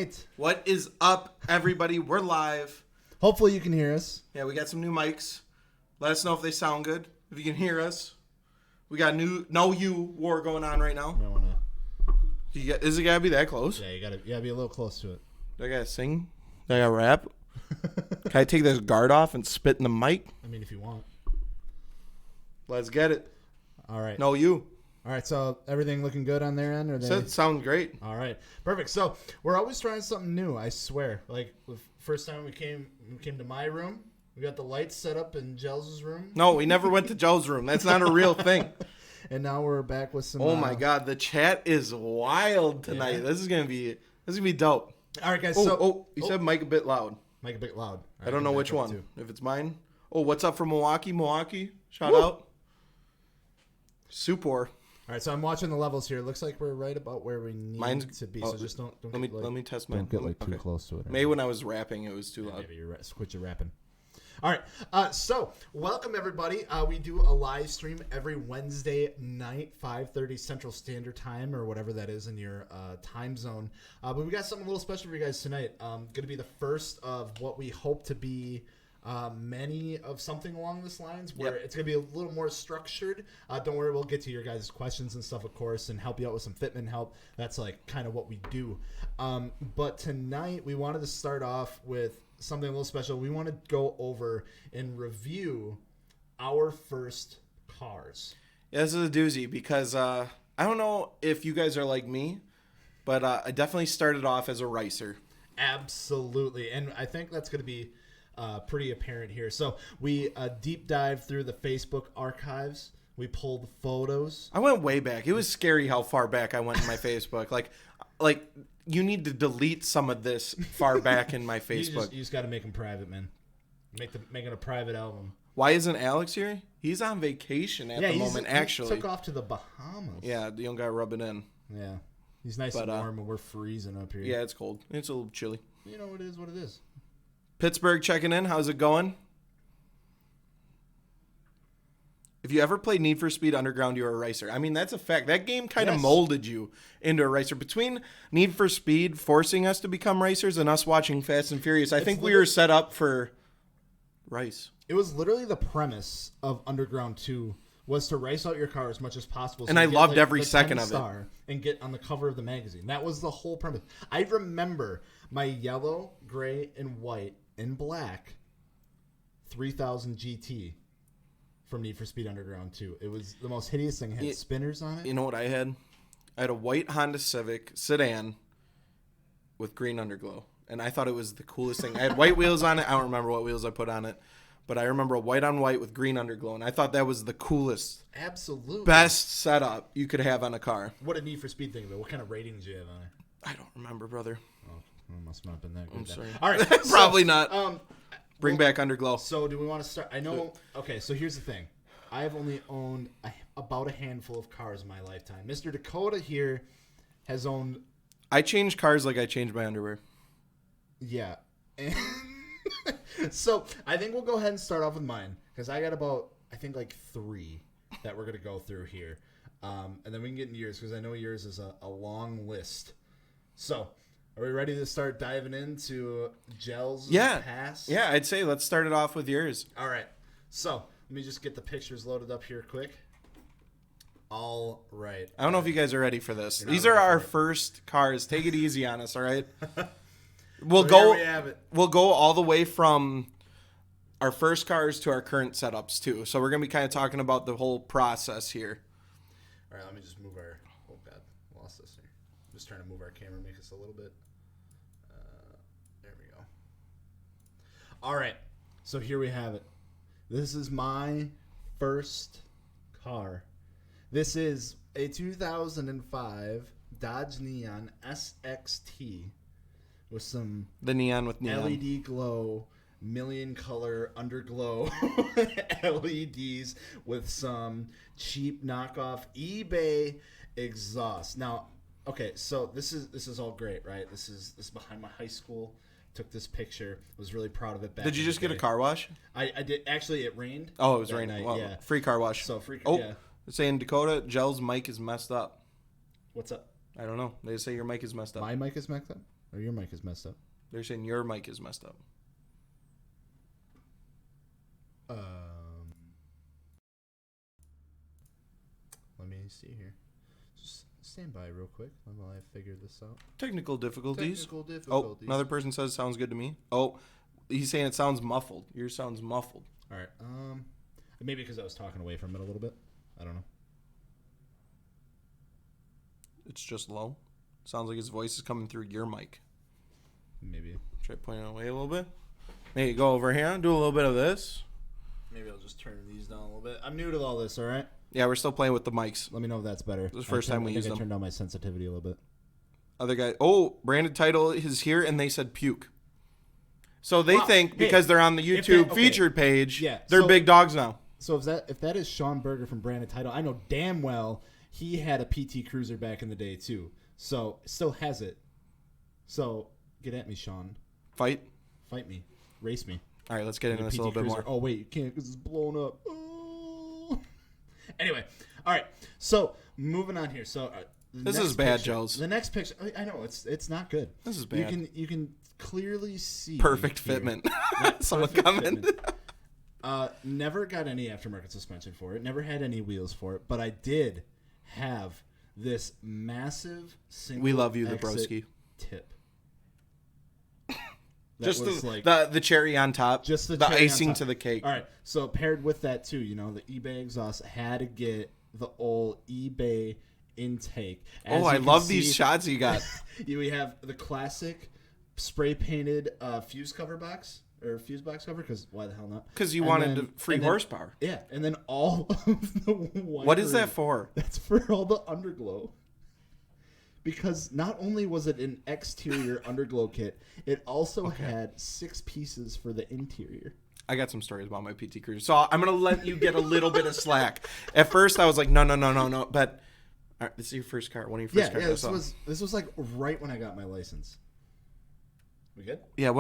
right. What is up, everybody? We're live. Hopefully you can hear us. Yeah, we got some new mics. Let us know if they sound good. If you can hear us. We got No You war going on right now. Is it gotta be that close? Yeah, you gotta be a little close to it. Do I gotta sing? Do I gotta rap? Can I take this guard off and spit in the mic? I mean, if you want. Let's get it. All right. No You. All right, so everything looking good on their end? Sounds great. All right, perfect. So we're always trying something new, I swear. Like, the first time we came to my room, we got the lights set up in Gels' room. No, we never went to Joe's room. That's not a real thing. And now we're back with some... Oh, my God. The chat is wild tonight. Yeah. This is gonna be dope. All right, guys. You said mic a bit loud. Mic a bit loud. I don't know which one. Too. If it's mine. Oh, what's up from Milwaukee? Shout out. Super. All right, so I'm watching the levels here. It looks like we're right about where we need to be. So just don't let me test mine. Don't get too close to it. Maybe when I was rapping, it was too loud. Maybe quit your rapping. All right, so welcome everybody. We do a live stream every Wednesday night, 5:30 Central Standard Time or whatever that is in your time zone. But we got something a little special for you guys tonight. Going to be the first of what we hope to be. Many of something along this lines where it's going to be a little more structured. Don't worry, we'll get to your guys' questions and stuff, of course, and help you out with some fitment help. That's like kind of what we do. But tonight we wanted to start off with something a little special. We want to go over and review our first cars. Yeah, this is a doozy because I don't know if you guys are like me, but I definitely started off as a racer. Absolutely, and I think that's going to be pretty apparent here. So we deep dived through the Facebook archives. We pulled photos. I went way back. It was scary how far back I went in my Facebook. Like you need to delete some of this far back in my Facebook. You just got to make them private, man. Make it a private album. Why isn't Alex here? He's on vacation at the moment, actually. He took off to the Bahamas. Yeah, the young guy rubbing in. Yeah. He's nice and warm, and we're freezing up here. Yeah, it's cold. It's a little chilly. You know, it is what it is. Pittsburgh checking in. How's it going? If you ever played Need for Speed Underground, you're a racer. I mean, that's a fact. That game kind of molded you into a racer. Between Need for Speed forcing us to become racers and us watching Fast and Furious, I think we were set up for race. It was literally the premise of Underground 2 was to race out your car as much as possible. And I loved every second of it. And get on the cover of the magazine. That was the whole premise. I remember my yellow, gray, and white and black 3000 GT from Need for Speed Underground 2. It was the most hideous thing. It had spinners on it. You know what I had? I had a white Honda Civic sedan with green underglow. And I thought it was the coolest thing. I had white wheels on it. I don't remember what wheels I put on it. But I remember a white on white with green underglow. And I thought that was the coolest. Absolutely. Best setup you could have on a car. What did Need for Speed think of it? What kind of rating did you have on it? I don't remember, brother. Oh, it must not have been that good. I'm sorry. All right. Probably not. Bring back underglow. So do we want to start? I know. Okay, so here's the thing. I have only owned about a handful of cars in my lifetime. Mr. Dakota here has owned... I change cars like I change my underwear. Yeah. So I think we'll go ahead and start off with mine. Because I got about, I think, like 3 that we're going to go through here. And then we can get into yours because I know yours is a long list. So... Are we ready to start diving into Gels Pass? Yeah, I'd say let's start it off with yours. All right. So, let me just get the pictures loaded up here quick. All right. I don't know if you guys are ready for this. These are our first cars. Take it easy on us, all right? We'll go all the way from our first cars to our current setups, too. So, we're going to be kind of talking about the whole process here. All right, let me just move our... Oh, God. Lost this here. I'm just trying to move our camera, make us a little bit... There we go. All right. So here we have it. This is my first car. This is a 2005 Dodge Neon SXT with some the neon with neon LED glow, million color underglow LEDs with some cheap knockoff eBay exhaust. Now, okay, so this is all great, right? This is behind my high school. Took this picture. Was really proud of it. Did you just get a car wash? I did. Actually, it rained. Oh, it was raining. Well, yeah. Free car wash. So free. Oh, yeah. They're saying Dakota Gels' mic is messed up. What's up? I don't know. They say your mic is messed up. My mic is messed up. Or your mic is messed up. They're saying your mic is messed up. Let me see here. Just stand by real quick while I figure this out. Technical difficulties. Oh, another person says sounds good to me. Oh, he's saying it sounds muffled. Yours sounds muffled. All right. Maybe because I was talking away from it a little bit. I don't know. It's just low. Sounds like his voice is coming through your mic. Maybe. Try pointing away a little bit. Maybe go over here and do a little bit of this. Maybe I'll just turn these down a little bit. I'm new to all this, all right? Yeah, we're still playing with the mics. Let me know if that's better. This is the first time we used them. I turned down my sensitivity a little bit. Other guy. Oh, branded title is here, and they said puke. So they think because they're on the YouTube featured page, they're big dogs now. So if that is Sean Berger from Branded Title, I know damn well he had a PT Cruiser back in the day too. So still has it. So get at me, Sean. Fight me. Race me. All right, let's get into this a little bit more. Oh wait, you can't because it's blown up. Oh. Anyway, all right. So moving on here. So this is bad, Gels. The next picture, I know it's not good. This is bad. You can clearly see perfect fitment. Someone commented. Never got any aftermarket suspension for it. Never had any wheels for it. But I did have this massive single. We love you, the broski. Tip. Just the cherry on top. Just the icing to the cake. All right. So paired with that too, the eBay exhaust had to get the old eBay intake. I love these shots you got. We have the classic spray painted fuse cover box. Or fuse box cover, because why the hell not? Because you wanted free horsepower. Yeah, and then all of the wiring. What is that for? That's for all the underglow. Because not only was it an exterior underglow kit, it also had 6 pieces for the interior. I got some stories about my PT Cruiser, so I'm going to let you get a little bit of slack. At first, I was like, no. But all right, this is your first car. One of your first cars. Yeah, this was like right when I got my license. We good? Yeah,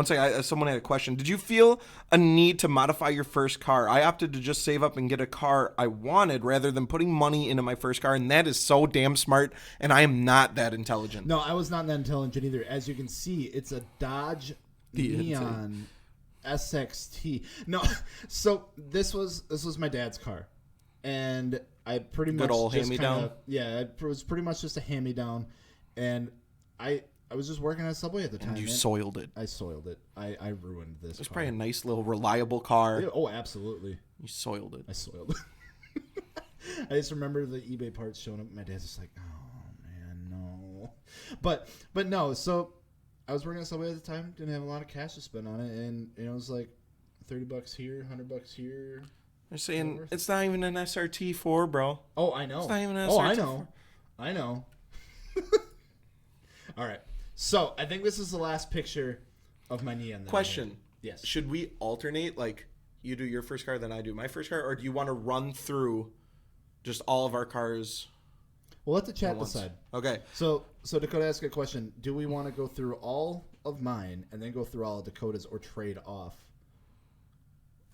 someone had a question. Did you feel a need to modify your first car? I opted to just save up and get a car I wanted rather than putting money into my first car, and that is so damn smart, and I am not that intelligent. No, I was not that intelligent either. As you can see, it's a Dodge Neon SXT. No, so this was my dad's car, and I pretty much good old hand-me-down? Yeah, it was pretty much just a hand-me-down, and I was just working at Subway at the time. And you soiled it. I soiled it. I ruined this. It was probably a nice little reliable car. Yeah, oh, absolutely. You soiled it. I soiled it. I just remember the eBay parts showing up. My dad's just like, oh, man, no. But no, so I was working at Subway at the time. Didn't have a lot of cash to spend on it. And it was like $30 here, $100 here. They're saying it's not even an SRT4, bro. Oh, I know. It's not even an SRT4. I know. All right. So, I think this is the last picture of my Neon. Question. Yes. Should we alternate, like, you do your first car, then I do my first car? Or do you want to run through just all of our cars? We'll let the chat decide. Okay. So Dakota asked a question. Do we want to go through all of mine and then go through all of Dakota's or trade off?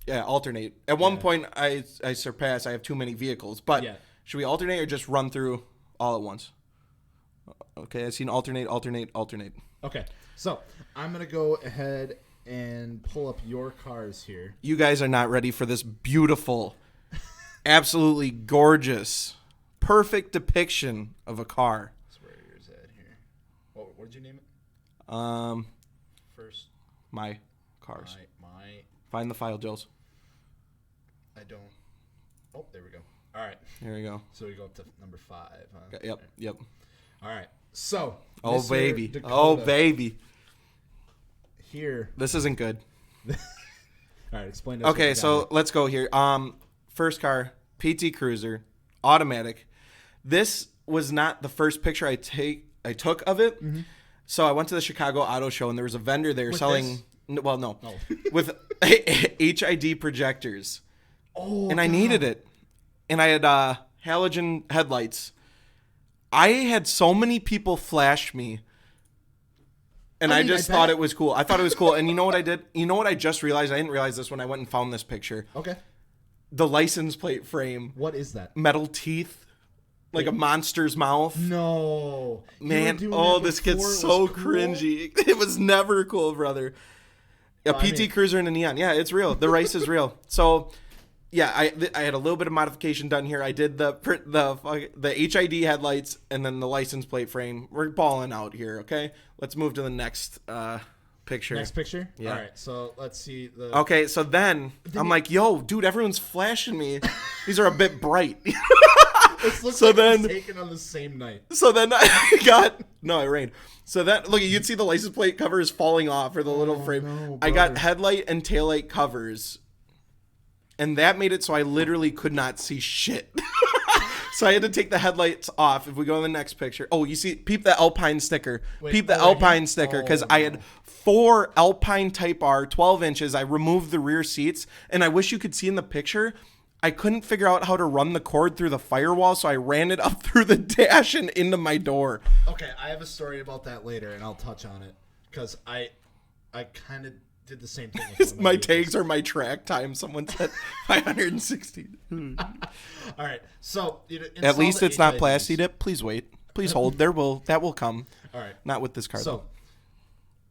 Yeah, alternate. At one point, I surpass. I have too many vehicles. But should we alternate or just run through all at once? Okay, I've seen alternate. Okay, so I'm going to go ahead and pull up your cars here. You guys are not ready for this beautiful, absolutely gorgeous, perfect depiction of a car. That's where yours at here. What did you name it? First. My cars. My. Find the file, Gels. I don't. Oh, there we go. All right. Here we go. So we go up to number 5. Huh? Yep. All right. So. Oh, Mr. baby. Dakota, Oh, baby. Here. This isn't good. All right. Explain to us. Okay, so let's go here. First car, PT Cruiser, automatic. This was not the first picture I took of it. Mm-hmm. So I went to the Chicago Auto Show, and there was a vendor there selling. Well, no. Oh. With HID projectors. Oh, and I needed it. And I had halogen headlights. I had so many people flash me. And I just thought it was cool. I thought it was cool. And you know what I did? You know what I just realized? I didn't realize this when I went and found this picture. Okay. The license plate frame. What is that? Metal teeth. like a monster's mouth. No. Man, this gets so cringy. It was never cool, brother. A PT Cruiser in a neon. Yeah, it's real. The rice is real. So, yeah, I had a little bit of modification done here. I did the HID headlights and then the license plate frame. We're balling out here, okay? Let's move to the next picture. Next picture? Yeah. All right, so let's see. Okay, so then I'm like, yo, dude, everyone's flashing me. These are a bit bright. This looks like it was taken on the same night. So then I got... No, it rained. So that... Look, you'd see the license plate cover is falling off, or the little frame. No, I got headlight and taillight covers. And that made it so I literally could not see shit. So I had to take the headlights off. If we go to the next picture. Oh, you see... Peep the Alpine sticker. Peep the Alpine sticker. Because I had 4 Alpine Type R, 12 inches. I removed the rear seats. And I wish you could see in the picture... I couldn't figure out how to run the cord through the firewall, so I ran it up through the dash and into my door. Okay, I have a story about that later, and I'll touch on it because I kind of did the same thing. With my tags are my track time. Someone said 560. All right, so at least it's not plasti dip. Please wait. Please hold. That will come. All right, not with this car. So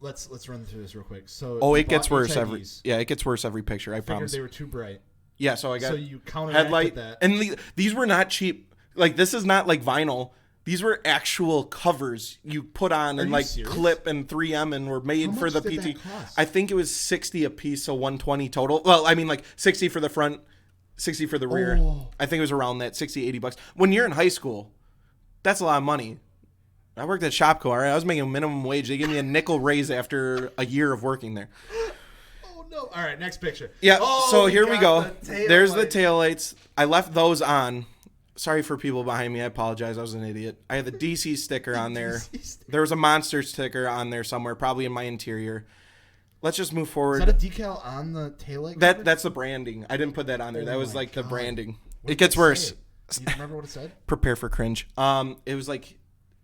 let's run through this real quick. So it gets worse it gets worse every picture. I promise. They were too bright. Yeah, so I got you headlight that. And these were not cheap. Like, this is not like vinyl. These were actual covers you put on and like serious? clip and 3M and were made for the PT. PT. I think it was 60 a piece, so 120 total. Well, I mean like 60 for the front, 60 for the rear. I think it was around that, 60, 80 bucks. When you're in high school, that's a lot of money. I worked at Shopko, all right? I was making minimum wage. They gave me a nickel raise after a year of working there. No. All right, next picture. Yeah, so here we go. There's the taillights. I left those on. Sorry for people behind me. I apologize. I was an idiot. I had the DC sticker on there. There was a monster sticker on there somewhere, probably in my interior. Let's just move forward. Is that a decal on the taillight? That's the branding. I didn't put that on there. That was like the branding. It gets worse. Do you remember what it said? Prepare for cringe. It was like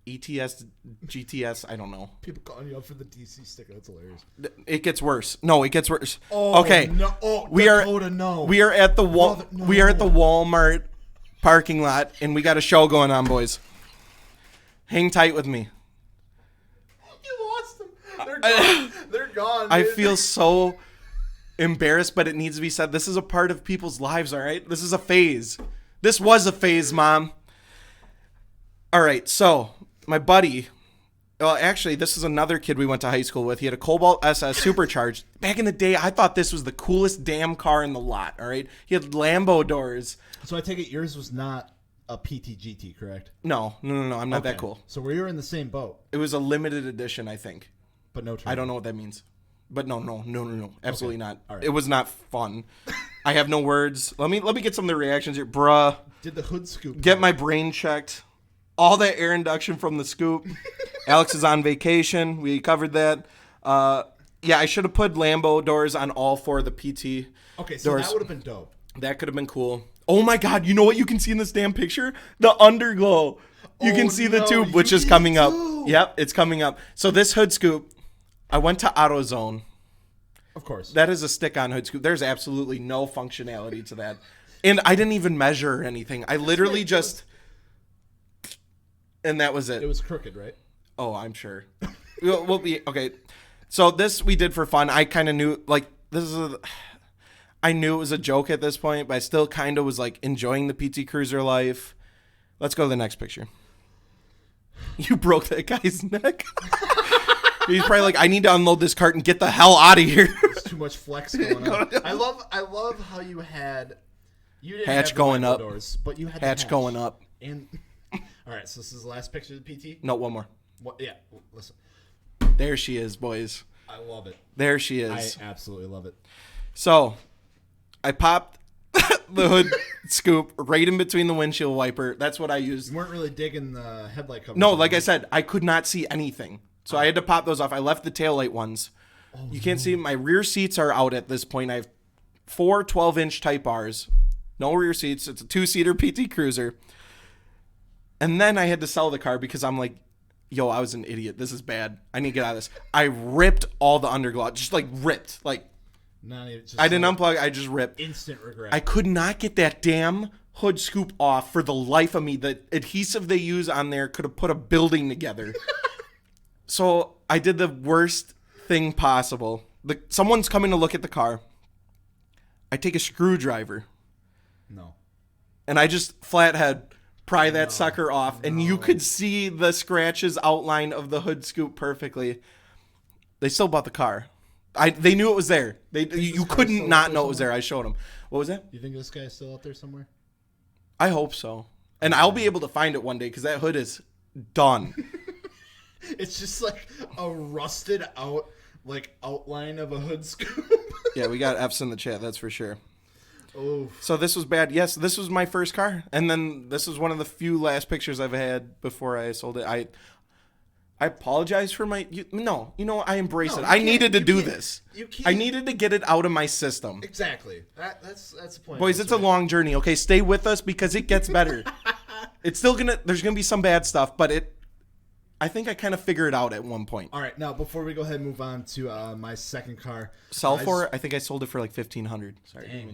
ETS, GTS, I don't know. People calling you up for the DC sticker. That's hilarious. It gets worse. No, it gets worse. Oh, okay. No. Oh, we Dakota, no. We are at the we are at the Walmart parking lot, and we got a show going on, boys. Hang tight with me. You lost them. They're gone. They're gone. Dude. I feel so embarrassed, but it needs to be said. This is a part of people's lives, all right? This is a phase. This was a phase, Mom. All right, so my buddy, well, actually, this is another kid we went to high school with. He had a Cobalt SS supercharged. Back in the day, I thought this was the coolest damn car in the lot, all right? He had Lambo doors. So I take it yours was not a PTGT, correct? No. I'm not that cool. So we were in the same boat. It was a limited edition, I think. But no turbo. I don't know what that means. But no. Absolutely not. All right. It was not fun. I have no words. Let me get some of the reactions here. Bruh. Did the hood scoop. Get my brain checked. All that air induction from the scoop. Alex is on vacation. We covered that. Yeah, I should have put Lambo doors on all 4 of the PT Okay, so doors. that would have been dope. That could have been cool. Oh my God, you know what you can see in this damn picture? The underglow. You can see the tube, which is coming up. Yep, it's coming up. So this hood scoop, I went to AutoZone. Of course. That is a stick-on hood scoop. There's absolutely no functionality to that. And I didn't even measure or anything. I literally just... And that was it. It was crooked, right? Oh, I'm sure. We'll be okay. So this we did for fun. I kind of knew, like, I knew it was a joke at this point, but I still kind of was like enjoying the PT Cruiser life. Let's go to the next picture. You broke that guy's neck. He's probably like, I need to unload this cart and get the hell out of here. There's too much flex going on. I love how you had didn't hatch have going up, doors, but you had hatch going up. And all right, so this is the last picture of the PT. No, one more. What? Yeah, listen. There she is, boys. I love it. There she is. I absolutely love it. So, I popped the hood scoop right in between the windshield wiper. That's what I used. You weren't really digging the headlight cover. No, like I said, I could not see anything. So I had to pop those off. I left the taillight ones. You can't see. My rear seats are out at this point. I have 4 12-inch Type Rs. No rear seats. It's a 2-seater PT Cruiser. And then I had to sell the car because I'm like, yo, I was an idiot. This is bad. I need to get out of this. I ripped all the underglow. Just like ripped. Like, I didn't unplug. I just ripped. Instant regret. I could not get that damn hood scoop off for the life of me. The adhesive they use on there could have put a building together. So I did the worst thing possible. Someone's coming to look at the car. I take a screwdriver. No. And I just flathead pry that sucker off, and you could see the scratches outline of the hood scoop perfectly. They still bought the car. They knew it was there. You couldn't not know it was there. I showed them. What was that? You think this guy's still out there somewhere? I hope so. And I'll be able to find it one day because that hood is done. It's just like a rusted out outline of a hood scoop. Yeah, we got F's in the chat, that's for sure. Oh. So this was bad. Yes, this was my first car. And then this was one of the few last pictures I've had before I sold it. I apologize for I embrace it. I needed to do this. You can't. I needed to get it out of my system. Exactly. That's the point. Boys, it's a long journey. Okay, stay with us because it gets better. It's still there's gonna be some bad stuff, but I think I kind of figured it out at one point. All right, now before we go ahead and move on to my second car, I think I sold it for like $1,500. Sorry,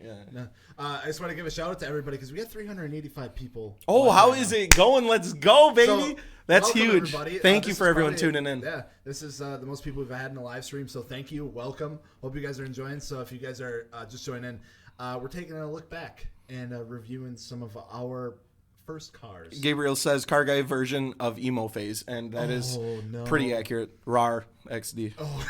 yeah. No. I just want to give a shout out to everybody because we got 385 people. Oh, how is it going? Let's go, baby! So, that's welcome, huge. Everybody. Thank you for everyone tuning in. Yeah, this is the most people we've had in a live stream, so thank you. Welcome. Hope you guys are enjoying. So if you guys are just joining in, we're taking a look back and reviewing some of our first cars. Gabriel says car guy version of emo phase, and that is pretty accurate. RAR XD. Oh.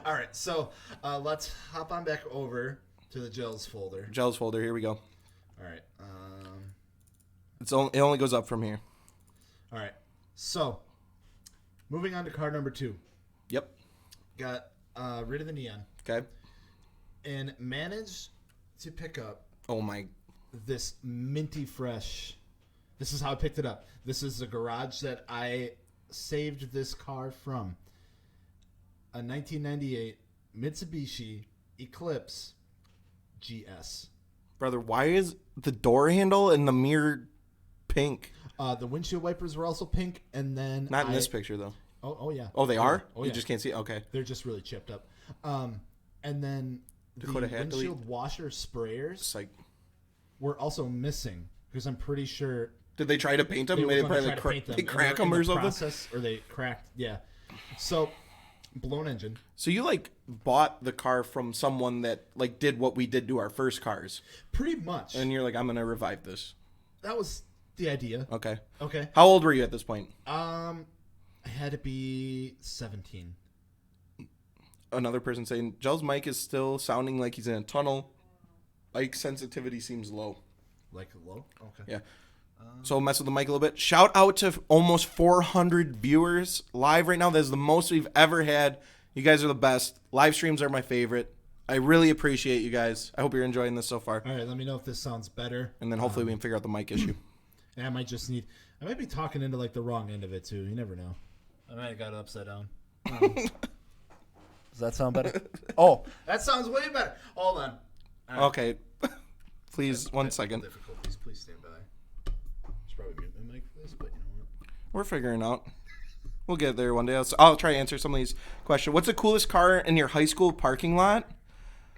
All right, so let's hop on back over to the Gels folder. Gels folder, here we go. All right. It only goes up from here. All right, so moving on to car number 2. Yep. Got rid of the neon. Okay. And managed to pick up. Oh my. This minty fresh. This is how I picked it up. This is the garage that I saved this car from. A 1998 Mitsubishi Eclipse GS. Brother, why is the door handle and the mirror pink? The windshield wipers were also pink, and then not in this picture though. Oh yeah. Oh, they are. Oh, you yeah. just can't see. Okay. They're just really chipped up. And then Dakota the windshield washer sprayers were also missing because I'm pretty sure. Did they try to paint them? They Crack them or something? Or they cracked. Yeah. So blown engine. So you bought the car from someone that did what we did to our first cars. Pretty much. And you're like, I'm gonna revive this. That was the idea. Okay. Okay. How old were you at this point? I had to be 17. Another person saying, Gels' mic is still sounding like he's in a tunnel. Mic sensitivity seems low. Like low? Okay. Yeah. So mess with the mic a little bit. Shout out to almost 400 viewers live right now. That's the most we've ever had. You guys are the best. Live streams are my favorite. I really appreciate you guys. I hope you're enjoying this so far. All right, let me know if this sounds better. And then hopefully we can figure out the mic issue. And I might be talking into the wrong end of it too. You never know. I might have got it upside down. Does that sound better? Oh, that sounds way better. Hold on. Right. Okay. Please, 1 second. Difficulties. Please stand by. Should probably mute my mic for this, but you know what? We're figuring out. We'll get there one day. I'll try to answer some of these questions. What's the coolest car in your high school parking lot?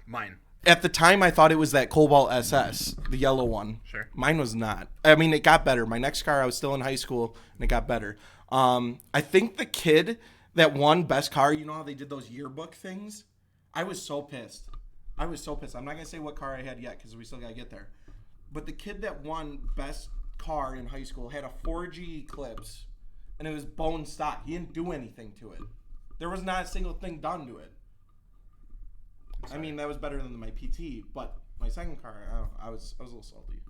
Mine. At the time, I thought it was that Cobalt SS, the yellow one. Sure. Mine was not. I mean, it got better. My next car, I was still in high school, and it got better. I think the kid that won best car, you know how they did those yearbook things? I was so pissed. I'm not going to say what car I had yet because we still got to get there. But the kid that won best car in high school had a 4G Eclipse, and it was bone stock. He didn't do anything to it. There was not a single thing done to it. I mean, that was better than my PT, but my second car, I was a little salty.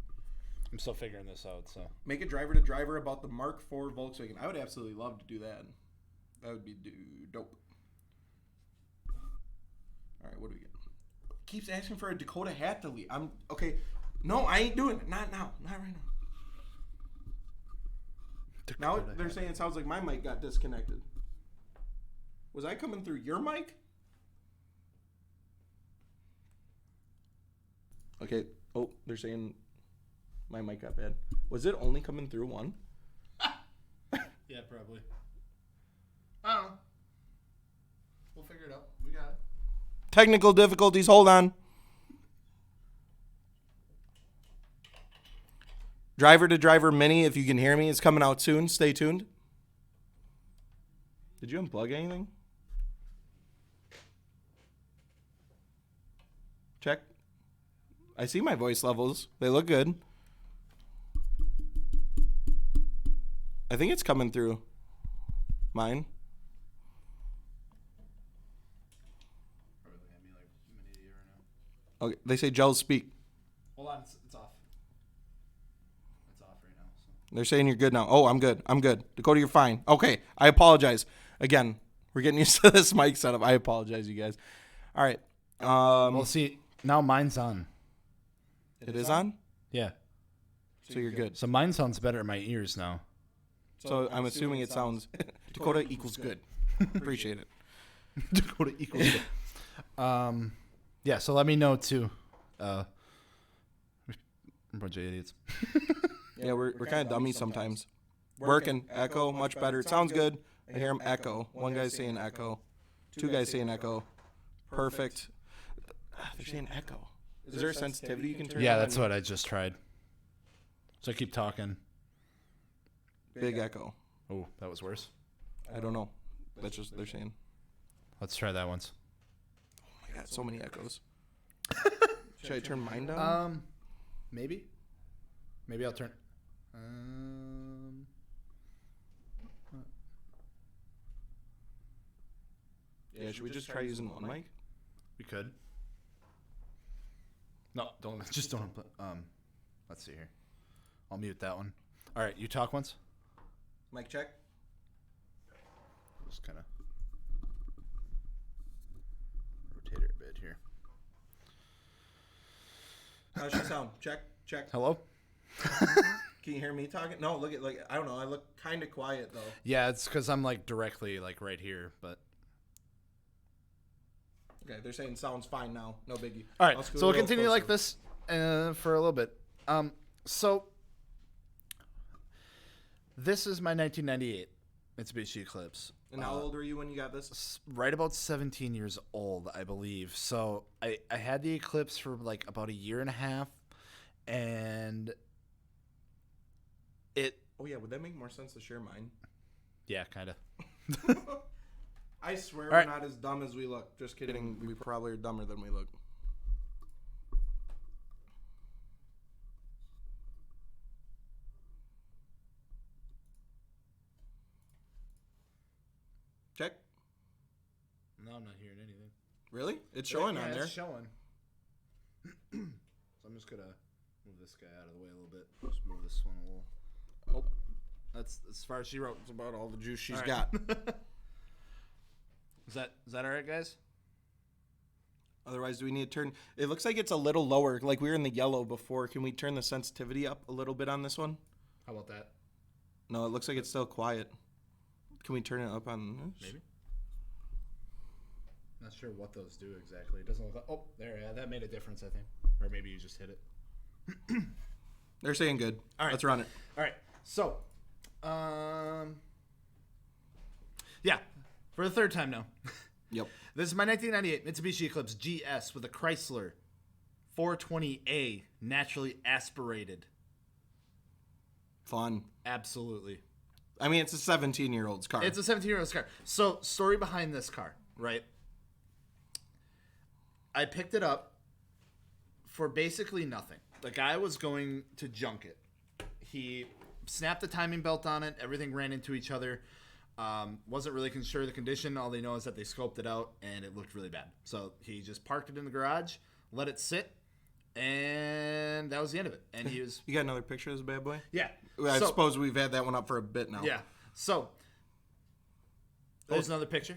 I'm still figuring this out, so. Make a driver to driver about the Mark IV Volkswagen. I would absolutely love to do that. That would be dope. All right, what do we get? Keeps asking for a Dakota hat delete. Okay. No, I ain't doing it. Not now. Not right now. Now they're saying it sounds like my mic got disconnected. Was I coming through your mic? Okay. Oh, they're saying my mic got bad. Was it only coming through one? Yeah, probably. I don't know. We'll figure it out. We got it. Technical difficulties. Hold on. Driver to Driver Mini, if you can hear me, is coming out soon. Stay tuned. Did you unplug anything? Check. I see my voice levels. They look good. I think it's coming through mine. Okay, they say Gels speak. Hold on, it's off. It's off right now. So. They're saying you're good now. Oh, I'm good. I'm good. Dakota, you're fine. Okay, I apologize. Again, we're getting used to this mic setup. I apologize, you guys. All right. Well, see, now mine's on. It is on? Yeah. So you're good. So mine sounds better in my ears now. So I'm assuming it sounds Dakota equals good. Appreciate it. Dakota equals good. Yeah, so let me know too. A bunch of idiots. Yeah, we're kind of dummies sometimes. Working. Echo, much better. It sounds good. I hear him echo. One guy's saying echo. Two guys saying echo. Perfect. They're saying echo. Is there a sensitivity you can turn on? Yeah, that's what I just tried. So I keep talking. Big echo. Oh, that was worse. I don't know. That's just they're saying. Let's try that once. Oh my god, so many echoes. Should I turn mine down? Maybe. Maybe I'll turn. Yeah, should we just try using one mic? We could. No, don't. Just don't. Let's see here. I'll mute that one. All right, you talk once. Mic check. Just kind of rotate it a bit here. How's she sound? Check. Hello. Can you hear me talking? No, look at I don't know. I look kind of quiet though. Yeah, it's because I'm like directly like right here, but. Okay, they're saying sounds fine now. No biggie. All right, so we'll continue like this for a little bit. So this is my 1998 Mitsubishi Eclipse. And how old were you when you got this? Right about 17 years old, I believe. So I had the Eclipse for like about a year and a half, and it. Oh yeah, would that make more sense to share mine? Yeah, kind of. I swear right. We're not as dumb as we look. Just kidding. We probably are dumber than we look. Check. No, I'm not hearing anything. Really? It's showing on there. It's showing. So I'm just gonna move this guy out of the way a little bit. Just move this one a little. Oh, that's as far as she wrote. It's about all the juice she's All right. got. Is that all right, guys? Otherwise, do we need to turn? It looks like it's a little lower. Like we were in the yellow before. Can we turn the sensitivity up a little bit on this one? How about that? No, it looks like it's still quiet. Can we turn it up on this? Maybe. Not sure what those do exactly. It doesn't look like. Oh, there. Yeah, that made a difference, I think. Or maybe you just hit it. They're saying good. All right. Let's run it. All right. So, yeah, for the third time now. Yep. This is my 1998 Mitsubishi Eclipse GS with a Chrysler 420A naturally aspirated. Fun. Absolutely. I mean, it's a 17-year-old's car. It's a 17-year-old's car. So, story behind this car, right? I picked it up for basically nothing. The guy was going to junk it. He snapped the timing belt on it. Everything ran into each other. Wasn't really sure of the condition. All they know is that they scoped it out, and it looked really bad. So he just parked it in the garage, let it sit, and that was the end of it. And he was... You got another picture of this bad boy? Yeah. I suppose we've had that one up for a bit now. Yeah. So, there's another picture.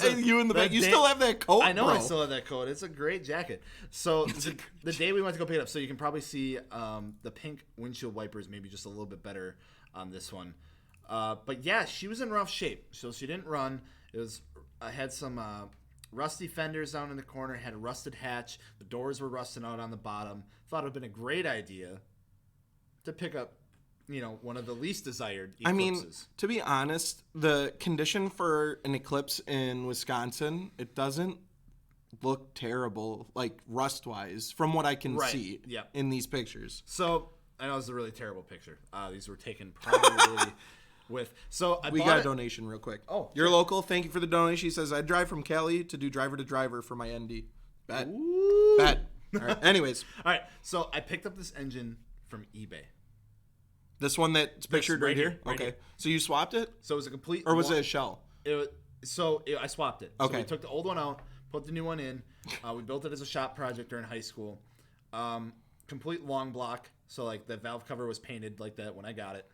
You in the back. You still have that coat, I know bro. I still have that coat. It's a great jacket. So, the day we went to go pick it up, so you can probably see the pink windshield wipers maybe just a little bit better on this one. But yeah, she was in rough shape. So she didn't run. I had some rusty fenders down in the corner, had a rusted hatch. The doors were rusting out on the bottom. Thought it would have been a great idea to pick up, one of the least desired Eclipses. I mean, to be honest, the condition for an Eclipse in Wisconsin, it doesn't look terrible, like rust-wise, from what I can see in these pictures. So I know it's a really terrible picture. These were taken probably with. So we got a donation real quick. Oh, you're local. Thank you for the donation. She says I drive from Cali to do driver to driver for my ND. Bet. Ooh. Bet. All right. Anyways. All right. So I picked up this engine from eBay. This one that's pictured right here? Right okay. here. So you swapped it? So it was a complete... Or was it a shell? I swapped it. Okay. So we took the old one out, put the new one in. We built it as a shop project during high school. Complete long block. So like the valve cover was painted like that when I got it.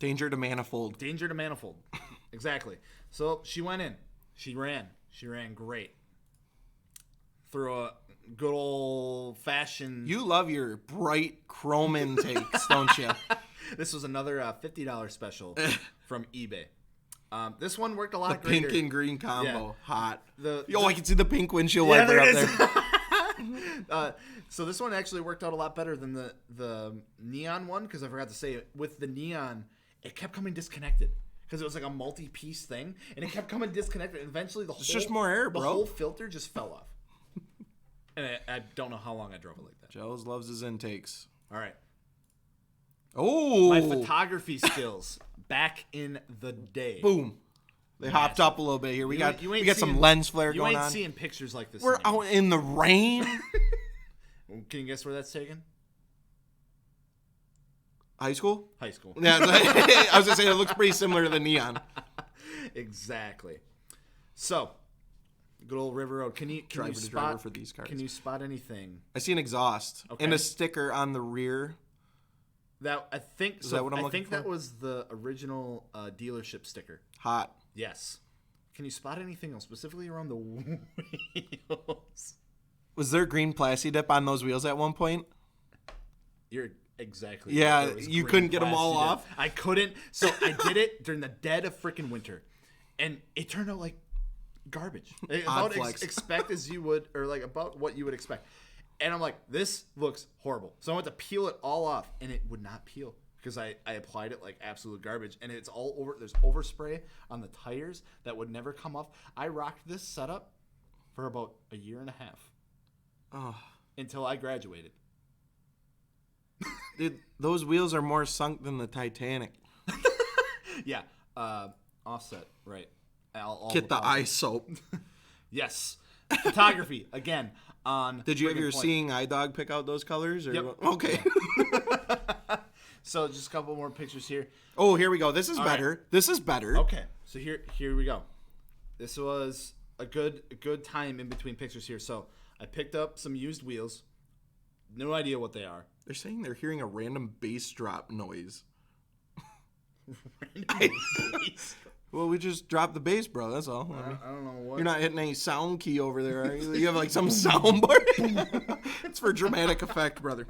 Danger to manifold. Danger to manifold. Exactly. So she went in. She ran. She ran great. Through a good old fashioned... You love your bright chrome intakes, don't you? This was another $50 special from eBay. This one worked a lot the greater. Pink and green combo. Yeah. Hot. I can see the pink windshield wiper up there. So this one actually worked out a lot better than the neon one, because I forgot to say, with the neon, it kept coming disconnected. Because it was like a multi-piece thing, and it kept coming disconnected. And eventually the just more air, bro. The whole filter just fell off. And I don't know how long I drove it like that. Gels loves his intakes. All right. Oh. My photography skills back in the day. Boom. They hopped up a little bit here. We got some lens flare going on. You ain't seeing pictures like this. We're out in the rain. Can you guess where that's taken? High school? High school. Yeah, I was going to say it looks pretty similar to the neon. Exactly. So, good old River Road. Can you driver for these cars. Can you spot anything? I see an exhaust and a sticker on the rear. That I think. Is that what I'm looking for? That was the original dealership sticker. Hot. Yes. Can you spot anything else, specifically around the wheels? Was there green plasti dip on those wheels at one point? You're exactly. Yeah, right. you couldn't get them all off. I couldn't. So I did it during the dead of freaking winter, and it turned out like garbage. About expect as you would, or like about what you would expect. And I'm like, this looks horrible. So I went to peel it all off, and it would not peel because I applied it like absolute garbage. And it's all over. There's overspray on the tires that would never come off. I rocked this setup for about a year and a half until I graduated. Dude, those wheels are more sunk than the Titanic. Yeah. Offset. Right. Get the eye soap. Yes. Photography, again. Did you have your seeing eye dog pick out those colors? Or Yep. Okay. So just a couple more pictures here. Oh, here we go. This is better. Right. This is better. Okay. So here we go. This was a good time in between pictures here. So I picked up some used wheels. No idea what they are. They're saying they're hearing a random bass drop noise. Well, we just dropped the bass, bro. That's all. I don't know what. You're not hitting any sound key over there, are you? You have like some soundboard. It's for dramatic effect, brother.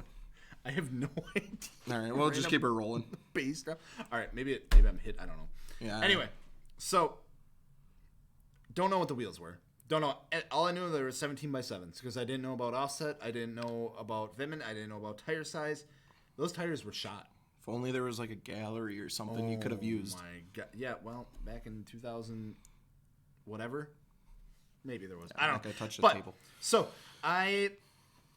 I have no idea. All right, we'll just keep her rolling. Bass drop. All right, maybe I'm hit. I don't know. Yeah. Anyway, so don't know what the wheels were. Don't know. All I knew they were 17x7s because I didn't know about offset. I didn't know about Vimmen. I didn't know about tire size. Those tires were shot. If only there was like a gallery or something you could have used. Oh my God. Yeah, well, back in 2000, whatever. Maybe there was. I don't know. I touched the table. So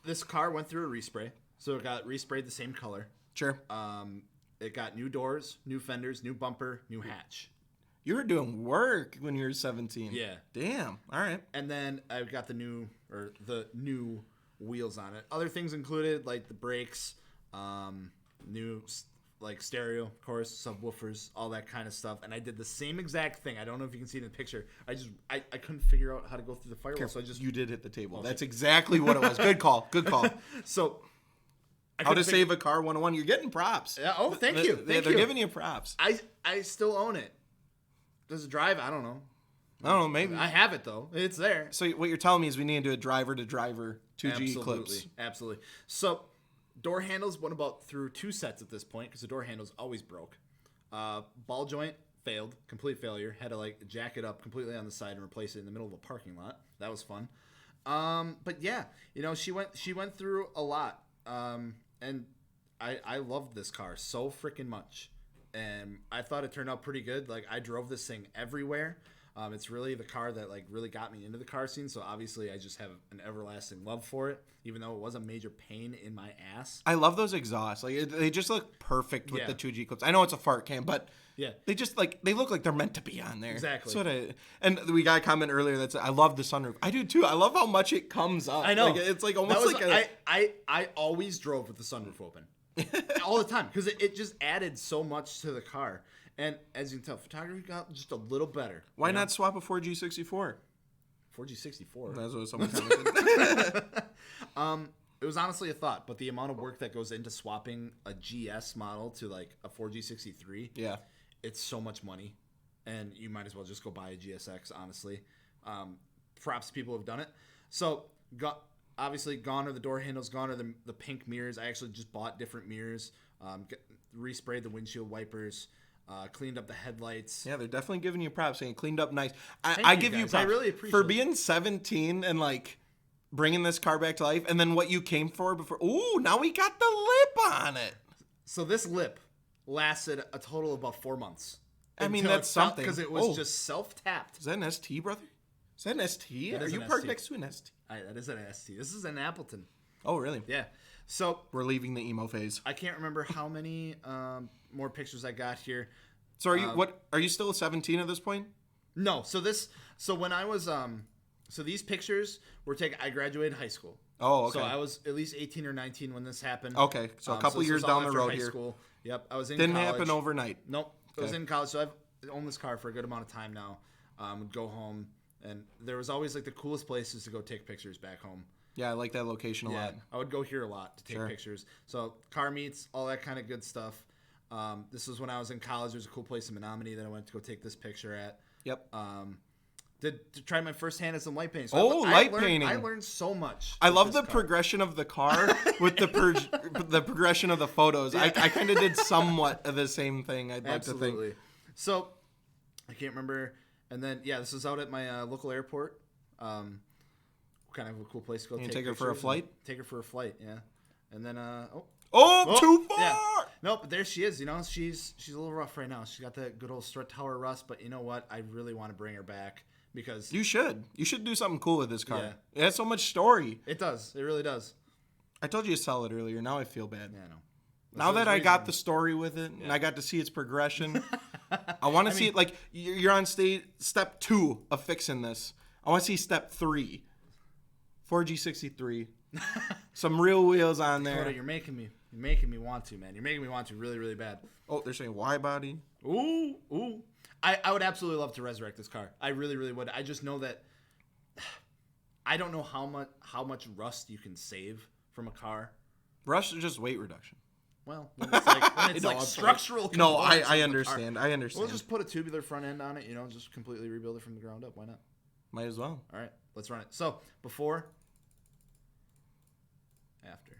this car went through a respray. So it got resprayed the same color. Sure. It got new doors, new fenders, new bumper, new hatch. You were doing work when you were 17. Yeah. Damn. All right. And then I got the new wheels on it. Other things included like the brakes, new like stereo, of course, subwoofers, all that kind of stuff. And I did the same exact thing. I don't know if you can see it in the picture. I couldn't figure out how to go through the firewall, so you did hit the table. That's exactly what it was. Good call. Good call. So how to save a car 101. You're getting props. Yeah, oh, thank you. They're giving you props. I still own it. Does it drive? I don't know. Maybe. I have it, though. It's there. So what you're telling me is we need to do a driver-to-driver 2G clips. Absolutely. So door handles went about through 2 sets at this point because the door handles always broke. Ball joint failed. Complete failure. Had to like jack it up completely on the side and replace it in the middle of a parking lot. That was fun. But yeah, she went through a lot. And I loved this car so freaking much. And I thought it turned out pretty good. Like, I drove this thing everywhere. It's really the car that like really got me into the car scene. So obviously, I just have an everlasting love for it, even though it was a major pain in my ass. I love those exhausts. Like they just look perfect with the 2G clips. I know it's a fart cam, but yeah, they just like they look like they're meant to be on there. Exactly. And we got a comment earlier that said, "I love the sunroof." I do too. I love how much it comes up. I know. Like, it's like almost like I always drove with the sunroof open all the time because it just added so much to the car. And as you can tell, photography got just a little better. Why not swap a 4G64? 4G64. That's what someone commented. It was honestly a thought, but the amount of work that goes into swapping a GS model to like a 4G63, yeah, it's so much money, and you might as well just go buy a GSX. Honestly, props to people who have done it. So, obviously, gone are the door handles, gone are the pink mirrors. I actually just bought different mirrors, resprayed the windshield wipers. Cleaned up the headlights. Yeah, they're definitely giving you props, saying cleaned up nice. I give you props. I really appreciate for being 17 and like bringing this car back to life, and then what you came for before. Ooh, now we got the lip on it. So this lip lasted a total of about 4 months. I mean, that's something because it was just self-tapped. Is that an ST, brother? Is that an ST? Are you an parked ST. next to an ST? That is an ST. This is an Appleton. Oh, really? Yeah. So We're leaving the emo phase. I can't remember how many more pictures I got here. So are you still 17 at this point? No. So when I was so these pictures were taken. I graduated high school. Oh, okay. So I was at least 18 or 19 when this happened. Okay, so a couple years down the road here. School. Yep, I was in Didn't college. happen overnight. Nope. I was Okay. in college, so I've owned this car for a good amount of time now. Would go home, and there was always like the coolest places to go take pictures back home. Yeah, I like that location a lot. I would go here a lot to take pictures. So car meets, all that kind of good stuff. This was when I was in college. There's a cool place in Menominee that I went to go take this picture at. Yep. To try my first hand at some light painting. So painting. I learned so much. I love the progression of the car with the progression of the photos. Yeah. I kind of did somewhat of the same thing. I'd like to think. So I can't remember. And then this was out at my local airport. Kind of a cool place to go. Take her for a flight. Take her for a flight. Yeah. And then too far. Yeah. Nope, but there she is. You know, she's a little rough right now. She's got that good old strut tower rust. But you know what? I really want to bring her back. Because you should do something cool with this car. Yeah. It has so much story. It does. It really does. I told you to sell it earlier. Now I feel bad. Yeah, I know. Now that I got the story with it and I got to see its progression, I want to see it like you're on step 2 of fixing this. I want to see step 3. 4G63. Some real wheels on there. Dakota, you're making me want to, man. You're making me want to really, really bad. Oh, they're saying Y body. Ooh. I would absolutely love to resurrect this car. I really, really would. I just know that I don't know how much rust you can save from a car. Rust is just weight reduction. Well, when it's like structural. No, I understand. I understand. We'll just put a tubular front end on it. Just completely rebuild it from the ground up. Why not? Might as well. All right, let's run it. So before, after.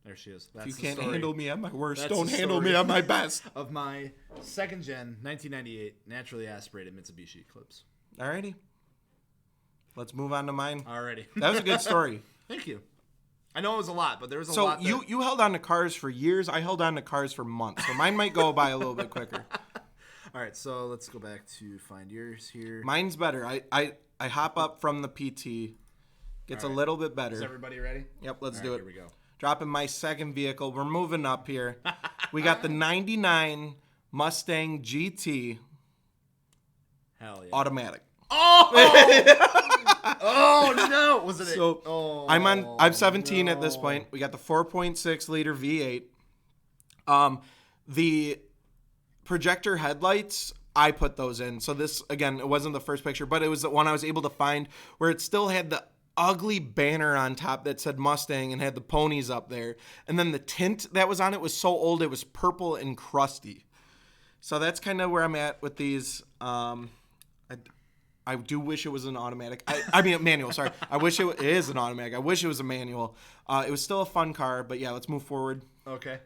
There she is. That's if you can't handle me at my worst, That's don't handle me at my best. Of my second gen 1998 naturally aspirated Mitsubishi Eclipse. Alrighty. Let's move on to mine. Alrighty. That was a good story. Thank you. I know it was a lot, but there was a lot. So you held on to cars for years. I held on to cars for months. So mine might go by a little bit quicker. All right, so let's go back to find yours here. Mine's better. I hop up from the PT. Gets a little bit better. Is everybody ready? Yep, let's do it. Here we go. Dropping my second vehicle. We're moving up here. We got the 99 Mustang GT. Hell yeah. Automatic. Oh! Oh no! Was it? So oh, I'm 17 at this point. We got the 4.6 liter V8. The projector headlights, I put those in. So this, again, it wasn't the first picture, but it was the one I was able to find where it still had the ugly banner on top that said Mustang and had the ponies up there. And then the tint that was on it was so old it was purple and crusty. So that's kind of where I'm at with these. I do wish it was an automatic. I mean, a manual, sorry. I wish it is an automatic. I wish it was a manual. It was still a fun car, but yeah, let's move forward. Okay.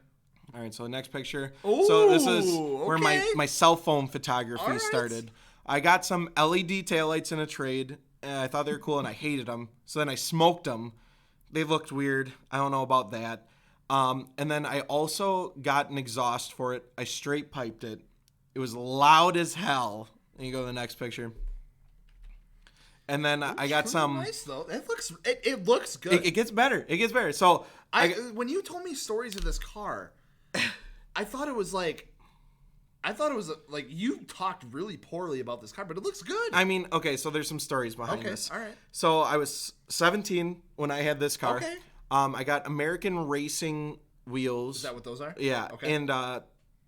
All right, so the next picture. Ooh, so this is where okay. my cell phone photography right. started. I got some LED taillights in a trade. And I thought they were cool, and I hated them. So then I smoked them. They looked weird. I don't know about that. And then I also got an exhaust for it. I straight piped it. It was loud as hell. And you go to the next picture. And then I got some. Nice though. It looks good. It gets better. It gets better. So when you told me stories of this car, I thought it was like you talked really poorly about this car, but it looks good. I mean, okay, so there's some stories behind this. All right. So I was 17 when I had this car. Okay. I got American Racing wheels. Is that what those are? Yeah. Okay. And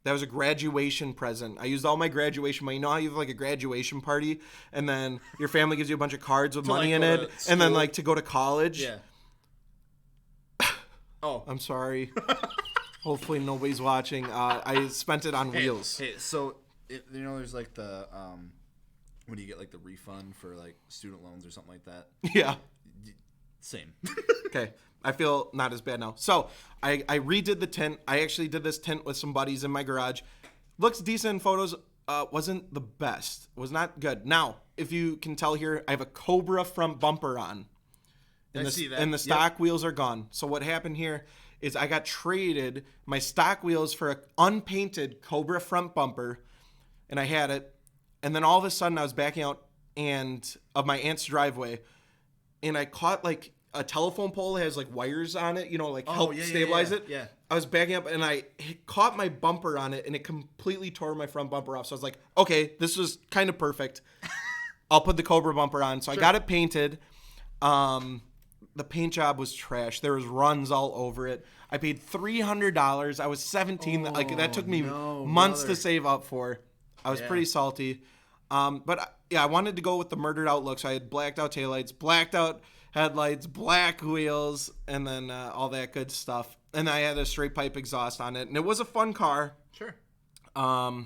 that was a graduation present. I used all my graduation money. You know how you have like a graduation party, and then your family gives you a bunch of cards with money in it, and then like to go to college. Yeah. Oh, I'm sorry. Hopefully nobody's watching. I spent it on wheels. Hey, so there's like the when you get like the refund for like student loans or something like that. Yeah. Same. Okay. I feel not as bad now. So I redid the tint. I actually did this tint with some buddies in my garage. Looks decent in photos. Wasn't the best. Was not good. Now, if you can tell here, I have a Cobra front bumper on. I see that. And the stock wheels are gone. So what happened here is I got traded my stock wheels for an unpainted Cobra front bumper, and I had it. And then all of a sudden I was backing out of my aunt's driveway, and I caught like a telephone pole that has like wires on it, help stabilize it. Yeah. I was backing up and I caught my bumper on it, and it completely tore my front bumper off. So I was like, okay, this was kind of perfect. I'll put the Cobra bumper on. So I got it painted. The paint job was trash. There was runs all over it. I paid $300. I was 17. That took me months to save up for. I was pretty salty. But I wanted to go with the murdered out look. So I had blacked out taillights, blacked out headlights, black wheels, and then all that good stuff. And I had a straight pipe exhaust on it, and it was a fun car. Sure. I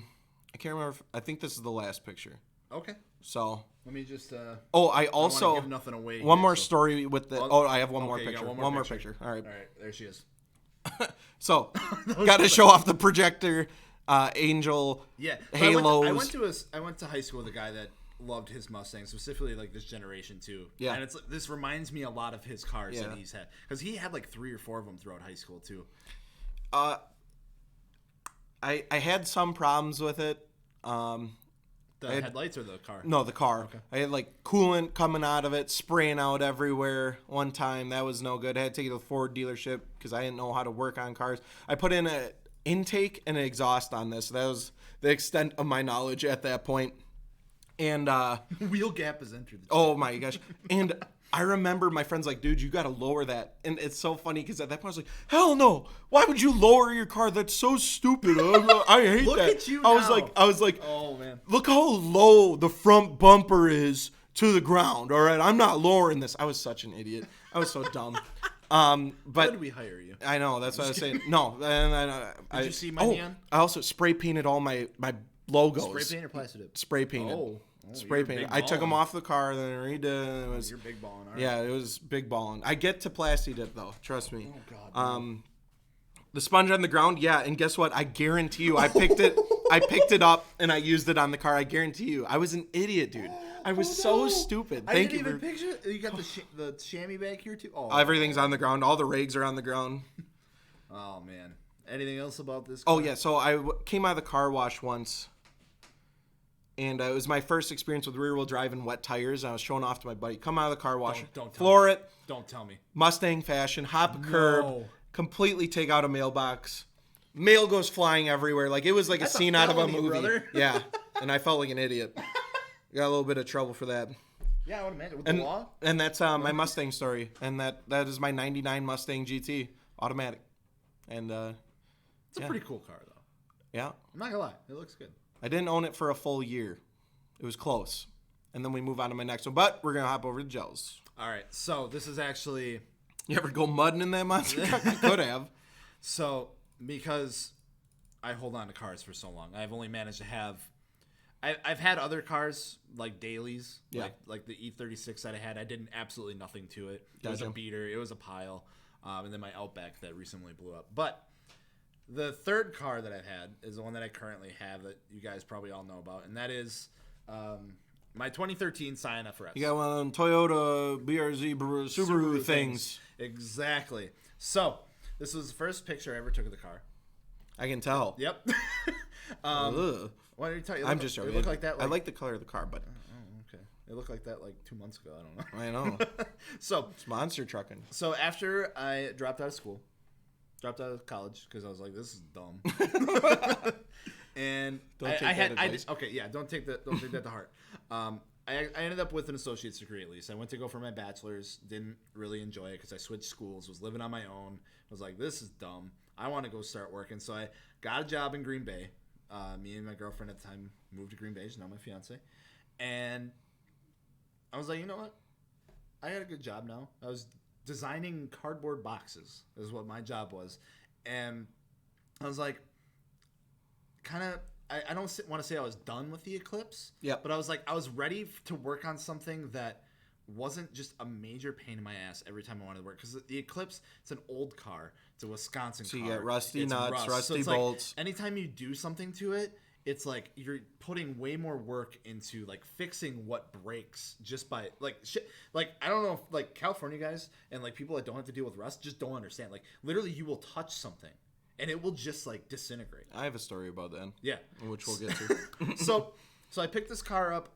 can't remember. I think this is the last picture. Okay. So let me just. I also don't wanna give nothing away one here, more so. story with the. Oh, I have one more you picture. got One more picture. All right. All right. There she is. So got to show off the projector, Angel. Yeah. Halos. I went to high school with a guy that loved his Mustang, specifically like this generation too. Yeah. And this reminds me a lot of his cars that Yeah. he's had, because he had like 3 or 4 of them throughout high school too. I had some problems with it. The headlights or the car? No, the car. Okay. I had like coolant coming out of it, spraying out everywhere one time. That was no good. I had to take it to the Ford dealership because I didn't know how to work on cars. I put in an intake and an exhaust on this. That was the extent of my knowledge at that point. And wheel gap has entered the oh my gosh. And I remember my friends like, dude, you got to lower that. And it's so funny because at that point I was like, hell no. Why would you lower your car? That's so stupid. I hate Look that. at you I now. was like, Oh man. look how low the front bumper is to the ground. All right, I'm not lowering this. I was such an idiot. I was so dumb. But Why did we hire you? I know, that's what I was saying. No, and Did you see my neon? I also spray painted all my logos. Spray paint or plastic dip? Spray painted. Spray you're painted. big I took them ballin'. off the car, then I redid. It was You're big balling. All right. yeah, it was big balling. I get to plastic dip though. Trust me. Oh god. The sponge on the ground, yeah, and guess what? I guarantee you, I picked it up and I used it on the car. I guarantee you, I was an idiot, dude. I was so stupid. Thank you. I didn't even picture it. You got the chamois back here too. Oh, Everything's on the ground. All the rigs are on the ground. Oh man. Anything else about this? Oh car? yeah, so I came out of the car wash once, and it was my first experience with rear-wheel drive and wet tires. And I was showing off to my buddy. Come out of the car wash, Don't tell floor me. it, Don't tell me. Mustang fashion, hop a curb, completely take out a mailbox. Mail goes flying everywhere. Like it was like That's a scene a out of a felony, movie. brother. Yeah, and I felt like an idiot. Got a little bit of trouble for that. Yeah, I would imagine with the law. And that's my Mustang story. And that is my 99 Mustang GT automatic. And It's a pretty cool car though. yeah. I'm not gonna lie, it looks good. I didn't own it for a full year. It was close. And then we move on to my next one. But we're going to hop over to Gels. All right, so this is actually You ever go mudding in that monster truck? I could have. so because I hold on to cars for so long, I've only managed to have. I've had other cars like dailies, Yeah. like the E36 that I had. I did absolutely nothing to it. It was a Gotcha. beater. It was a pile, and then my Outback that recently blew up. But the third car that I've had is the one that I currently have that you guys probably all know about, and that is my 2013 Scion FRS. You got one Toyota BRZ Subaru things. Exactly. So this was the first picture I ever took of the car. I can tell. Yep. Ugh. Why did you tell you? I'm just joking. It looked like that. I like the color of the car, but Okay. It looked like that like 2 months ago. I don't know. I know. So It's monster trucking. So after I dropped out of school, dropped out of college because I was like, this is dumb. And Don't take that advice. don't take that to heart. I ended up with an associate's degree at least. I went to go for my bachelor's, didn't really enjoy it because I switched schools, was living on my own. I was like, this is dumb. I want to go start working. So I got a job in Green Bay. Me and my girlfriend at the time moved to Green Bay. She's now my fiance. And I was like, you know what? I got a good job now. I was designing cardboard boxes is what my job was. And I was like, I don't want to say I was done with the Eclipse. Yeah. But I was like, I was ready to work on something that wasn't just a major pain in my ass every time I wanted to work. Because the Eclipse, it's an old car. It's a Wisconsin car. So you get rusty It's nuts, rust. rusty it's bolts. Like, anytime you do something to it, it's like you're putting way more work into like fixing what breaks just by like shit. Like I don't know if like California guys and like people that don't have to deal with rust just don't understand. Like literally you will touch something and it will just like disintegrate. I have a story about that. Yeah. Which we'll get to. So I picked this car up,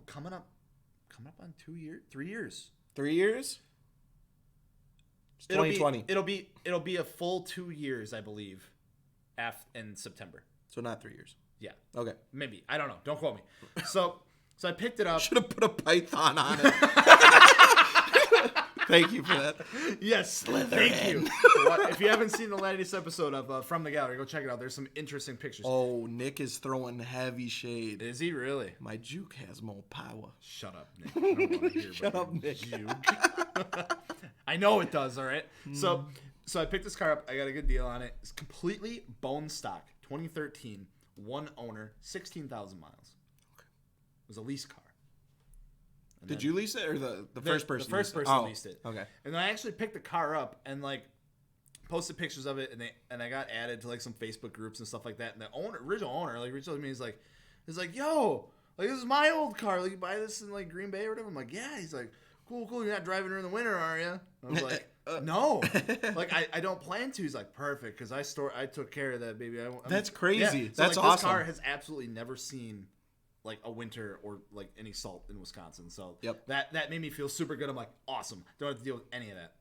coming up on 3 years. 3 years? It's 2020. It'll be a full 2 years, I believe, in September. So not 3 years. Yeah. Okay. Maybe. I don't know. Don't quote me. So I picked it up. Should have put a python on it. Thank you for that. Yes. Thank you. If you haven't seen the latest episode of From the Gallery, go check it out. There's some interesting pictures. Oh, Nick is throwing heavy shade. Is he really? My juke has more power. Shut up, Nick. I don't want to hear Shut about up, your Nick. juke. I know it does, all right? So I picked this car up. I got a good deal on it. It's completely bone stock, 2013, one owner, 16,000 miles. Okay. It was a lease car. And Did you lease it or the first person? The first person leased it. Okay. And then I actually picked the car up and like posted pictures of it, and I got added to like some Facebook groups and stuff like that. And the original owner, like reached out to me. He's like, yo, like this is my old car. Like you buy this in like Green Bay or whatever. I'm like, yeah. He's like, cool. You're not driving her in the winter, are you? I was like, no. Like I don't plan to. He's like, perfect, because I took care of that baby. That's crazy. Yeah. So, That's like, awesome. This car has absolutely never seen like a winter or like any salt in Wisconsin. So that made me feel super good. I'm like, awesome. Don't have to deal with any of that.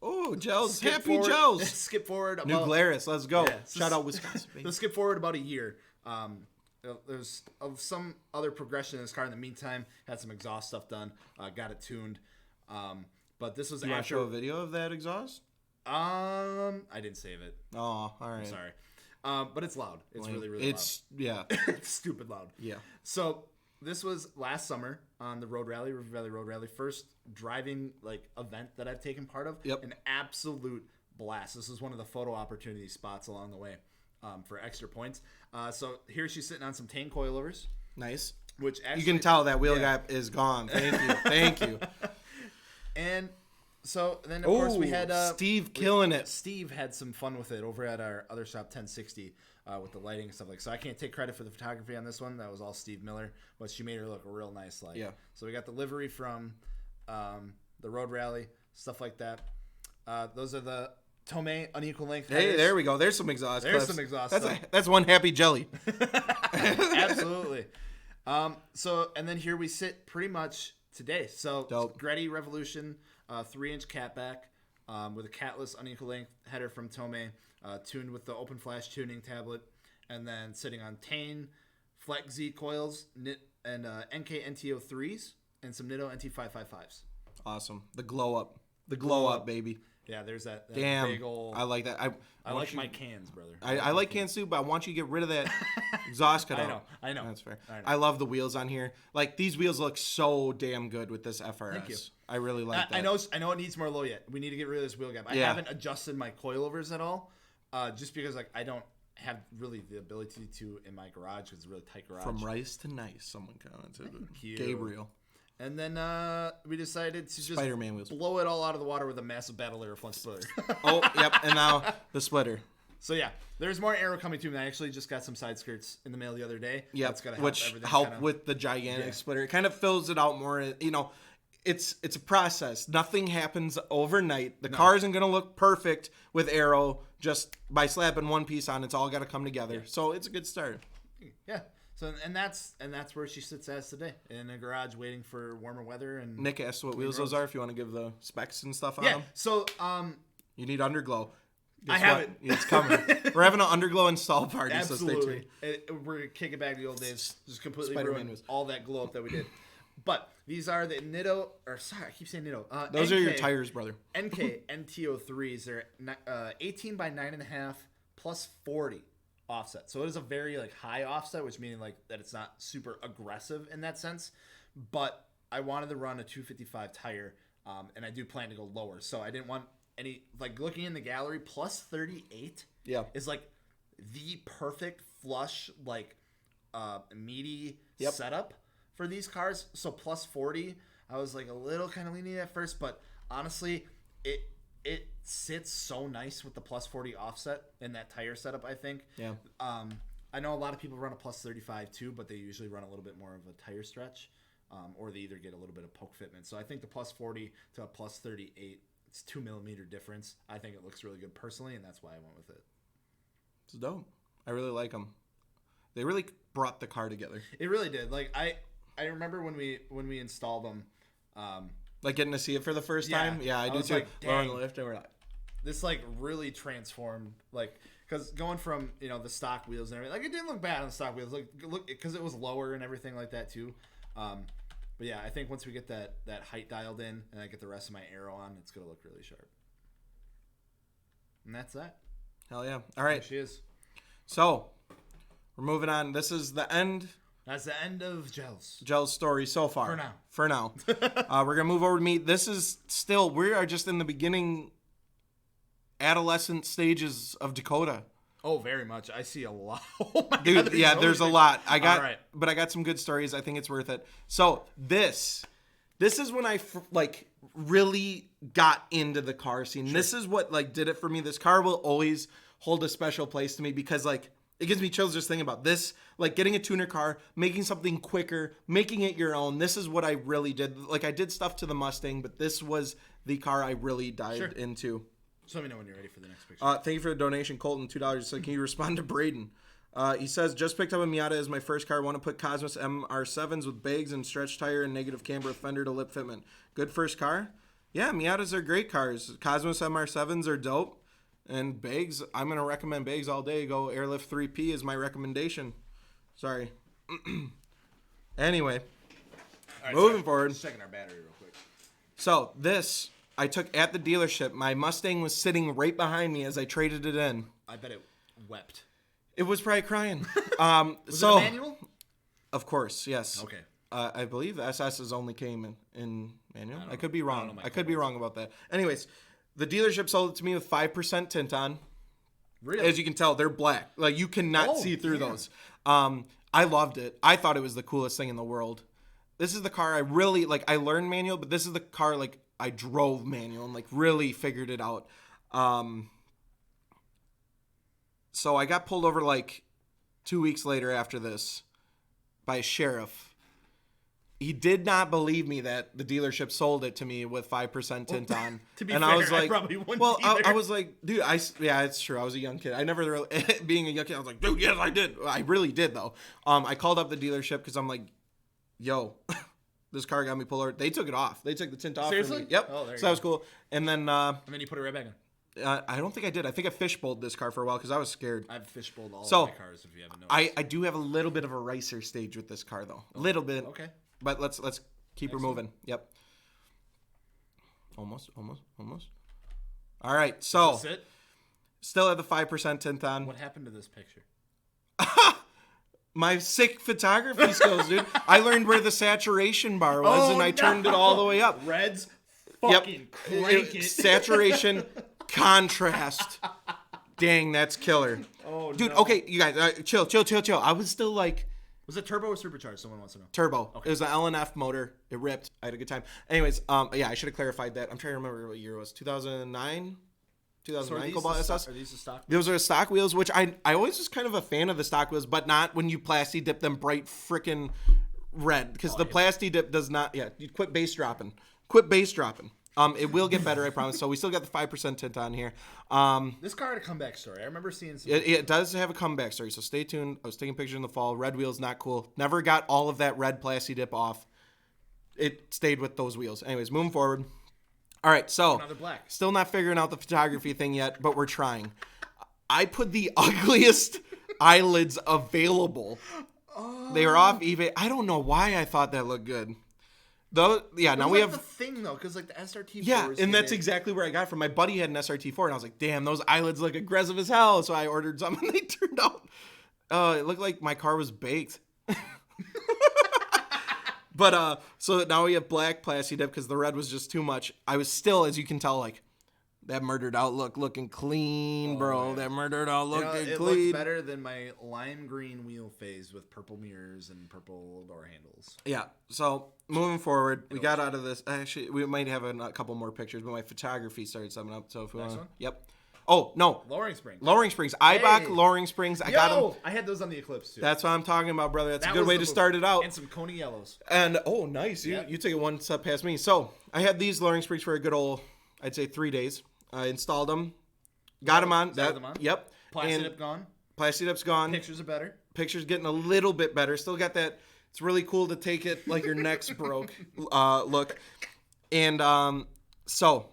Oh, Gels. Happy forward, Gels. Skip forward. New Glarus. Let's go. Yeah, Shout out Wisconsin. Let's skip forward about a year. There's some other progression in this car in the meantime. Had some exhaust stuff done. Got it tuned. But this was You want to show a video of that exhaust? I didn't save it. Oh, all right. I'm sorry. But it's loud. It's really loud. It's stupid loud. Yeah. So this was last summer on the Road Rally, River Valley Road Rally. First driving like event that I've taken part of. Yep. An absolute blast. This is one of the photo opportunity spots along the way for extra points. So here she's sitting on some Tane coilovers. Nice. Which actually, you can tell that wheel gap is gone. Thank you. Thank you. And so then of course we had Steve killing it. Steve had some fun with it over at our other shop, 1060, with the lighting and stuff like. So I can't take credit for the photography on this one. That was all Steve Miller, but she made her look real nice. Like, yeah. So we got the livery from the Road Rally, stuff like that. Those are the Tomei unequal length. Hey, headers. there we go. There's some exhaust. There's some exhaust. That's one happy jelly. Absolutely. So and then here we sit pretty much today. So Dope. Greddy Revolution, 3-inch catback with a catless unequal length header from Tomei, tuned with the open flash tuning tablet, and then sitting on Tane Flex Z coils, and NK NT03s, and some Nitto NT555s. Awesome. The glow up. The glow up, baby. Yeah, there's that Damn. big old. I like that. I like my cans, brother. I like cans too, but I want you to get rid of that exhaust cutout. I know. That's fair. I love the wheels on here. Like, these wheels look so damn good with this FRS. Thank you. I really like that. I know it needs more low yet. We need to get rid of this wheel gap. I haven't adjusted my coilovers at all, just because like I don't have really the ability to in my garage because it's a really tight garage. From rice to nice, someone commented. You. Gabriel. And then we decided to just Spider-Man wheels. blow it all out of the water with a massive battle air front splitter. Oh, yep. And now the splitter. So yeah, there's more aero coming to me. I actually just got some side skirts in the mail the other day. Yeah, which help with the gigantic splitter. It kind of fills it out more. You know, it's a process. Nothing happens overnight. The car isn't going to look perfect with aero just by slapping one piece on, it's all got to come together. So it's a good start. Yeah. So and that's where she sits as today, in a garage waiting for warmer weather. And Nick asked what wheels those are. If you want to give the specs and stuff on yeah. them. So you need underglow. I have it. It's coming. We're having an underglow install party. Absolutely. So stay tuned. We're kicking back the old days. Just completely ruined all that glow up that we did. But these are the Nitto, or sorry, I keep saying Nitto. Those are your tires, brother. NK NTO3s. They're 18 by 9.5 plus 40 offset. So it is a very like high offset, which meaning like that it's not super aggressive in that sense. But I wanted to run a 255 tire, and I do plan to go lower. So I didn't want any, like, looking in the gallery, plus 38 is like the perfect flush, like meaty setup for these cars. So plus 40, I was like a little kind of leaning at first, but honestly, it sits so nice with the plus 40 offset in that tire setup, I think. Yeah. I know a lot of people run a plus 35 too, but they usually run a little bit more of a tire stretch, or they either get a little bit of poke fitment. So I think the plus 40 to a plus 38, it's 2 millimeter difference. I think it looks really good personally, and that's why I went with it. It's dope. I really like them. They really brought the car together. It really did. Like I remember when we installed them. Like getting to see it for the first time. Yeah, I do too. Like, we're on the lift and we're like, this like really transformed, like, because going from the stock wheels and everything, like, it didn't look bad on the stock wheels, like, look, because it was lower and everything like that too. But yeah, I think once we get that height dialed in and I get the rest of my aero on, it's gonna look really sharp. And that's that. Hell yeah! All right, there she is. So we're moving on. This is the end. That's the end of Gels. Gels story so far. For now. We're gonna move over to me. This is still, we are just in the beginning, adolescent stages of Dakota. Oh, very much. I see a lot. Oh my Dude, God, there's a lot. I right. got some good stories. I think it's worth it. So this is when I really got into the car scene. Sure. This is what like did it for me. This car will always hold a special place to me because like it gives me chills just thinking about this, like getting a tuner car, making something quicker, making it your own. This is what I really did. Like I did stuff to the Mustang, but this was the car I really dived into. So let me know when you're ready for the next picture. Thank you for the donation, Colton, $2. So can you respond to Braden? He says, just picked up a Miata as my first car. Want to put Cosmos MR7s with bags and stretch tire and negative camber with fender to lip fitment. Good first car? Yeah, Miatas are great cars. Cosmos MR7s are dope. And bags, I'm going to recommend bags all day. Go Airlift 3P is my recommendation. Sorry. Anyway, moving forward. Just checking our battery real quick. So this I took at the dealership. My Mustang was sitting right behind me as I traded it in. I bet it wept. It was probably crying. Was it a manual? Of course, yes. Okay. I believe the SS's only came in manual. I could be wrong. I could be wrong about that. Anyways, the dealership sold it to me with 5% tint on. Really? As you can tell, they're black. Like you cannot see through those. I loved it. I thought it was the coolest thing in the world. This is the car I really like. I learned manual, but this is the car like I drove manual and like really figured it out. So I got pulled over like 2 weeks later after this by a sheriff. He did not believe me that the dealership sold it to me with 5% tint on. To be and fair, I was like, I probably wouldn't I was like, dude, yeah, it's true. I was a young kid. I never really, being a young kid, I was like, dude, yes, I did. I really did though. I called up the dealership because I'm like, yo, this car got me pulled over. They took it off. They took the tint off. Seriously? For me. Yep. Oh, there you so that was cool. And then you put it right back in. I don't think I did. I think I fishbowled this car for a while because I was scared. I've fishbowled all of my cars, if you haven't noticed. I do have a little bit of a racer stage with this car, though. A little bit. Okay. But let's keep her moving. Yep. Almost. All right, so Is this it? Still at the 5% tint on. What happened to this picture? My sick photography skills, dude. I learned where the saturation bar was, and I turned it all the way up. Reds, fucking crank it. Saturation, contrast. Dang, that's killer. Oh, dude, no. Okay, you guys, chill. I was still like... Was it turbo or supercharged? Someone wants to know. Turbo. Okay. It was an LNF motor. It ripped. I had a good time. Anyways, yeah, I should have clarified that. I'm trying to remember what year it was. 2009? 2009 Cobalt SS? Are these the stock wheels? Those are stock wheels, which I always was kind of a fan of the stock wheels, but not when you plasti dip them bright freaking red. Because the plasti dip does not... Yeah, you quit base dropping. It will get better, I promise. So we still got the 5% tint on here. This car had a comeback story. I remember seeing some. It does have a comeback story, so stay tuned. I was taking pictures in the fall. Red wheels, not cool. Never got all of that red plasti dip off. It stayed with those wheels. Anyways, moving forward. All right, so Another black. Still not figuring out the photography thing yet, but we're trying. I put the ugliest eyelids available. Oh. They were off eBay. I don't know why I thought that looked good. Though, yeah, now we have the thing though, because like the SRT4. Yeah, and that's exactly where I got it from. My buddy had an SRT4, and I was like, "Damn, those eyelids look aggressive as hell." So I ordered some, and they turned out. It looked like my car was baked. But so now we have black plasti dip because the red was just too much. I was still, as you can tell, like that murdered outlook looking clean, bro. Man. That murdered outlook clean. It looks better than my lime green wheel phase with purple mirrors and purple door handles. Yeah. So moving forward, we got out of this. Actually, we might have a couple more pictures, but my photography started summing up. So if we want, yep. Oh no, Lowering Springs. Eibach Lowering Springs. I got them. I had those on the Eclipse too. That's what I'm talking about, brother. That's a good way to start it out. And some Coney yellows. And oh, nice. You take it one step past me. So I had these Lowering Springs for a good old, I'd say 3 days. I installed them, got them on. Yep. Plasti dip gone. Plasti dip's gone. Pictures are better. Pictures getting a little bit better. Still got that. It's really cool to take it like your neck's broke look. And so.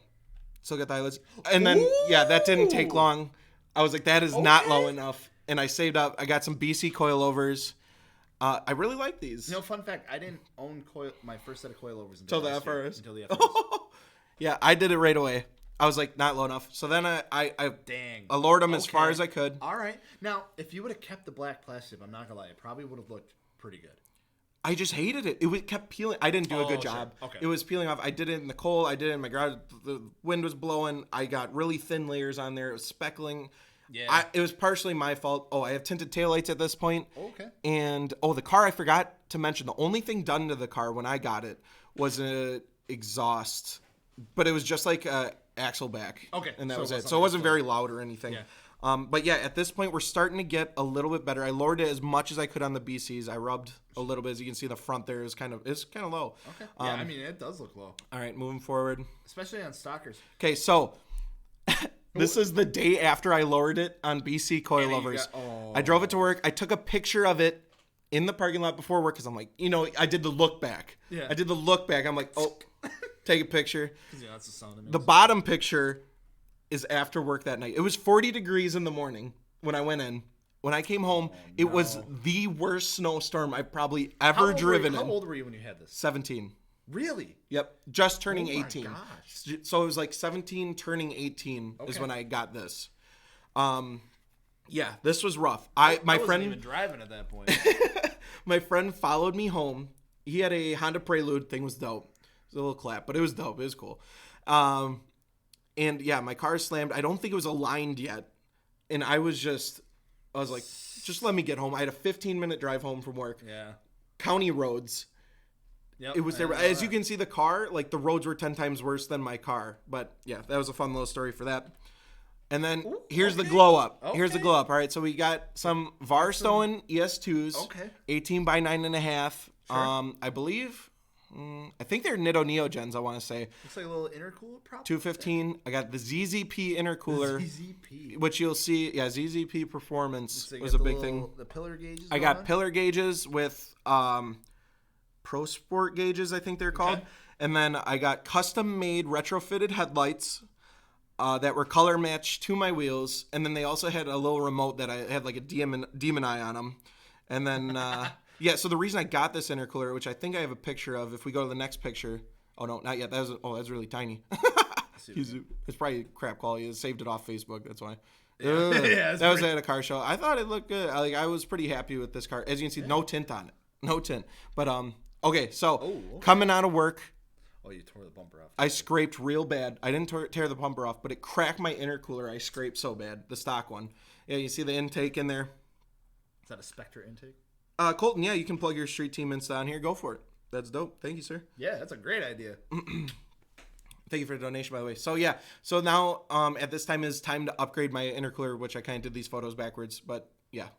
Still got the eyelids. And then, that didn't take long. I was like, that is not low enough. And I saved up. I got some BC coilovers. I really like these. Fun fact, I didn't own my first set of coilovers until the FRS. Until the FRS. Yeah, I did it right away. I was like, not low enough. So then I lowered them as far as I could. All right. Now, if you would have kept the black plastic, I'm not going to lie, it probably would have looked pretty good. I just hated it. It kept peeling. I didn't do a good job. Okay. It was peeling off. I did it in the cold. I did it in my garage. The wind was blowing. I got really thin layers on there. It was speckling. Yeah. It was partially my fault. Oh, I have tinted taillights at this point. Okay. And, the car, I forgot to mention, the only thing done to the car when I got it was an exhaust. But it was just like a axle back. Okay. And that was it. So it wasn't very loud or anything. Yeah. But at this point, we're starting to get a little bit better. I lowered it as much as I could on the BCs. I rubbed a little bit. As you can see, the front there is kind of low. Okay. Yeah, I mean, it does look low. All right, moving forward. Especially on stockers. Okay, so this is the day after I lowered it on BC coilovers. I drove it to work. I took a picture of it in the parking lot before work because I'm like, I did the look back. Yeah. I did the look back. I'm like, take a picture. Yeah, that's the sound it makes. The bottom picture is after work that night. It was 40 degrees in the morning when I went in. When I came home, it was the worst snowstorm I've probably ever driven in. How old were you when you had this? 17. Really? Yep. Just turning 18. Gosh. So it was like 17 turning 18 is when I got this. This was rough. I wasn't even driving at that point. My friend followed me home. He had a Honda Prelude. Thing was dope. It was a little clap, but it was dope. It was cool. And my car slammed. I don't think it was aligned yet. And I was like, just let me get home. I had a 15-minute drive home from work. Yeah. County roads. Yep. It was there. As you can see, the car, like the roads were 10 times worse than my car. But that was a fun little story for that. And then here's the glow up. Okay. Here's the glow up. All right. So we got some Varstone ES2s. Okay. 18 by 9.5. Sure. I believe. I think they're Nitto Neogens, I want to say. Looks like a little intercooler prop. 215. I got the ZZP intercooler. ZZP. Which you'll see. Yeah, ZZP Performance was a big thing. The pillar gauges. I got pillar gauges with Pro Sport gauges, I think they're called. Okay. And then I got custom-made retrofitted headlights that were color matched to my wheels. And then they also had a little remote that I had like a demon eye on them. And then... so the reason I got this intercooler, which I think I have a picture of, if we go to the next picture. Oh, no, not yet. That's really tiny. It's probably crap quality. I saved it off Facebook. That's why. That was at a car show. I thought it looked good. I was pretty happy with this car. As you can see, no tint on it. No tint. But, okay, so coming out of work. Oh, you tore the bumper off. I scraped real bad. I didn't tear the bumper off, but it cracked my intercooler. I scraped so bad. The stock one. Yeah, you see the intake in there? Is that a Spectre intake? Colton, you can plug your Street Team Insta on here. Go for it. That's dope. Thank you, sir. Yeah, that's a great idea. Thank you for the donation, by the way. So now at this time is time to upgrade my intercooler, which I kind of did these photos backwards, but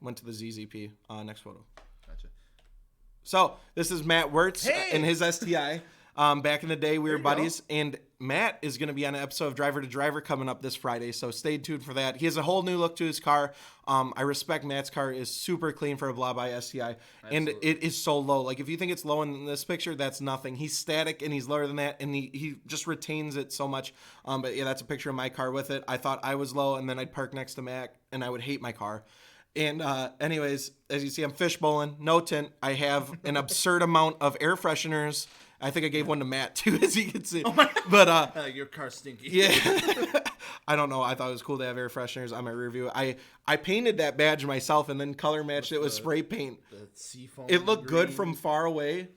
went to the ZZP. Next photo. Gotcha. So this is Matt Wirtz and his STI. Back in the day, we were buddies, and Matt is going to be on an episode of Driver to Driver coming up this Friday, so stay tuned for that. He has a whole new look to his car. I respect Matt's car is super clean for a Blah by STI, and it is so low. Like, if you think it's low in this picture, that's nothing. He's static, and he's lower than that, and he just retains it so much. But yeah, that's a picture of my car with it. I thought I was low, and then I'd park next to Matt, and I would hate my car. And anyways, as you see, I'm fishbowling, no tint. I have an absurd amount of air fresheners. I think I gave one to Matt too, as you can see. Oh my! But your car's stinky. Yeah, I don't know. I thought it was cool to have air fresheners on my rear view. I painted that badge myself and then color matched it with spray paint. The seafoam. It looked good from far away.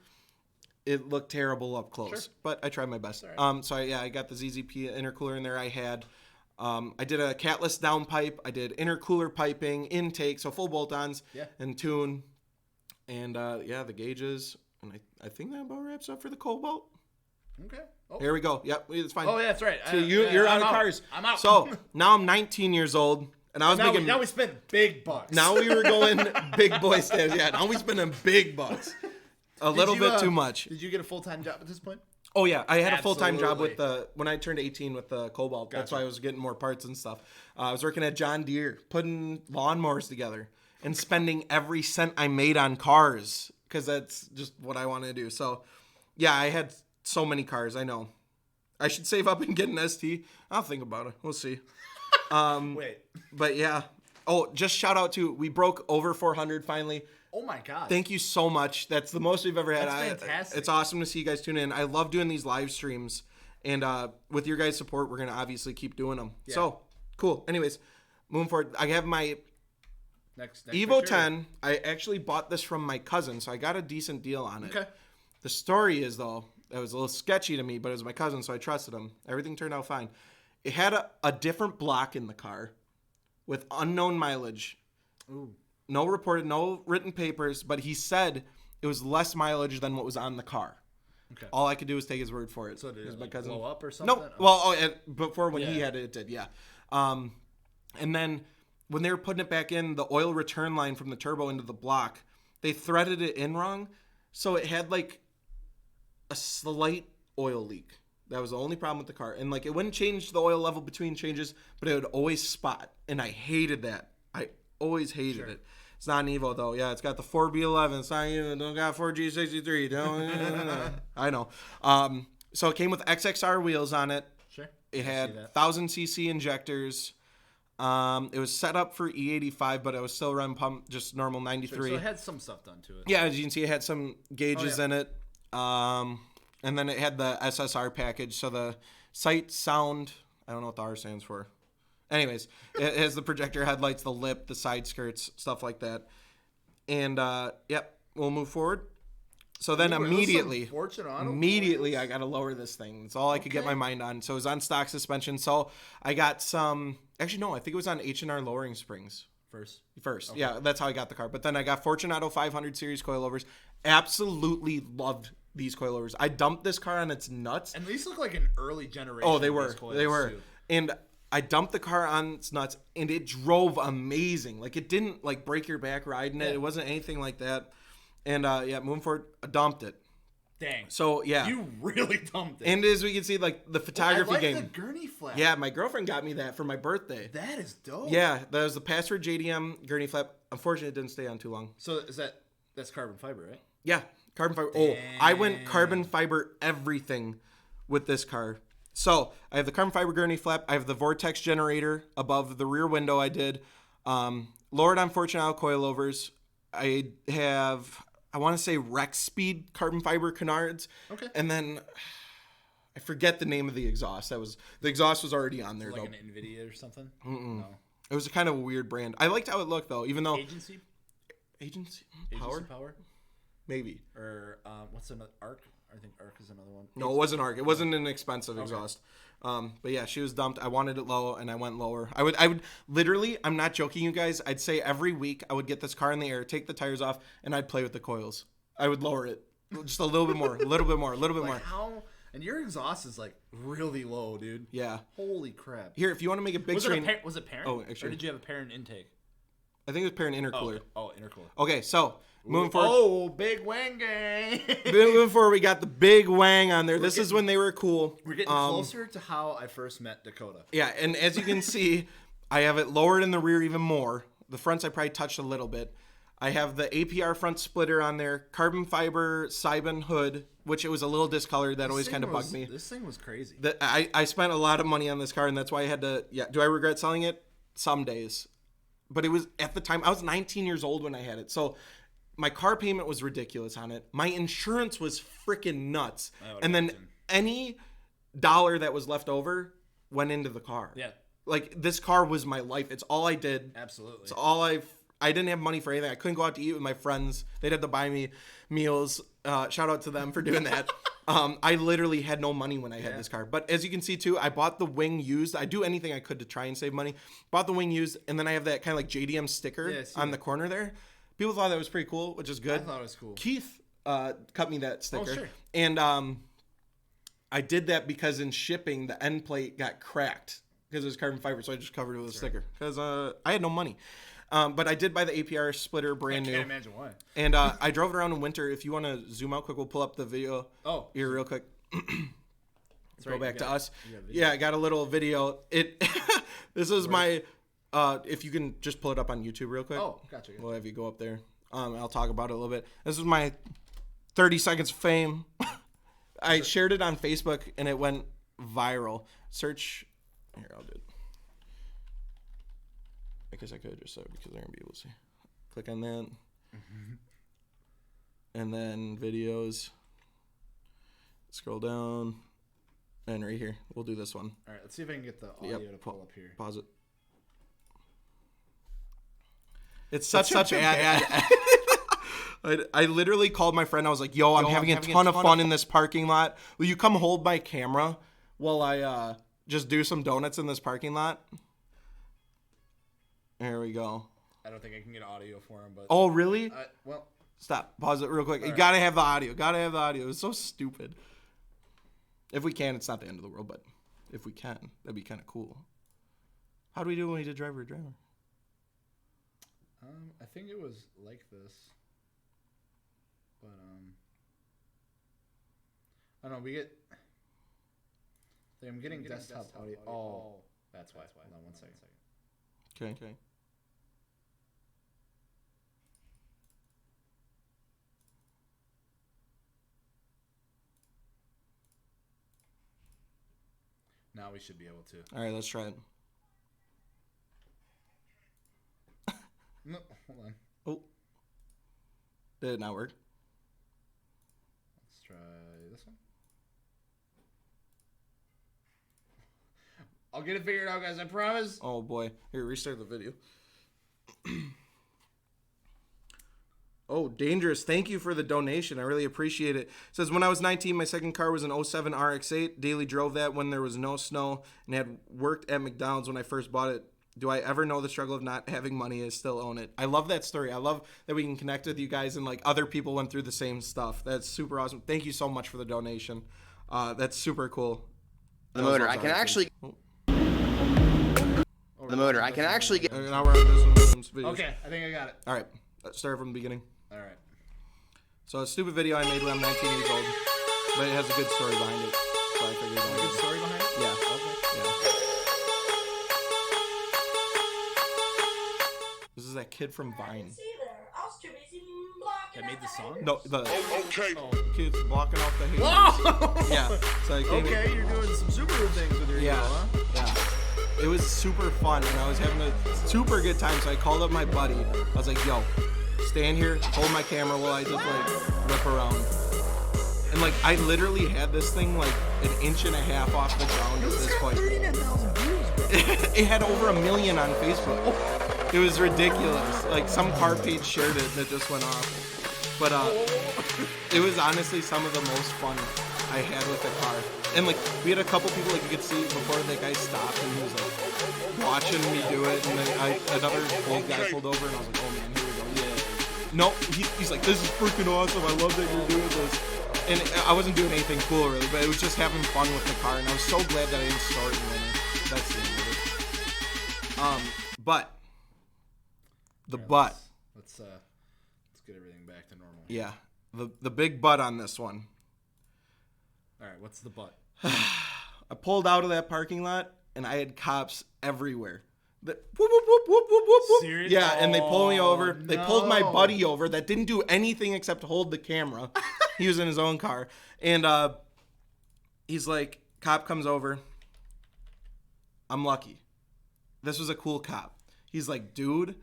It looked terrible up close, sure. But I tried my best. Right. So I got the ZZP intercooler in there. I did a catless downpipe. I did intercooler piping, intake, so full bolt-ons, and tune, and the gauges. And I think that about wraps up for the Cobalt. Okay. Oh. Here we go. Yep, it's fine. Oh, yeah, that's right. So you're out of cars. I'm out. So now I'm 19 years old, and I was making. Now we spent big bucks. Now we were going big boy stands. Yeah, now we spending big bucks. A little bit too much. Did you get a full-time job at this point? Oh yeah, I had a full-time job with when I turned 18 with the Cobalt. Gotcha. That's why I was getting more parts and stuff. I was working at John Deere, putting lawnmowers together and spending every cent I made on cars because that's just what I want to do. So, yeah, I had so many cars. I know. I should save up and get an ST. I'll think about it. We'll see. Wait. But yeah. Oh, just shout out to we broke over 400 finally. Oh my God. Thank you so much. That's the most we've ever had. That's fantastic. It's awesome to see you guys tune in. I love doing these live streams. And with your guys' support, we're going to obviously keep doing them. Yeah. So, cool. Anyways, moving forward, I have my next Evo picture. 10. I actually bought this from my cousin, so I got a decent deal on it. Okay. The story is, though, it was a little sketchy to me, but it was my cousin, so I trusted him. Everything turned out fine. It had a different block in the car with unknown mileage. Ooh. No reported, no written papers, but he said it was less mileage than what was on the car. Okay. All I could do was take his word for it. So did it my cousin. blow up or something? No. Well, before when he had it, it did, yeah. And then when they were putting it back in, the oil return line from the turbo into the block, they threaded it in wrong. So it had like a slight oil leak. That was the only problem with the car. And like it wouldn't change the oil level between changes, but it would always spot. And I hated that. I always hated it. It's not an Evo though. Yeah, it's got the 4B11. It's not even don't got 4G63. Don't. I know. So it came with XXR wheels on it. Sure. It had 1000cc injectors. It was set up for E85, but it was still run pump, just normal 93. Sure. So it had some stuff done to it. Yeah, as you can see, it had some gauges in it. And then it had the SSR package. So the sight, sound, I don't know what the R stands for. Anyways, it has the projector headlights, the lip, the side skirts, stuff like that. And, we'll move forward. So then immediately I got to lower this thing. That's all I could get my mind on. So it was on stock suspension. So I got some, actually, no, I think it was on H&R lowering springs. First. Okay. Yeah, that's how I got the car. But then I got Fortunato 500 series coilovers. Absolutely loved these coilovers. I dumped this car on its nuts. And these look like an early generation. Oh, they were. Too. And I dumped the car on its nuts, and it drove amazing. Like, it didn't, like, break your back riding it. It wasn't anything like that. And, moving forward, I dumped it. Dang. So, yeah. You really dumped it. And as we can see, like, the photography game. I like the gurney flap. Yeah, my girlfriend got me that for my birthday. That is dope. Yeah, that was the Password JDM gurney flap. Unfortunately, it didn't stay on too long. So, that's carbon fiber, right? Yeah, carbon fiber. Dang. Oh, I went carbon fiber everything with this car. So, I have the carbon fiber gurney flap. I have the Vortex generator above the rear window I did. Lowered on Fortunato coilovers. I have, I want to say Rex Speed carbon fiber canards. Okay. And then, I forget the name of the exhaust. The exhaust was already on there, like an NVIDIA or something? No. It was a kind of a weird brand. I liked how it looked, though, even though... Agency Power? Maybe. Or, what's another? Arc? I think Arc is another one. No, it wasn't Arc. It wasn't an expensive exhaust. But yeah, she was dumped. I wanted it low, and I went lower. I would literally, I'm not joking, you guys. I'd say every week I would get this car in the air, take the tires off, and I'd play with the coils. I would lower it just a little bit more, a little bit more, a little bit more. How? And your exhaust is like really low, dude. Yeah. Holy crap. Here, if you want to make a big screen. Was it parent? Oh, actually. Or did you have a parent intake? I think it was pair and intercooler. Oh, intercooler. Okay, so moving forward. Oh, big wang gang. Moving forward, we got the big wang on there. This is when they were cool. We're getting closer to how I first met Dakota. Yeah, and as you can see, I have it lowered in the rear even more. The fronts I probably touched a little bit. I have the APR front splitter on there, carbon fiber Sibon hood, which it was a little discolored. That always kind of bugged me. This thing was crazy. I spent a lot of money on this car, and that's why I had to. Yeah, do I regret selling it? Some days, but it was at the time I was 19 years old when I had it, so my car payment was ridiculous on it. My insurance was freaking nuts, and then any dollar that was left over went into the car. Yeah, like this car was my life. It's all I did. Absolutely. It's all I didn't have money for anything. I couldn't go out to eat with my friends. They'd have to buy me meals. Shout out to them for doing that. I literally had no money when I had this car. But as you can see, too, I bought the wing used. I do anything I could to try and save money. Bought the wing used, and then I have that kind of like JDM sticker on the corner there. People thought that was pretty cool, which is good. I thought it was cool. Keith cut me that sticker. Oh, sure. And I did that because in shipping, the end plate got cracked because it was carbon fiber, so I just covered it with a sticker because I had no money. But I did buy the APR splitter brand new. I can't imagine why. And I drove it around in winter. If you want to zoom out quick, we'll pull up the video here real quick. Go back to us. Yeah, I got a little video. This is my, if you can just pull it up on YouTube real quick. Oh, gotcha. We'll have you go up there. I'll talk about it a little bit. This is my 30 seconds of fame. I shared it on Facebook, and it went viral. Search. Here, I'll do it. I guess I could just say it because they're going to be able to see. Click on that. And then videos. Scroll down. And right here. We'll do this one. All right, let's see if I can get the audio to pull up here. Pause it. It's such a bad... I literally called my friend. I was like, yo, I'm having a ton of fun in this parking lot. Will you come hold my camera while I just do some donuts in this parking lot? There we go. I don't think I can get audio for him, but... Oh, really? Well... Stop. Pause it real quick. You gotta have the audio. Gotta have the audio. It's so stupid. If we can, it's not the end of the world, but if we can, that'd be kind of cool. How do we do when we did driver? I think it was like this. But, I don't know, we get... I'm getting desktop audio. Oh, that's why. Hold on 1 second. Okay. Now we should be able to. All right, let's try it. No, hold on. Oh. Did it not work? Let's try this one. I'll get it figured out, guys. I promise. Oh, boy. Here, restart the video. Oh, Dangerous. Thank you for the donation. I really appreciate it. It says, when I was 19, my second car was an 07 RX-8. Daily drove that when there was no snow and had worked at McDonald's when I first bought it. Do I ever know the struggle of not having money and still own it? I love that story. I love that we can connect with you guys and like other people went through the same stuff. That's super awesome. Thank you so much for the donation. That's super cool. The motor, I can actually... The motor, I can actually get... Now we're on this videos. Okay, I think I got it. All right, let's start from the beginning. All right. So a stupid video I made when I'm 19 years old, but it has a good story behind it. So I figured A good story behind it? Yeah. Okay. Yeah. This is that kid from Vine. That made the song? No, the Okay. kid's blocking off the haters. Whoa! Yeah. So I came Okay, you're doing some Subaru things with your Yeah. ego, huh? Yeah. It was super fun, and I was having a super good time. So I called up my buddy. I was like, "Yo, stand here, hold my camera while I just like rip around." And like I literally had this thing like an inch and a half off the ground at this point. 39,000 views, bro. It had over 1 million on Facebook. It was ridiculous. Like some car page shared it and it just went off. But it was honestly some of the most fun I had with the car. And like we had a couple people like you could see before the guy stopped and he was like watching me do it, and then another old guy pulled over and I was like, oh man, here we go. Yeah. No, he's like, this is freaking awesome. I love that you're doing this. And I wasn't doing anything cool really, but it was just having fun with the car, and I was so glad that I didn't start in winter. That's the end of it. But The butt. Let's get everything back to normal. Yeah. The big butt on this one. All right, what's the butt? I pulled out of that parking lot, and I had cops everywhere. Whoop, whoop, whoop, whoop, whoop, whoop, whoop. Seriously? Yeah, and they pulled me over. No. They pulled my buddy over that didn't do anything except hold the camera. He was in his own car. And he's like, cop comes over. I'm lucky. This was a cool cop. He's like, dude,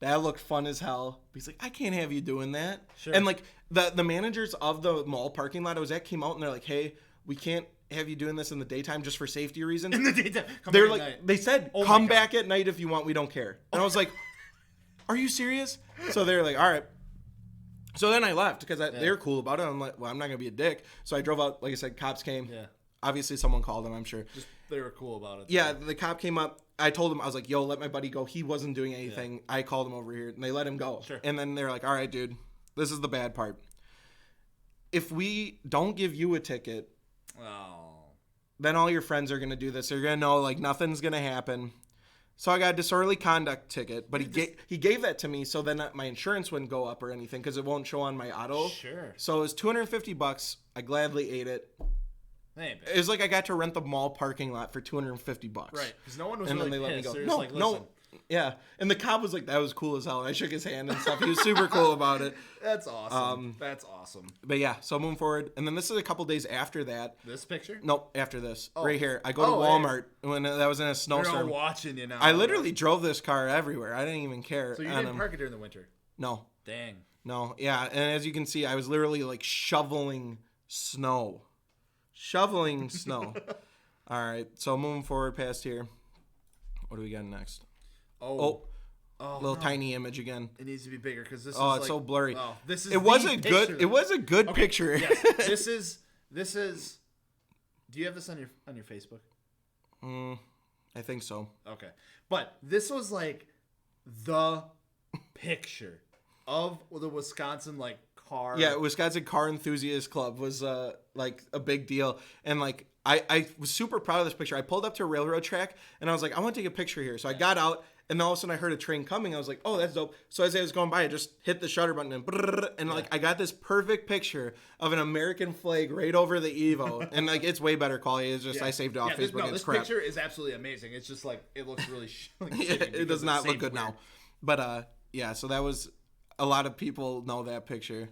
that looked fun as hell. He's like, I can't have you doing that. Sure. And like the managers of the mall parking lot I was at came out and they're like, hey, we can't have you doing this in the daytime just for safety reasons. In the daytime. They're like, they said, Oh come back at night if you want. We don't care. And I was like, are you serious? So they're like, all right. So then I left because they were cool about it. I'm like, well, I'm not going to be a dick. So I drove out. Like I said, cops came. Yeah. Obviously, someone called them, I'm sure. They were cool about it. Yeah, the cop came up. I told him, I was like, yo, let my buddy go. He wasn't doing anything. Yeah. I called him over here, and they let him go. Sure. And then they're like, all right, dude, this is the bad part. If we don't give you a ticket, then all your friends are going to do this. They're going to know, like, nothing's going to happen. So I got a disorderly conduct ticket, but he gave that to me so then my insurance wouldn't go up or anything because it won't show on my auto. Sure. So it was $250. I gladly ate it. It was like I got to rent the mall parking lot for $250. Right, because no one was and really then they pissed. let me No, go. like, No, yeah. And the cop was like, that was cool as hell. I shook his hand and stuff. He was super cool about it. That's awesome. That's awesome. But yeah, so moving forward. And then this is a couple days after that. This picture? Nope, after this. Right here. I go to Walmart when that was in a snowstorm. They're all watching you now. I literally drove this car everywhere. I didn't even care. So you didn't park it during the winter? No. Dang. No, yeah. And as you can see, I was literally like shoveling snow. Shoveling snow. All right, so moving forward past here. What do we got next? Oh, little tiny image again. It needs to be bigger because this. Oh, is it's like, so blurry. Oh, this is. It was a good. It was a good picture. Yes, this is. Do you have this on your Facebook? I think so. Okay, but this was like the picture of the Wisconsin like car. Yeah, Wisconsin Car Enthusiast Club was like a big deal, and like I was super proud of this picture. I pulled up to a railroad track, and I was like, I want to take a picture here. So I got out, and then all of a sudden I heard a train coming. I was like, oh, that's dope. So as I was going by, I just hit the shutter button and like I got this perfect picture of an American flag right over the Evo, and like it's way better quality. It's just I saved it off Facebook. This crap. picture is absolutely amazing. It's just like it looks really. It does not look good now, but yeah. So that was a lot of people know that picture,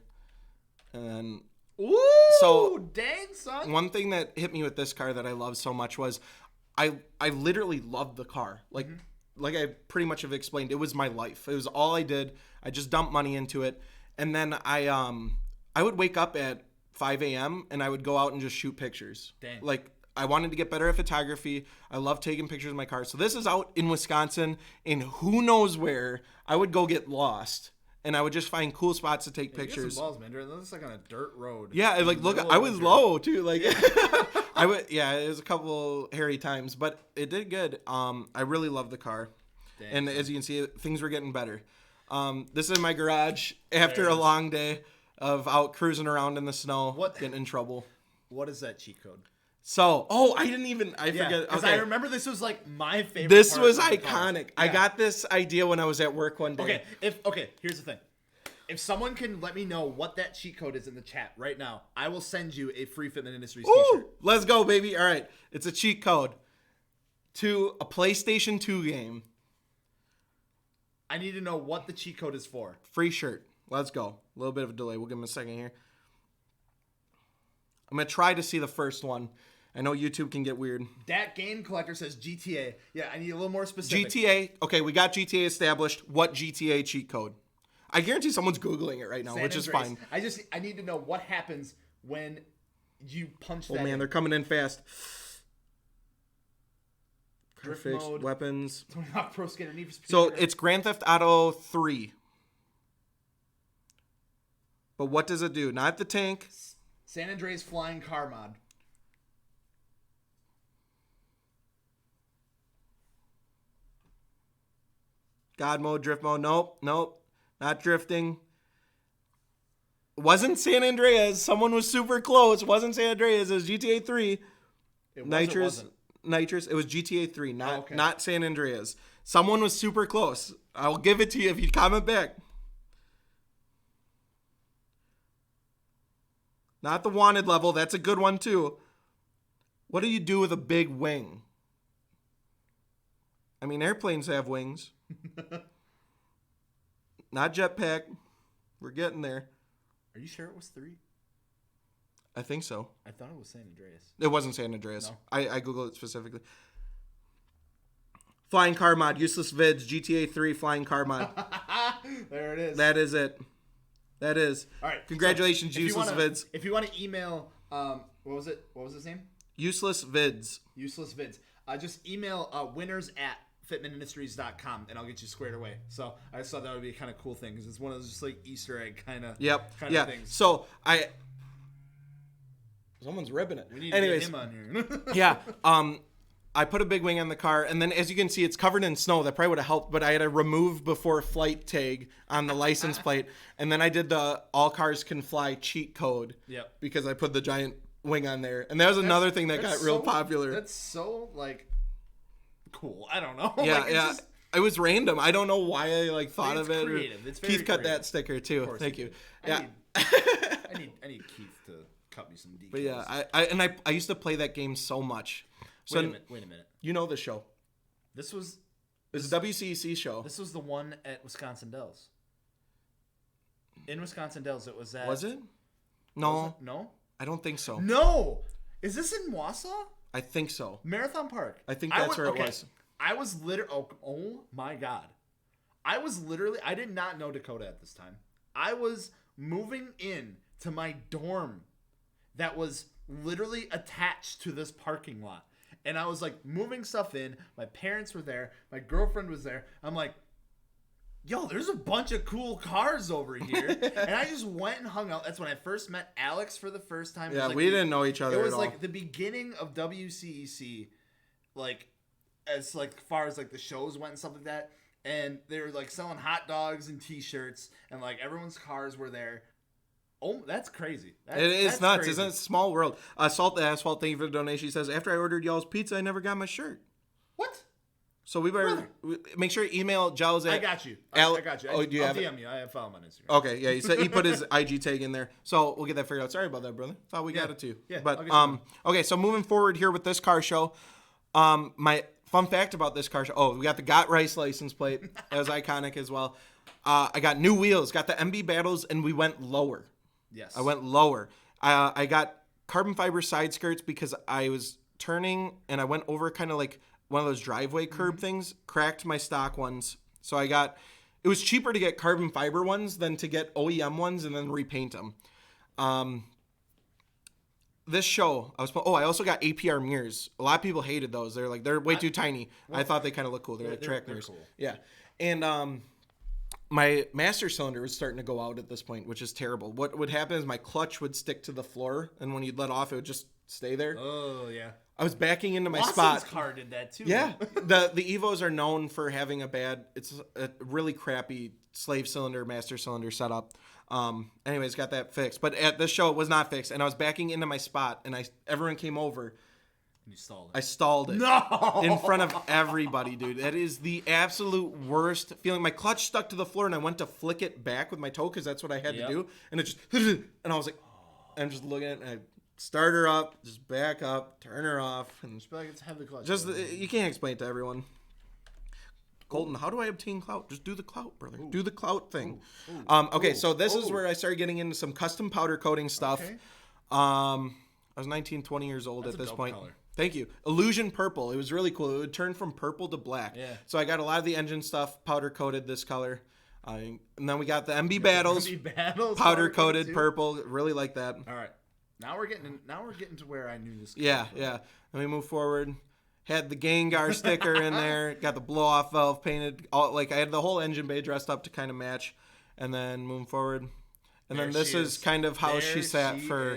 and then. Ooh, so dang, son. One thing that hit me with this car that I loved so much was I literally loved the car. Like like I pretty much have explained, it was my life. It was all I did. I just dumped money into it. And then I would wake up at 5 a.m. and I would go out and just shoot pictures. Dang. Like I wanted to get better at photography. I love taking pictures of my car. So this is out in Wisconsin in who knows where. I would go get lost. And I would just find cool spots to take pictures. You get some balls, man. It looks like on a dirt road. Yeah, like look, I was low too. Like, I would. Yeah, it was a couple hairy times, but it did good. I really love the car, and as you can see, things were getting better. This is my garage after a long day of out cruising around in the snow, getting in trouble. What is that cheat code? So, I forget. Because I remember this was like my favorite. This was iconic. I got this idea when I was at work one day. Okay, here's the thing. If someone can let me know what that cheat code is in the chat right now, I will send you a free Fitment Industries t-shirt. Let's go, baby. All right. It's a cheat code to a PlayStation 2 game. I need to know what the cheat code is for. Free shirt. Let's go. A little bit of a delay. We'll give him a second here. I'm going to try to see the first one. I know YouTube can get weird. That Game Collector says GTA. Yeah, I need a little more specific. GTA. Okay, we got GTA established. What GTA cheat code? I guarantee someone's Googling it right now, which is fine. I need to know what happens when you punch that. Oh, man, they're coming in fast. Drift Perfect. mode. Weapons. Tony Hawk Pro Skater. Need for Speed. So it's Grand Theft Auto 3. But what does it do? Not the tank. San Andreas Flying Car Mod. God mode, drift mode. Nope. Not drifting. Wasn't San Andreas. Someone was super close. Wasn't San Andreas. It was GTA 3. Nitrous. It was GTA 3, not San Andreas. Someone was super close. I'll give it to you if you comment back. Not the wanted level. That's a good one, too. What do you do with a big wing? I mean, airplanes have wings. Not jetpack. We're getting there. Are you sure it was 3? I think so. I thought it was San Andreas. It wasn't San Andreas. No. I Googled it specifically. Flying car mod, useless vids, GTA 3 flying car mod. There it is. That is it. That is. All right. Congratulations, so useless vids. If you want to email, what was it? What was his name? Useless vids. Useless vids. Just email winners@fitmentindustries.com and I'll get you squared away. So I just thought that would be a kind of cool thing because it's one of those just like Easter egg kind of things. So someone's ripping it. We need to get him on here. I put a big wing on the car, and then as you can see, it's covered in snow. That probably would have helped, but I had a remove before flight tag on the license plate, and then I did the all cars can fly cheat code. Yep. Because I put the giant wing on there, and that was another thing that got real popular. That's so cool. I don't know. Yeah, it was random. I don't know why I thought of it. Creative. It's very Keith cut creative. that sticker too. Thank you. I need Keith to cut me some decals. But yeah, I used to play that game so much. So, wait a minute. You know the show. It's a WCEC show. This was the one at Wisconsin Dells. In Wisconsin Dells, it was at... Was it? No. Was it? No? I don't think so. No! Is this in Wausau? I think so. Marathon Park. I think that's where it was. I was literally... Oh my God. I did not know Dakota at this time. I was moving in to my dorm that was literally attached to this parking lot. And I was moving stuff in. My parents were there. My girlfriend was there. I'm like, yo, there's a bunch of cool cars over here. And I just went and hung out. That's when I first met Alex for the first time. Yeah, we didn't know each other at all. It was the beginning of WCEC, as far as the shows went and stuff like that. And they were selling hot dogs and T-shirts, and everyone's cars were there. Oh, that's crazy. It's nuts, crazy. Isn't it? Small world. Salt the Asphalt, thank you for the donation. She says, after I ordered y'all's pizza, I never got my shirt. What? So we better make sure you email Gels at... I got you. I got you. Oh, do you have DM you. I have follow him on Instagram. Okay, yeah. He said he put his IG tag in there. So we'll get that figured out. Sorry about that, brother. Thought we got it too. Yeah. But, okay, so moving forward here with this car show, my fun fact about this car show... Oh, we got the Got Rice license plate. That was iconic as well. I got new wheels, got the MB Battles, and we went lower. Yes. I went lower. I got carbon fiber side skirts because I was turning and I went over kind of one of those driveway curb things, cracked my stock ones. So it was cheaper to get carbon fiber ones than to get OEM ones and then repaint them. This show, I also got APR mirrors. A lot of people hated those. They're way too tiny. I thought they kind of look cool. They're track mirrors. Cool. Yeah. And, my master cylinder was starting to go out at this point, which is terrible. What would happen is my clutch would stick to the floor, and when you'd let off, it would just stay there. Oh, yeah. I was backing into my Lawson's spot. car did that, too. Yeah. the Evos are known for having it's a really crappy slave cylinder, master cylinder setup. Anyways, got that fixed. But at this show, it was not fixed, and I was backing into my spot, and everyone came over. You stalled it. I stalled it. No! In front of everybody, dude. That is the absolute worst feeling. My clutch stuck to the floor, and I went to flick it back with my toe because that's what I had to do. And it just, and I was like, I'm just looking at it, and I start her up, just back up, turn her off, and Just be it's heavy clutch. you can't explain it to everyone. Colton, how do I obtain clout? Just do the clout, brother. Ooh. Do the clout thing. Okay, so this is where I started getting into some custom powder coating stuff. Okay. I was 19, 20 years old at this point. Color. Thank you. Illusion purple. It was really cool. It would turn from purple to black. Yeah. So I got a lot of the engine stuff powder coated this color. And then we got the MB Battles. MB Battles powder coated purple. Really like that. All right. Now we're getting to where I knew this. Yeah. Let me move forward. Had the Gengar sticker in there. Got the blow off valve painted. I had the whole engine bay dressed up to kind of match. And then moving forward. And then this is kind of how she sat for.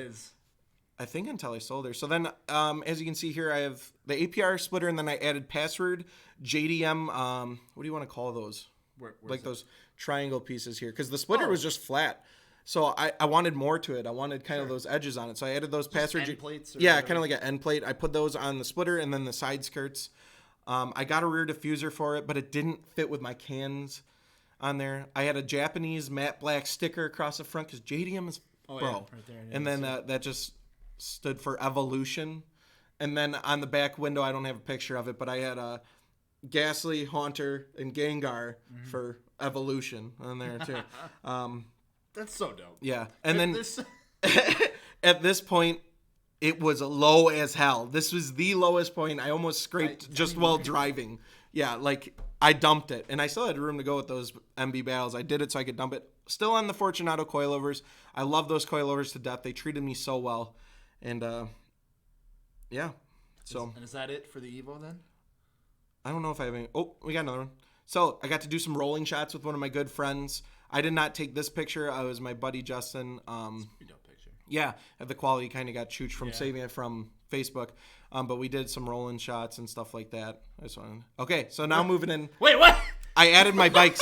I think until I sold her. So then, as you can see here, I have the APR splitter, and then I added password JDM. What do you want to call those? Those triangle pieces here, because the splitter was just flat. So I wanted more to it. I wanted kind of those edges on it. So I added those password end plates. Kind of like an end plate. I put those on the splitter and then the side skirts. I got a rear diffuser for it, but it didn't fit with my cans on there. I had a Japanese matte black sticker across the front because JDM is bro. Yeah, right there, yeah, and then that just stood for evolution. And then on the back window, I don't have a picture of it, but I had a Ghastly, Haunter, and Gengar for evolution on there too. That's so dope. Yeah, and then at this point, it was low as hell. This was the lowest point. I almost scraped while driving. Yeah, like I dumped it, and I still had room to go with those MB battles. I did it so I could dump it. Still on the Fortunato coilovers. I love those coilovers to death. They treated me so well, and yeah. So. And is that it for the Evo then? I don't know if I have any. Oh, we got another one. So I got to do some rolling shots with one of my good friends. I did not take this picture. I was my buddy Justin. It's a pretty dope picture. Yeah, the quality kind of got chooched from saving it from Facebook. But we did some rolling shots and stuff like that. Okay, so now moving in. Wait, what? I added my bikes.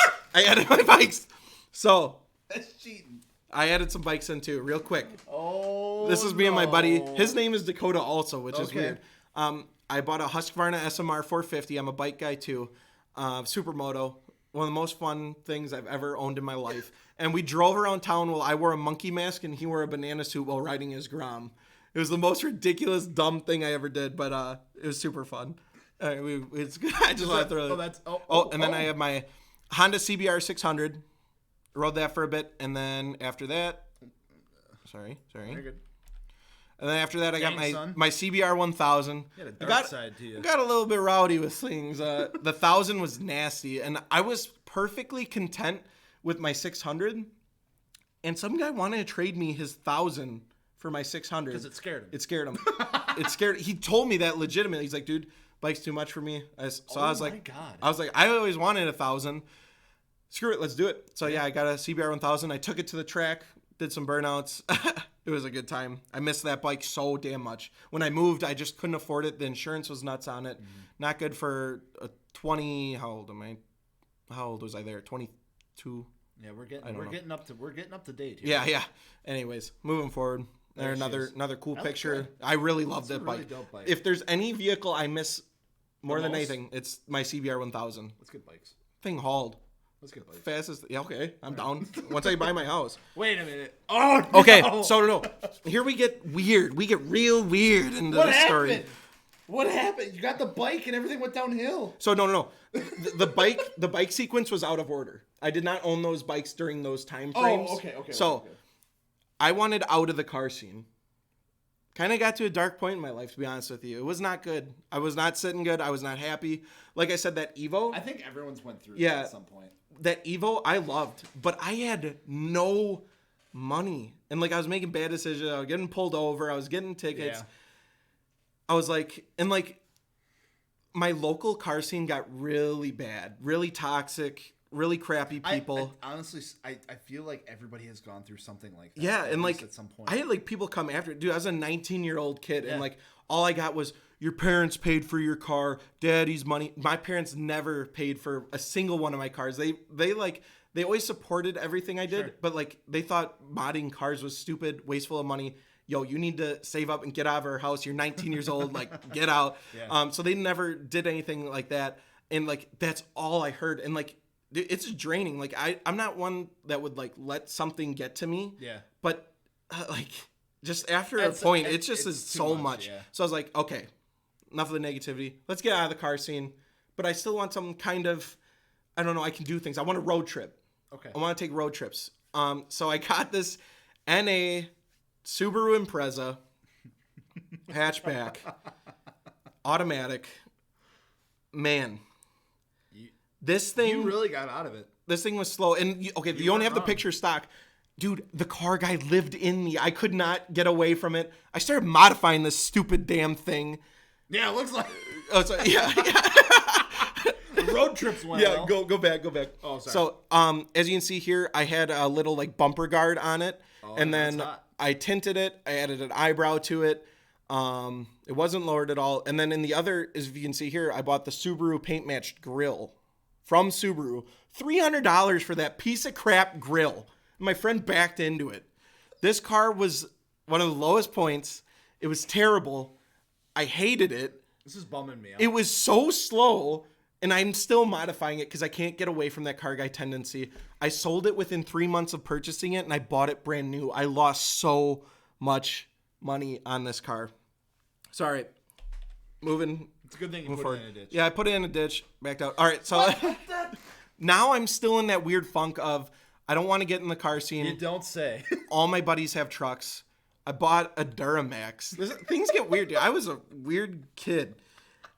So That's cheating. I added some bikes in too, real quick. Oh, This is me and my buddy. His name is Dakota also, which is weird. I bought a Husqvarna SMR 450. I'm a bike guy too. Supermoto. One of the most fun things I've ever owned in my life. And we drove around town while I wore a monkey mask and he wore a banana suit while riding his Grom. It was the most ridiculous, dumb thing I ever did, but it was super fun. It's good. I just want to throw that. And then I have my Honda CBR 600. Rode that for a bit, and then after that, sorry. Very good. And then after that, I got son. my CBR 1000. You had a dark side to you. I got a little bit rowdy with things. The 1000 was nasty, and I was perfectly content with my 600. And some guy wanted to trade me his 1000 for my 600 because it scared him. It scared him. It scared. He told me that legitimately. He's like, dude, bike's too much for me. I was like, God. I was like, I always wanted 1000. Screw it, let's do it. So yeah, I got a CBR 1000. I took it to the track, did some burnouts. It was a good time. I missed that bike so damn much. When I moved, I just couldn't afford it. The insurance was nuts on it. Not good for a 20. How old am I? How old was I there? 22. Yeah, we're getting up to date here. Yeah. Anyways, moving forward. There another cool picture. I really love that bike. Really dope bike. If there's any vehicle I miss more than anything, it's my CBR 1000. Let's get bikes. Thing hauled. Let's get bikes. Fastest. Yeah, okay. I'm down. Once I buy my house. Wait a minute. Oh, no. Okay, so no. Here we get weird. We get real weird into this story. What happened? You got the bike and everything went downhill. So no. The bike sequence was out of order. I did not own those bikes during those time frames. Oh, okay. So I wanted out of the car scene. Kind of got to a dark point in my life, to be honest with you. It was not good. I was not sitting good. I was not happy. Like I said, that Evo. I think everyone's went through that at some point. That Evo I loved, but I had no money. And like I was making bad decisions. I was getting pulled over. I was getting tickets. Yeah. I was like, and like my local car scene got really bad, really toxic, really crappy people. I honestly, I feel like everybody has gone through something like that. Yeah, and like at some point. I had like people come after. Dude, I was a 19-year-old kid, and like all I got was your parents paid for your car, daddy's money. My parents never paid for a single one of my cars. They always supported everything I did, but like they thought modding cars was stupid, wasteful of money. Yo, you need to save up and get out of our house. You're 19 years old, like get out. Yeah. So they never did anything like that, and like that's all I heard, and like it's draining. Like I'm not one that would like let something get to me. Yeah. But like just after a point, it's so much. Yeah. So I was like, okay, enough of the negativity. Let's get out of the car scene. But I still want some kind of, I don't know, I can do things. I want a road trip. Okay. I want to take road trips. So I got this NA Subaru Impreza hatchback, automatic. Man, this thing. You really got out of it. This thing was slow. And you only have the picture stock. Dude, the car guy lived in me. I could not get away from it. I started modifying this stupid damn thing. Yeah, it looks like. Oh, so, yeah. The road trips went well. Go back. Oh, sorry. So, as you can see here, I had a little like bumper guard on it, and then I tinted it. I added an eyebrow to it. It wasn't lowered at all. And then in the other, as you can see here, I bought the Subaru paint matched grill from Subaru. $300 for that piece of crap grill. My friend backed into it. This car was one of the lowest points. It was terrible. I hated it. This is bumming me out. It was so slow, and I'm still modifying it because I can't get away from that car guy tendency. I sold it within 3 months of purchasing it, and I bought it brand new. I lost so much money on this car. Sorry. Moving. It's a good thing you put it in a ditch. Yeah, I put it in a ditch, backed out. All right, so now I'm still in that weird funk of I don't want to get in the car scene. You don't say. All my buddies have trucks. I bought a Duramax. Things get weird, dude. I was a weird kid.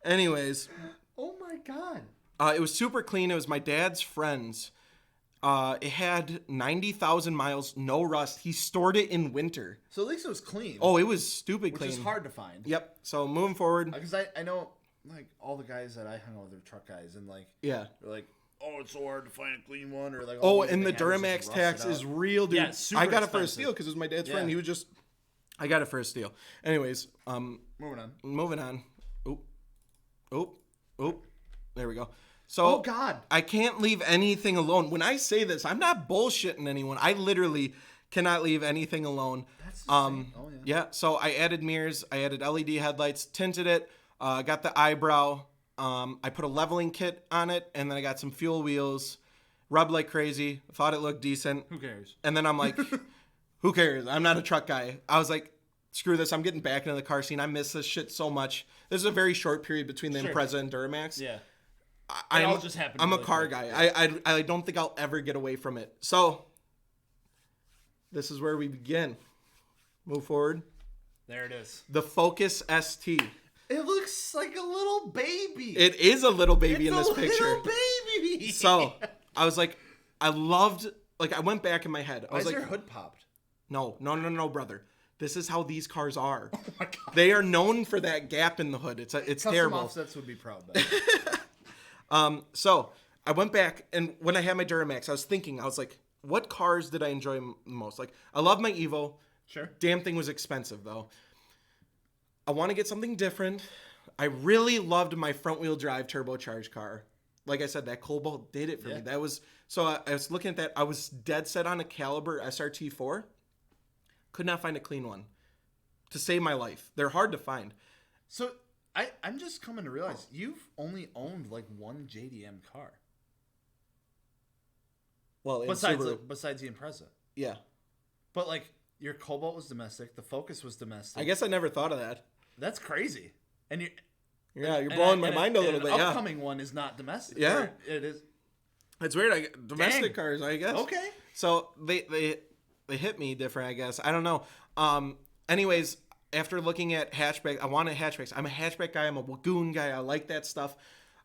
Anyways. Oh, my God. It was super clean. It was my dad's friend's. It had 90,000 miles, no rust. He stored it in winter. So at least it was clean. Oh, it was stupid clean. Which is hard to find. Yep. So moving forward. Because I know, like, all the guys that I hung out with are truck guys. And, like, yeah. they're like, oh, it's so hard to find a clean one. Or like, and the Duramax tax is real, dude. Yeah, it's super I got expensive. it for a steal because it was my dad's friend. He was just... I got it for a steal. Anyways, moving on. Oop. There we go. So, oh God, I can't leave anything alone. When I say this, I'm not bullshitting anyone. I literally cannot leave anything alone. That's yeah. So I added mirrors. I added LED headlights, tinted it. Got the eyebrow. I put a leveling kit on it, and then I got some fuel wheels. Rubbed like crazy. Thought it looked decent. Who cares? And then I'm like. Who cares? I'm not a truck guy. I was like, screw this. I'm getting back into the car scene. I miss this shit so much. This is a very short period between the Impreza and Duramax. Yeah. I'm a car guy. I don't think I'll ever get away from it. So, this is where we begin. Move forward. There it is. The Focus ST. It looks like a little baby. It is a little baby in this picture. It's a little baby. So, I was like, I went back in my head. Why is your hood popped? No, brother. This is how these cars are. Oh my God. They are known for that gap in the hood. It's terrible. Custom Offsets would be proud of that. So I went back, and when I had my Duramax, I was thinking, I was like, what cars did I enjoy most? Like, I love my Evo. Sure. Damn thing was expensive, though. I want to get something different. I really loved my front-wheel drive turbocharged car. Like I said, that Cobalt did it for me. That was so. I was looking at that. I was dead set on a Caliber SRT4. Could not find a clean one. To save my life, they're hard to find. So I'm just coming to realize you've only owned like one JDM car. Well, besides the Impreza. Yeah. But like your Cobalt was domestic, the Focus was domestic. I guess I never thought of that. That's crazy. And you're blowing my mind a little bit. The upcoming one is not domestic. Yeah, it is. It's weird. Domestic cars, I guess. Okay. So they hit me different, I guess. I don't know. Anyways, after looking at hatchback, I wanted hatchbacks. I'm a hatchback guy. I'm a Wagoon guy. I like that stuff.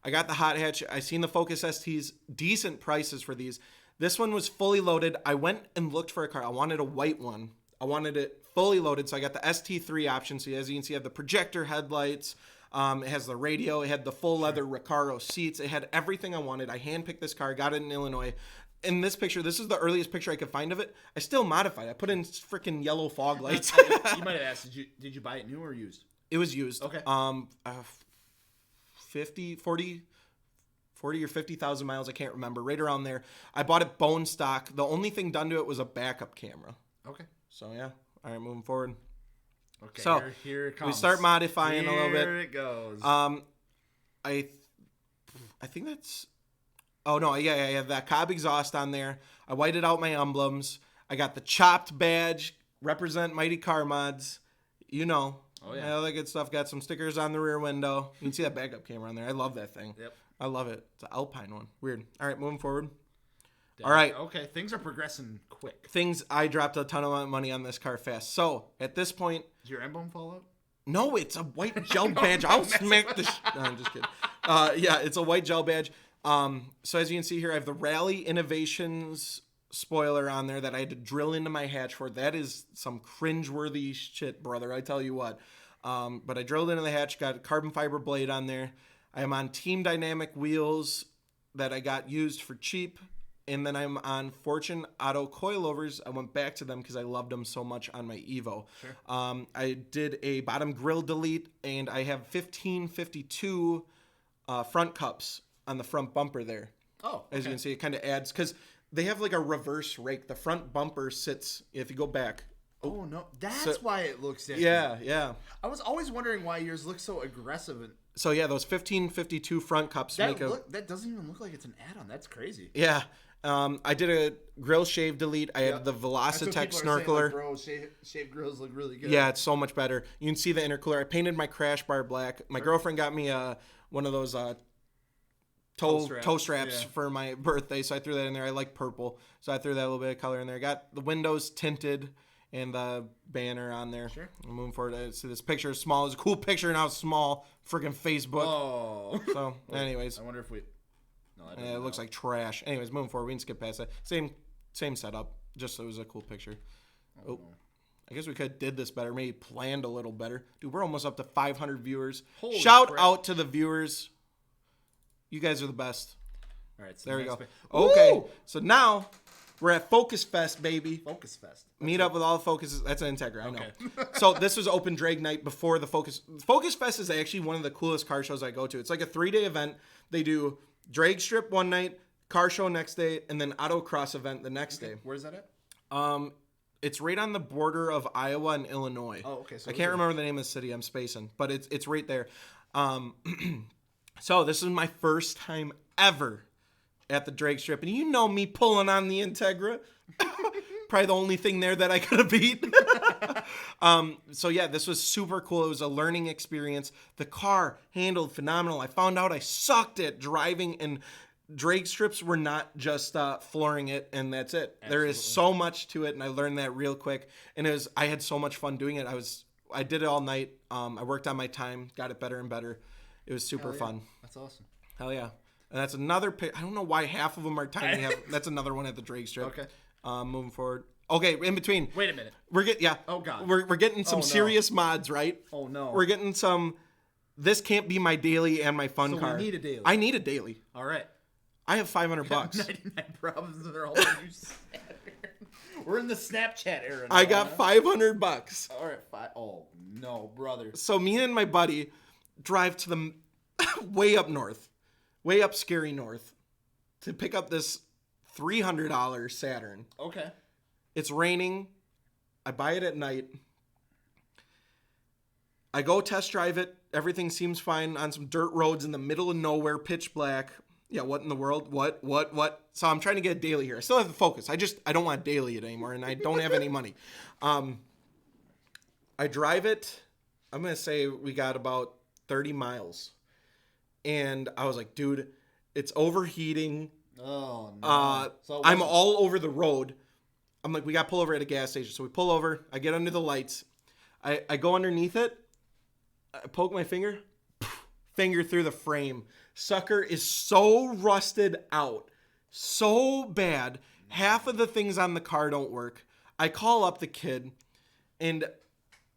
I got the hot hatch. I seen the Focus STs. Decent prices for these. This one was fully loaded. I went and looked for a car. I wanted a white one. I wanted it fully loaded. So I got the ST3 option. So as you can see, I have the projector headlights. It has the radio. It had the full leather Recaro seats. It had everything I wanted. I handpicked this car. Got it in Illinois. In this picture, this is the earliest picture I could find of it. I still modified. I put in freaking yellow fog lights. You might have asked, did you buy it new or used? It was used. Okay. 40 or 50,000 miles. I can't remember. Right around there. I bought it bone stock. The only thing done to it was a backup camera. Okay. So yeah. All right, moving forward. Okay. So here it comes. We start modifying a little bit. Here it goes. I think that's. Oh no, yeah, I have that Cobb exhaust on there. I whited out my emblems. I got the chopped badge. Represent Mighty Car Mods. You know. Oh yeah. All that good stuff. Got some stickers on the rear window. You can see that backup camera on there. I love that thing. Yep. I love it. It's an Alpine one. Weird. All right, moving forward. All right. Okay, things are progressing quick. I dropped a ton of money on this car fast. So at this point. Did your emblem fall out? No, it's a white gel badge. I'll smack the. No, I'm just kidding. Yeah, it's a white gel badge. So as you can see here, I have the Rally Innovations spoiler on there that I had to drill into my hatch for. That is some cringeworthy shit, brother. I tell you what. But I drilled into the hatch, got a carbon fiber blade on there. I am on Team Dynamic wheels that I got used for cheap. And then I'm on Fortune Auto coilovers. I went back to them because I loved them so much on my Evo. Sure. I did a bottom grill delete, and I have 1552 front cups on the front bumper there. Oh, okay. As you can see, it kind of adds, because they have like a reverse rake. The front bumper sits, if you go back. Oh, no. That's why it looks different. Yeah, yeah. I was always wondering why yours looks so aggressive. So yeah, those 1552 front cups That doesn't even look like it's an add-on. That's crazy. Yeah. I did a grill shave delete. I had the Velocitech snorkeler. Like, bro, shave grills look really good. Yeah, it's so much better. You can see the intercooler. I painted my crash bar black. My girlfriend got me one of those toe straps for my birthday, so I threw that in there. I like purple, so I threw that little bit of color in there. I got the windows tinted and the banner on there. Sure. I'm moving forward. I see this picture is small. It's a cool picture, and how small. Freaking Facebook. Oh. So, anyways. I wonder if we... No, it looks like trash. Anyways, moving forward. We can skip past that. Same setup. Just so it was a cool picture. Oh. I guess we could have did this better. Maybe planned a little better. Dude, we're almost up to 500 viewers. Holy Shout crap. out to the viewers. You guys are the best. All right. So there we go. Woo! Okay. So now we're at Focus Fest, baby. Focus Fest. Meet up with all the focuses. That's an Integra, I know. So this was open drag night before the Focus. Focus Fest is actually one of the coolest car shows I go to. It's like a 3-day event. They do drag strip one night, car show next day, and then autocross event the next day. Where's that at? It's right on the border of Iowa and Illinois. Oh, okay. So I can't remember the name of the city. I'm spacing, but it's right there. So this is my first time ever at the drag strip, and you know me pulling on the Integra. Probably the only thing there that I could have beat. So yeah, this was super cool. It was a learning experience. The car handled phenomenal. I found out I sucked at driving, and drag strips were not just flooring it and that's it. Absolutely. There is so much to it, and I learned that real quick. And I had so much fun doing it. I did it all night. I worked on my time, got it better and better. It was super fun. That's awesome. Hell yeah. And that's another I don't know why half of them are tiny. That's another one at the drag strip. Okay. Moving forward. Okay, in between. Wait a minute. Oh god. We're getting some serious mods, right? Oh no. We're getting some. This can't be my daily and my fun car. We need a daily. I need a daily. All right. I have $500. 99 problems that are all you said. We're in the Snapchat era now. I got $500. All right. Oh no, brother. So me and my buddy drive to the way up north, way up scary north, to pick up this $300 Saturn. Okay. It's raining. I buy it at night. I go test drive it. Everything seems fine on some dirt roads in the middle of nowhere, pitch black. Yeah, what in the world? What? So I'm trying to get a daily here. I still have the Focus. I don't want to daily it anymore, and I don't have any money. I drive it. I'm going to say we got about 30 miles. And I was like, dude, it's overheating. Oh, no. I'm all over the road. I'm like, we got to pull over at a gas station. So we pull over. I get under the lights. I go underneath it. I poke my finger. Finger through the frame. Sucker is so rusted out. So bad. Half of the things on the car don't work. I call up the kid. And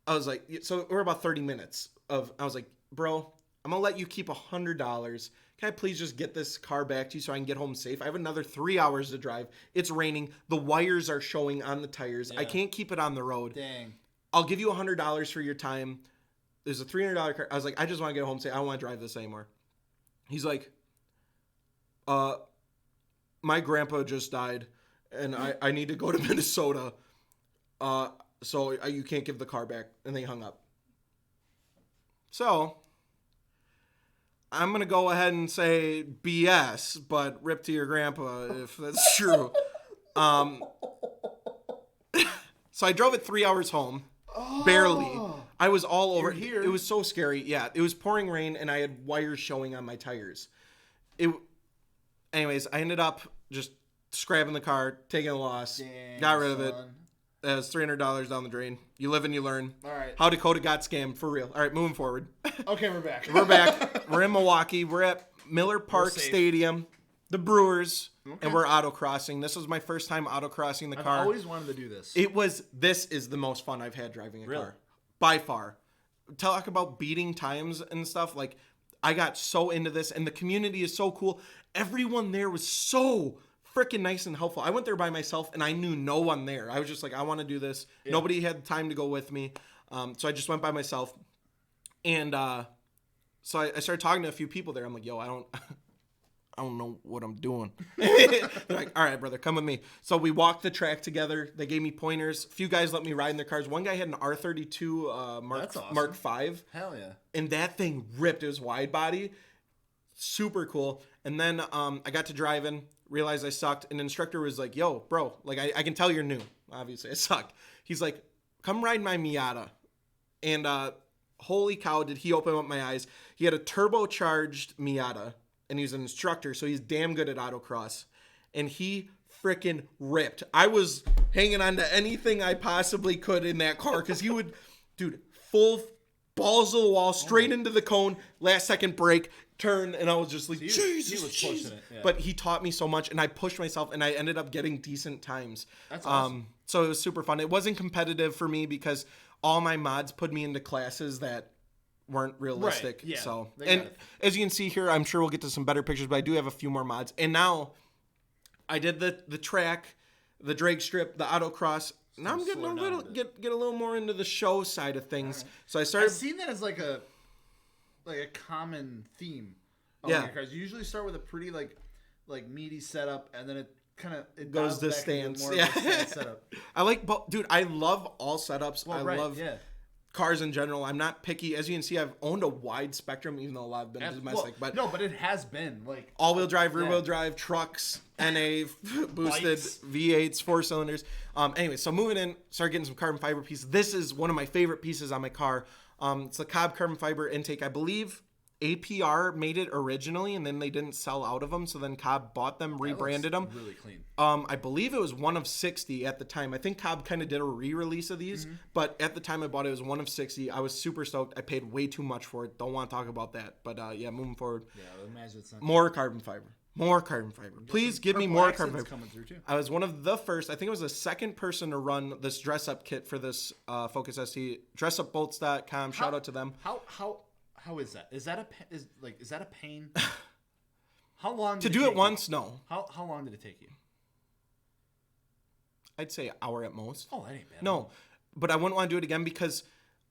I was like, so we're about 30 minutes of, I was like, bro, I'm going to let you keep $100. Can I please just get this car back to you so I can get home safe? I have another 3 hours to drive. It's raining. The wires are showing on the tires. Yeah. I can't keep it on the road. Dang. I'll give you $100 for your time. There's a $300 car. I was like, I just want to get home safe. I don't want to drive this anymore. He's like, my grandpa just died, and I need to go to Minnesota. So you can't give the car back. And they hung up. So I'm going to go ahead and say BS, but rip to your grandpa if that's true. So I drove it 3 hours home. Barely. I was all over. Here. It was so scary. Yeah, it was pouring rain, and I had wires showing on my tires. Anyways, I ended up just scrapping the car, taking a loss, got rid of it. That was $300 down the drain. You live and you learn. All right. How Dakota got scammed, for real. All right, moving forward. Okay, we're back. We're back. We're in Milwaukee. We're at Miller Park Stadium, the Brewers, and we're autocrossing. This was my first time autocrossing the car. I've always wanted to do this. This is the most fun I've had driving a Really? car. By far. Talk about beating times and stuff. Like, I got so into this, and the community is so cool. Everyone there was so freaking nice and helpful. I went there by myself, and I knew no one there. I was just like, I want to do this. Yeah. Nobody had time to go with me. So I just went by myself. And so I started talking to a few people there. I'm like, yo, I don't know what I'm doing. They're like, all right, brother, come with me. So we walked the track together. They gave me pointers. A few guys let me ride in their cars. One guy had an R32 That's awesome. Mark V. Hell yeah. And that thing ripped. It was wide body. Super cool. And then I got to driving, realized I sucked. An instructor was like, yo, bro, like I can tell you're new. Obviously, I suck. He's like, come ride my Miata. And holy cow, did he open up my eyes. He had a turbocharged Miata. And he was an instructor, so he's damn good at autocross. And he freaking ripped. I was hanging on to anything I possibly could in that car because he would, dude, full balls of the wall, straight into the cone, last second brake, turn, and I was just like, He Jesus. was pushing it. Yeah. But he taught me so much, and I pushed myself, and I ended up getting decent times. That's awesome. So it was super fun. It wasn't competitive for me because all my mods put me into classes that weren't realistic. Right, yeah, So, they and got it. as you can see here, I'm sure we'll get to some better pictures, but I do have a few more mods. And now I did the track, the drag strip, the autocross. Now I'm getting a little get a little more into the show side of things. Right. So I started. I've seen that as like a common theme. Yeah, cars. You usually start with a pretty like meaty setup, and then it goes to stance. Yeah, setup. I like, dude. I love all setups. Well, I love cars in general. I'm not picky. As you can see, I've owned a wide spectrum, even though a lot have been domestic. But no, but it has been like all-wheel drive, rear-wheel drive, trucks, NA, boosted V8s, 4-cylinders. Anyway, so moving in, started getting some carbon fiber pieces. This is one of my favorite pieces on my car. It's the Cobb carbon fiber intake. I believe APR made it originally, and then they didn't sell out of them. So then Cobb bought them, rebranded them. Really clean. I believe it was one of 60 at the time. I think Cobb kind of did a re-release of these, but at the time I bought it, it was one of 60. I was super stoked. I paid way too much for it. Don't want to talk about that. But yeah, moving forward. Yeah, I would imagine it's not more carbon fiber. More carbon fiber. Please give me more carbon fiber. Coming through too. I was one of the first, I think I was the second person to run this dress-up kit for this Focus ST. Dressupbolts.com. Shout out to them. How is that? Is that a pain? How long to do it once? No. How long did it take you? I'd say an hour at most. Oh, that ain't bad. No, but I wouldn't want to do it again because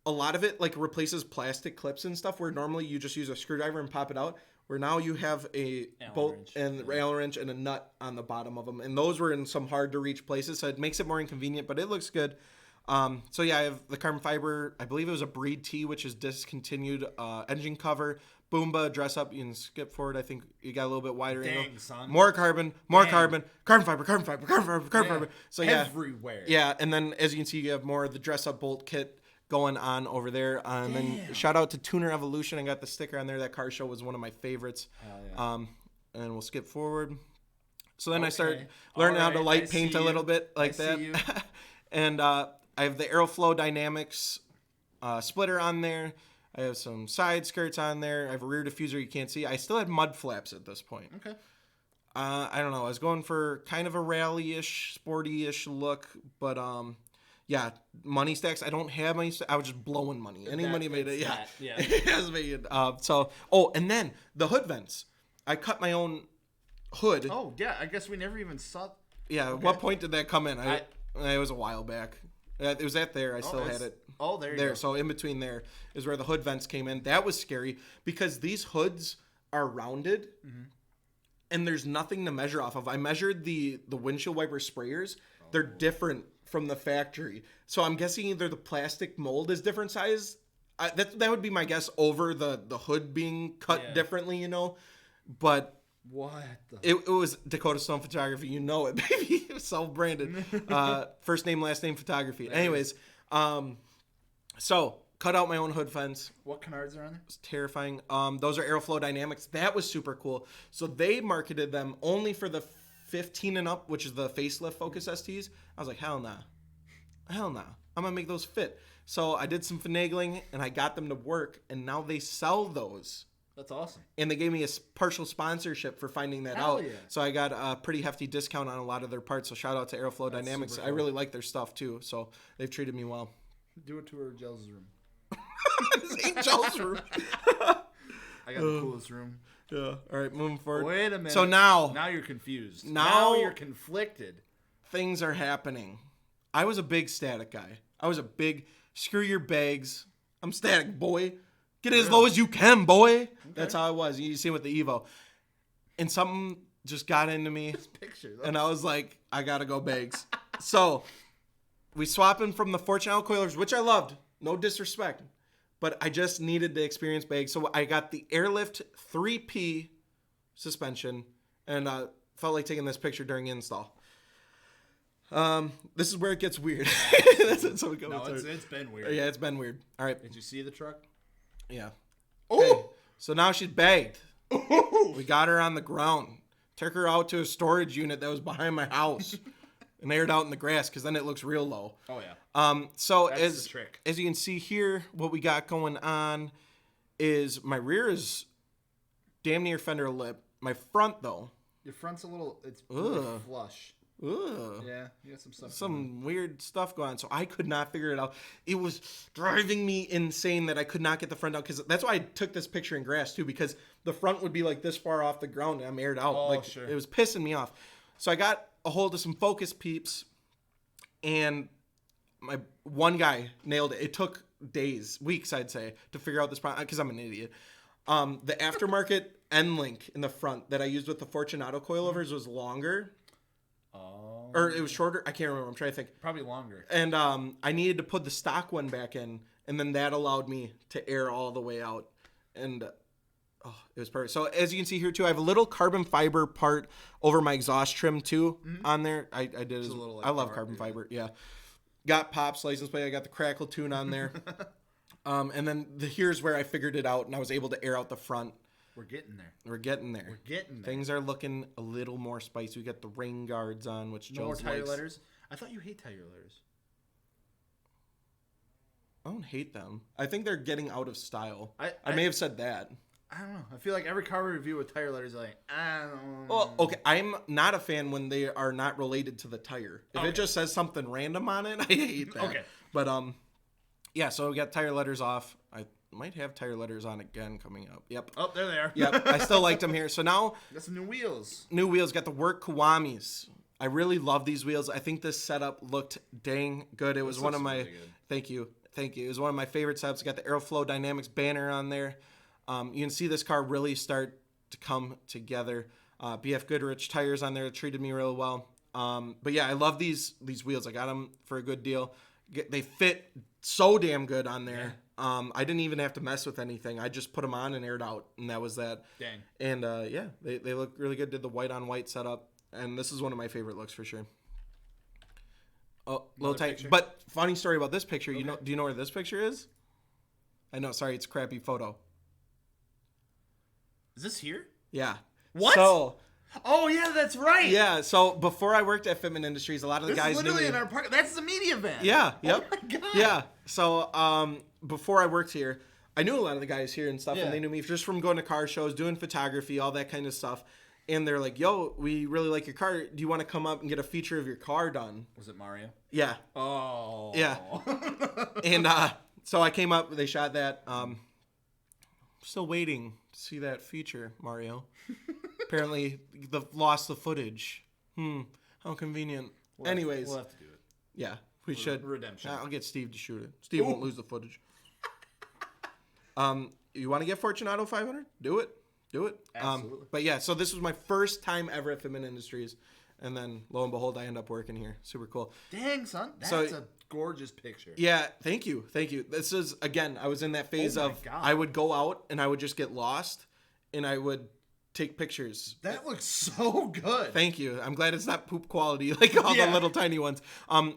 a lot of it like replaces plastic clips and stuff where normally you just use a screwdriver and pop it out. Where now you have a bolt and Allen wrench and a nut on the bottom of them, and those were in some hard to reach places, so it makes it more inconvenient. But it looks good. So yeah, I have the carbon fiber. I believe it was a Breed T, which is discontinued. Engine cover, Boomba dress up. You can skip forward. I think you got a little bit wider angle. Son. More carbon, carbon fiber. So yeah, everywhere. Yeah, and then as you can see, you have more of the dress up bolt kit going on over there. And then shout out to Tuner Evolution. I got the sticker on there. That car show was one of my favorites. Yeah. And we'll skip forward. So then I started learning how to light paint a little bit like that. And I have the Aeroflow Dynamics splitter on there. I have some side skirts on there. I have a rear diffuser you can't see. I still had mud flaps at this point. Okay. I don't know. I was going for kind of a rally-ish, sporty-ish look, but yeah, money stacks. I don't have money stacks. I was just blowing money. Any money made it. Yeah. It has made it. And then the hood vents. I cut my own hood. Oh, yeah. I guess we never even saw. Yeah. Okay. What point did that come in? It was a while back. It was at there. I still had it. Oh, there you go. So in between there is where the hood vents came in. That was scary because these hoods are rounded and there's nothing to measure off of. I measured the windshield wiper sprayers. They're different from the factory. So I'm guessing either the plastic mold is different size. That would be my guess over the hood being cut differently, you know. But what? It was Dakota Stone Photography. You know it, baby. Self-branded. First name, last name photography. Anyways, so cut out my own hood fence. What canards are on there? It's terrifying. Those are Aeroflow Dynamics. That was super cool. So they marketed them only for the 15 and up, which is the facelift Focus STs. I was like, hell nah. I'm gonna make those fit. So I did some finagling and I got them to work, and now they sell those. That's awesome. And they gave me a partial sponsorship for finding that out. Yeah. So I got a pretty hefty discount on a lot of their parts. So shout out to Aeroflow Dynamics. Cool. I really like their stuff too. So they've treated me well. Do a tour of Gels' room. This ain't Gels' room. I got the coolest room. Yeah. All right, moving forward. Wait a minute. So now you're confused. Now you're conflicted. Things are happening. I was a big static guy. I was a big screw your bags. I'm static, boy. Get it as low as you can, boy. Okay. That's how I was. You see with the Evo. and something just got into me. This picture. And I was like, I gotta go bags. So we swapping from the Fortune coilers, which I loved. No disrespect. But I just needed the experience bag. So I got the Airlift 3P suspension and felt like taking this picture during install. This is where it gets weird. It's been weird. Yeah, it's been weird. All right. Did you see the truck? Yeah. Oh! Okay. So now she's bagged. We got her on the ground. Took her out to a storage unit that was behind my house and aired out in the grass because then it looks real low. Oh, yeah. So That's the trick. as you can see here, what we got going on is my rear is damn near fender lip. My front, though. Your front's it's really flush. Ugh. Yeah, you got some stuff. Some weird stuff going on. So I could not figure it out. It was driving me insane that I could not get the front out. Because that's why I took this picture in grass, too. Because the front would be like this far off the ground and I'm aired out. Oh, sure. It was pissing me off. So I got a hold of some focus peeps. And my one guy nailed it. It took days, weeks, I'd say, to figure out this problem. Because I'm an idiot. The aftermarket end link in the front that I used with the Fortunato coilovers was longer. Oh. Or it was shorter. I can't remember. I'm trying to think. Probably longer. And I needed to put the stock one back in, and then that allowed me to air all the way out. And it was perfect. So as you can see here too, I have a little carbon fiber part over my exhaust trim too on there. I did. It's a little, like, I love bar, carbon yeah. fiber. Yeah. Got Pop's license plate. I got the Crackle tune on there. And then here's where I figured it out, and I was able to air out the front. We're getting there. We're getting there. Things are looking a little more spicy. We got the rain guards on, which No more Joe's tire likes. letters. I thought you hate tire letters. I don't hate them. I think they're getting out of style. I may have said that. I don't know. I feel like every car review with tire letters is like, I don't know. Well, okay. I'm not a fan when they are not related to the tire. If it just says something random on it, I hate that. Okay. But yeah. So we got tire letters off. I might have tire letters on again coming up. Yep. Oh, there they are. Yep. I still liked them here. So now Got some new wheels. new wheels. Got the Work Kiwamis. I really love these wheels. I think this setup looked dang good. It was one of my. really good. Thank you. It was one of my favorite setups. Got the Aeroflow Dynamics banner on there. You can see this car really start to come together. BF Goodrich tires on there treated me real well. But yeah, I love these wheels. I got them for a good deal. They fit so damn good on there. Yeah. I didn't even have to mess with anything. I just put them on and aired out, and that was that. Dang. And yeah, they look really good. Did the white on white setup, and this is one of my favorite looks for sure. Oh, little tight. Picture? But funny story about this picture. Okay. Do you know where this picture is? I know. Sorry, it's a crappy photo. Is this here? Yeah. What? So. Oh yeah, that's right. Yeah. So before I worked at Fitment Industries, a lot of the guys is knew literally me. in our park. That's the media van. Yeah. Yep. Oh my god. Yeah. So before I worked here, I knew a lot of the guys here and stuff, and they knew me just from going to car shows, doing photography, all that kind of stuff. And they're like, "Yo, we really like your car. Do you want to come up and get a feature of your car done?" Was it Mario? Yeah. Oh. Yeah. And so I came up. They shot that. Still waiting to see that feature, Mario. Apparently, lost the footage. How convenient. Anyways, we'll have to do it. Yeah, we should. Redemption. I'll get Steve to shoot it. Steve won't lose the footage. You want to get Fortunato 500? Do it. Absolutely. But yeah, so this was my first time ever at Fitment Industries, and then lo and behold, I end up working here. Super cool. Dang, son, that's a gorgeous picture. Yeah, thank you. This is again, I was in that phase of God. I would go out and I would just get lost, and I would take pictures. That looks so good. Thank you. I'm glad it's not poop quality like all the little tiny ones.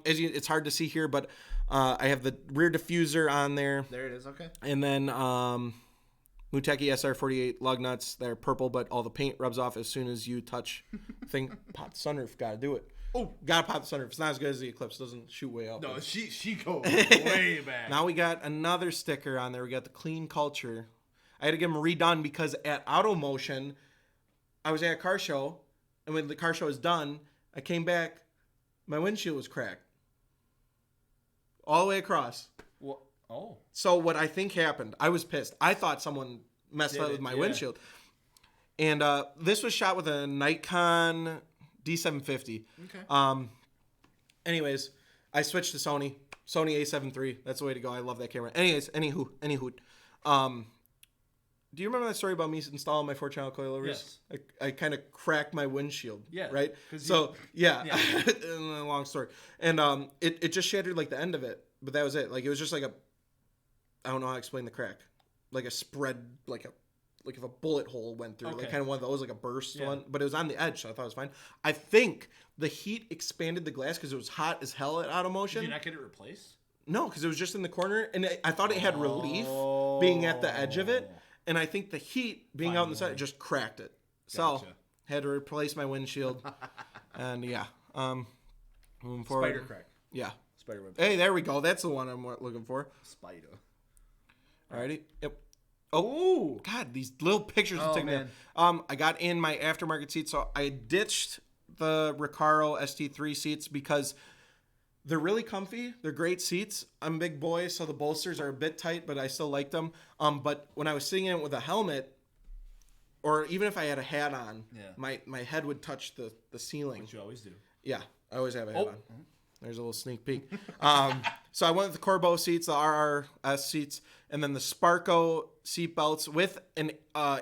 It's hard to see here, but I have the rear diffuser on there. There it is. Okay. And then Muteki SR48 lug nuts. They're purple, but all the paint rubs off as soon as you touch thing. Pop the sunroof. Gotta do it. Oh, gotta pop the sunroof. It's not as good as the Eclipse. Doesn't shoot way up. No, she goes way back. Now we got another sticker on there. We got the clean culture. I had to get them redone because at Auto Motion, I was at a car show, and when the car show was done, I came back, my windshield was cracked. All the way across. What? Oh. So what I think happened, I was pissed. I thought someone messed up with my windshield. And this was shot with a Nikon D750. Okay. Anyways, I switched to Sony A7 III. That's the way to go. I love that camera. Anyways, anywho. Do you remember that story about me installing my 4-channel coilovers? Yes. I kind of cracked my windshield. Yeah. Right? So, long story. And it just shattered like the end of it. But that was it. Like, it was just like I don't know how to explain the crack. Like a spread, like if a bullet hole went through. Like kind of one of those, like a burst one. But it was on the edge, so I thought it was fine. I think the heat expanded the glass because it was hot as hell at Auto Motion. Did you not get it replaced? No, because it was just in the corner. And I thought it had relief being at the edge of it. And I think the heat being out in the side just cracked it. So, had to replace my windshield. And moving forward. Spider crack. Yeah. Spider web. Hey, there we go. That's the one I'm looking for. Spider. Alrighty. Yep. Oh, God, these little pictures are taking me. I got in my aftermarket seats, so I ditched the Recaro ST3 seats because they're really comfy. They're great seats. I'm a big boy, so the bolsters are a bit tight, but I still like them. But when I was sitting in it with a helmet, or even if I had a hat on, my head would touch the ceiling. Which you always do. Yeah, I always have a hat on. There's a little sneak peek. So I went with the Corbeau seats, the RRS seats, and then the Sparco seat belts with an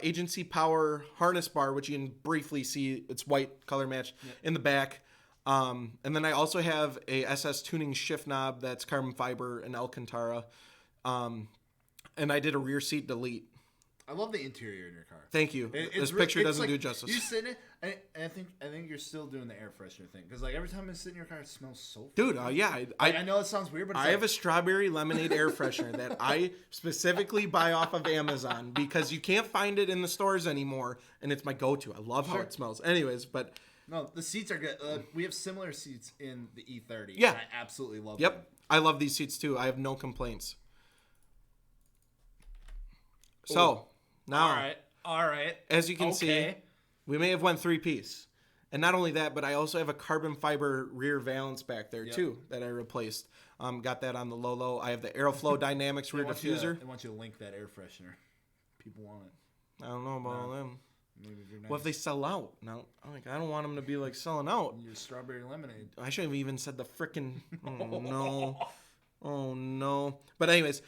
agency power harness bar, which you can briefly see. It's white color match in the back. And then I also have a SS tuning shift knob that's carbon fiber and Alcantara. And I did a rear seat delete. I love the interior in your car. Thank you. This picture doesn't do justice. You sit in it, and I think you're still doing the air freshener thing because like every time I sit in your car, it smells so. Dude, yeah, I know it sounds weird, but it's have a strawberry lemonade air freshener that I specifically buy off of Amazon because you can't find it in the stores anymore, and it's my go-to. I love how it smells. Anyways, but. No, the seats are good. We have similar seats in the E30. Yeah. I absolutely love them. Yep. I love these seats too. I have no complaints. So, now. All right. As you can see, we may have went 3-piece. And not only that, but I also have a carbon fiber rear valance back there too that I replaced. Got that on the low. I have the Aeroflow Dynamics rear diffuser. They want you to link that air freshener. People want it. I don't know about all them. Maybe if you're nice. What if they sell out? No, I don't want them to be like selling out. Your strawberry lemonade. I should have even said the frickin'. Oh no. Oh no. But anyways,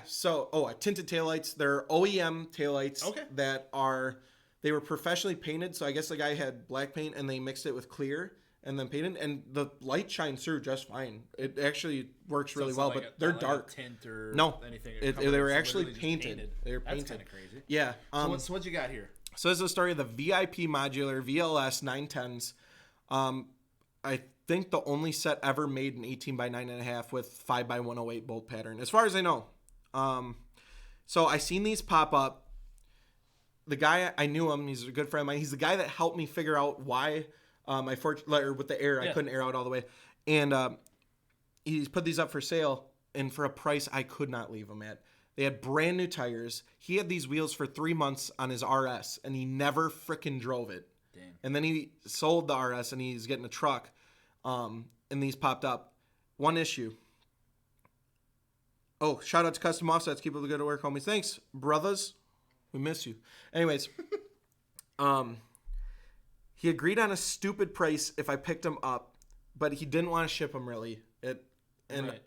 So, tinted taillights. They're OEM taillights they were professionally painted. So I guess the guy had black paint and they mixed it with clear and then painted, and the light shines through just fine. It actually works really well, but they're dark. Tint or anything. They were actually painted. They were painted. That's kind of crazy. Yeah. So what you got here? So this is the story of the VIP modular VLS 910s. I think the only set ever made an 18 by 9.5 with 5 by 108 bolt pattern, as far as I know. So I seen these pop up. The guy, I knew him. He's a good friend of mine. He's the guy that helped me figure out why with the air, I couldn't air out all the way. And he's put these up for sale, and for a price I could not leave them at. They had brand new tires. He had these wheels for 3 months on his RS, and he never frickin' drove it. Damn. And then he sold the RS, and he's getting a truck, and these popped up. One issue. Oh, shout out to Custom Offsets. Keep up the good work, homies. Thanks, brothers. We miss you. Anyways, he agreed on a stupid price if I picked him up, but he didn't want to ship them really.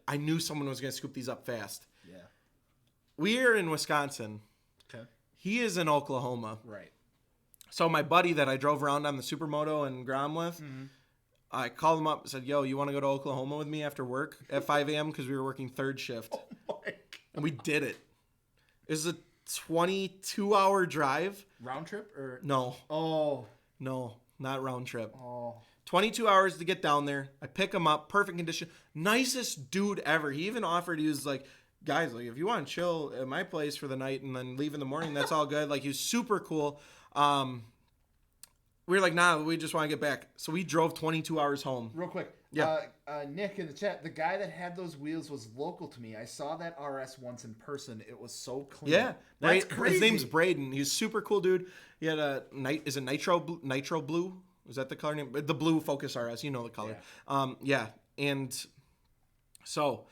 I knew someone was going to scoop these up fast. Yeah. We are in Wisconsin. Okay. He is in Oklahoma. Right. So my buddy that I drove around on the Supermoto and Grom with, I called him up and said, yo, you want to go to Oklahoma with me after work at 5 a.m. because we were working third shift. Oh my God. And we did it. It was a 22-hour drive. Round trip or? No. Oh. No, not round trip. Oh. 22 hours to get down there. I pick him up, perfect condition. Nicest dude ever. He even offered, he was like, guys, like if you want to chill at my place for the night and then leave in the morning, that's all good. Like he was super cool. We were like, nah, we just want to get back. So we drove 22 hours home. Real quick. Yeah. Nick in the chat, the guy that had those wheels was local to me. I saw that RS once in person. It was so clean. Yeah. That's crazy. His name's Braden. He's super cool dude. He had is it Nitro Blue? Is that the color name? The blue Focus RS. You know the color. Yeah. And so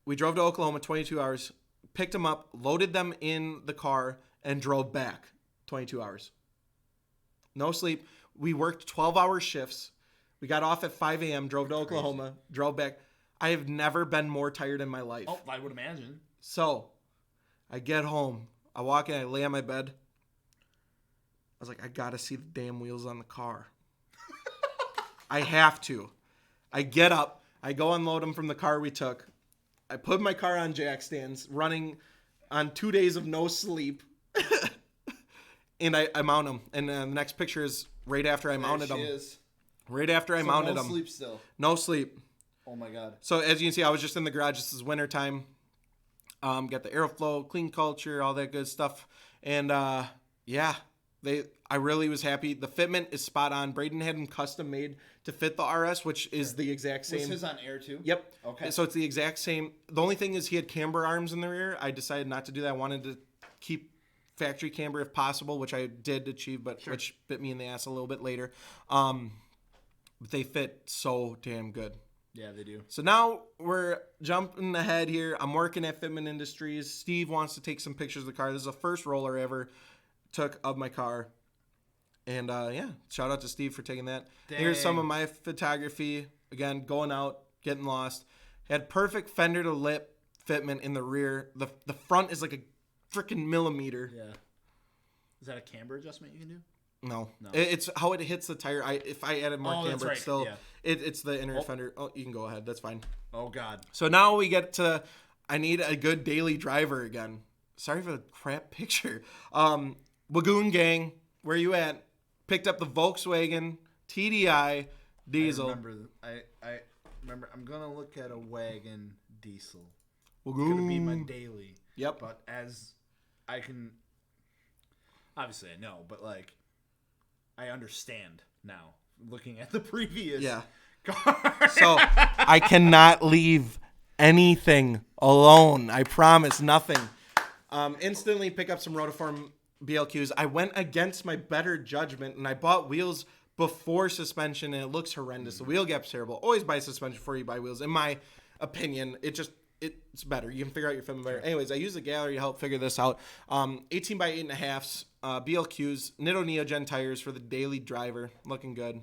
we drove to Oklahoma 22 hours, picked them up, loaded them in the car, and drove back 22 hours. No sleep. We worked 12-hour shifts. We got off at 5 a.m., drove to Oklahoma, drove back. I have never been more tired in my life. Oh, I would imagine. So I get home. I walk in, I lay on my bed. I was like, I gotta see the damn wheels on the car. I have to. I get up. I go unload them from the car we took. I put my car on jack stands, running on 2 days of no sleep. And I mount them. And the next picture is right after I mounted them. Right after I mounted them. No sleep still. No sleep. Oh my God. So as you can see, I was just in the garage. This is winter time. Got the airflow, clean culture, all that good stuff. And yeah, I really was happy. The fitment is spot on. Braden had them custom made to fit the RS, which is the exact same. Was his on air too? Yep. Okay. So it's the exact same. The only thing is he had camber arms in the rear. I decided not to do that. I wanted to keep factory camber if possible, which I did achieve, but which bit me in the ass a little bit later. But they fit so damn good. Yeah, they do. So now we're jumping ahead here. I'm working at Fitment Industries. Steve wants to take some pictures of the car. This is the first roller I ever took of my car. And yeah, shout out to Steve for taking that. Dang. Here's some of my photography. Again, going out, getting lost. Had perfect fender to lip fitment in the rear. The front is like a freaking millimeter. Yeah. Is that a camber adjustment you can do? No. It's how it hits the tire. If I added more camber, right. it's still Yeah. it's the inner fender. Oh, you can go ahead. That's fine. Oh God. So now we get to I need a good daily driver again. Sorry for the crap picture. Wagoon gang, where you at? Picked up the Volkswagen TDI diesel. I remember. I'm gonna look at a wagon diesel. Wagoon. Gonna be my daily. Yep. But as I can, obviously I know, but like I understand now looking at the previous car. So I cannot leave anything alone. I promise nothing. Instantly pick up some rotiform BLQs. I went against my better judgment and I bought wheels before suspension and it looks horrendous. The wheel gap's terrible. Always buy suspension before you buy wheels. In my opinion, it's better. You can figure out your fitment better. Anyways, I use the gallery to help figure this out. 18 by 8.5s, BLQs, Nitto Neogen tires for the daily driver. Looking good.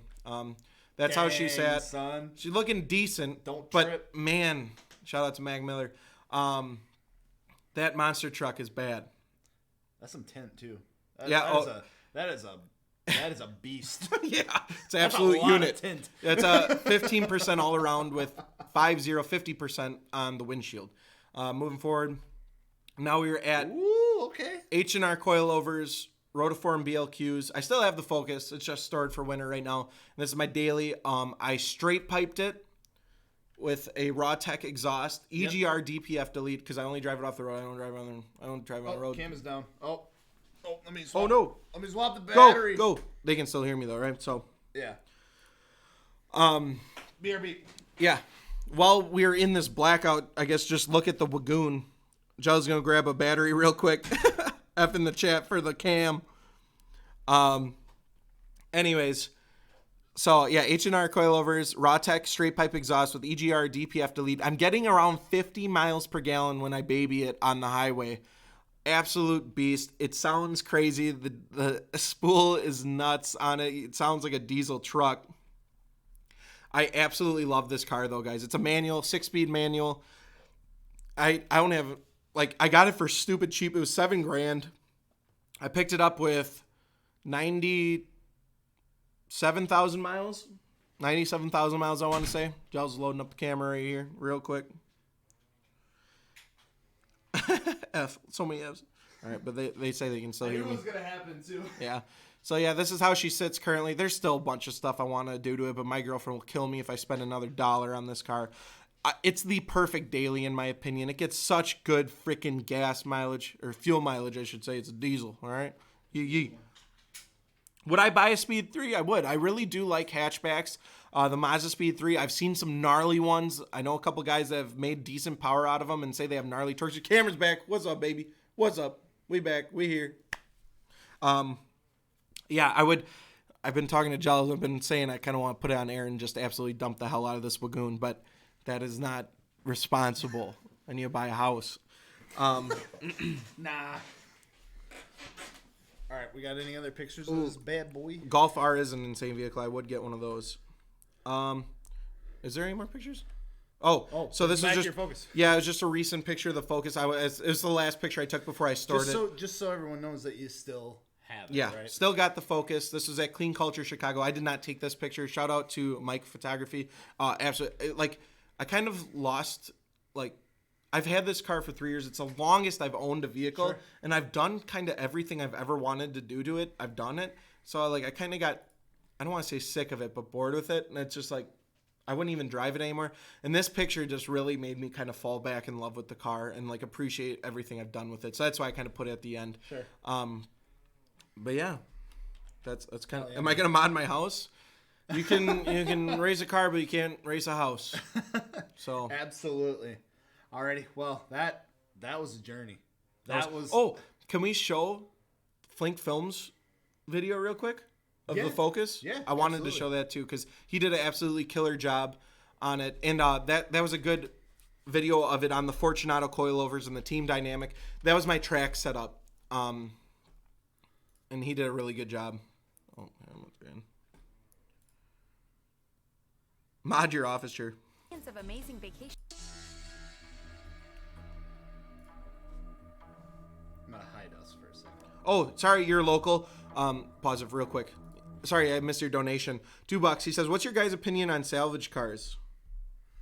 That's how she sat. Son. She's looking decent. Don't but trip. Man, shout out to Mag Miller. That monster truck is bad. That's some tint too. That is a beast. Yeah, it's an That's absolute a lot unit. of tint. It's a 15% all around with 50% on the windshield. Moving forward, now we are at Ooh, okay. H&R coilovers, rotiform BLQs. I still have the Focus. It's just stored for winter right now. And this is my daily. I straight piped it with a Raw Tech exhaust, EGR DPF delete because I only drive it off the road. I don't drive it on the road. Cam is down. Oh, let me swap. Oh no. Let me swap the battery. Go. They can still hear me though, right? So. Yeah. BRB. Yeah. While we're in this blackout, I guess just look at the Wagoon. Joe's going to grab a battery real quick. F in the chat for the cam. Anyways. So, yeah, H&R coilovers, Raw Tech straight pipe exhaust with EGR DPF delete. I'm getting around 50 miles per gallon when I baby it on the highway. Absolute beast. It sounds crazy. The spool is nuts on it. It sounds like a diesel truck. I absolutely love this car, though, guys. It's a manual, 6-speed manual. I don't have, I got it for stupid cheap. It was $7,000. I picked it up with 97,000 miles. 97,000 miles, I want to say. Gels loading up the camera right here, real quick. F. So many Fs. All right, but they say they can still hear me. I knew it was going to happen, too. Yeah. So, yeah, this is how she sits currently. There's still a bunch of stuff I want to do to it, but my girlfriend will kill me if I spend another $1 on this car. It's the perfect daily, in my opinion. It gets such good freaking gas mileage, or fuel mileage, I should say. It's a diesel, all right? Yee. Would I buy a Speed 3? I would. I really do like hatchbacks. The Mazda Speed 3, I've seen some gnarly ones. I know a couple guys that have made decent power out of them and say they have gnarly torques. Your camera's back. What's up, baby? What's up? We back. We here. Yeah, I would. I've been talking to Gels. I've been saying I kind of want to put it on air and just absolutely dump the hell out of this Wagoon, but that is not responsible. I need to buy a house. Nah. All right, we got any other pictures of this bad boy? Golf R is an insane vehicle. I would get one of those. Is there any more pictures? So this is back to just your Focus. Yeah, it was just a recent picture of the Focus. It was the last picture I took before I stored it. Just so everyone knows that you still have it. Yeah, right? still got the Focus. This was at Clean Culture Chicago. I did not take this picture. Shout out to Mike Photography. Absolutely, like I kind of lost like. I've had this car for 3 years. It's the longest I've owned a vehicle, and I've done kind of everything I've ever wanted to do to it. I've done it. So like I kind of got, I don't want to say sick of it, but bored with it. And it's just like, I wouldn't even drive it anymore. And this picture just really made me kind of fall back in love with the car and like appreciate everything I've done with it. So that's why I kind of put it at the end. Sure. But yeah, that's kind of, am I going to mod my house? You can race a car, but you can't race a house. So Absolutely. Alrighty. Well, that was a journey. That was. Oh, can we show Flink Films video real quick of the Focus? Yeah, I wanted to show that too because he did an absolutely killer job on it, and that was a good video of it on the Fortunato coilovers and the team dynamic. That was my track setup, and he did a really good job. Oh, man. Mod your office chair. Of amazing vacation. I'm gonna hide us for a second. Oh, sorry, you're local. Pause it real quick. Sorry, I missed your donation. $2. He says, "What's your guys' opinion on salvage cars?"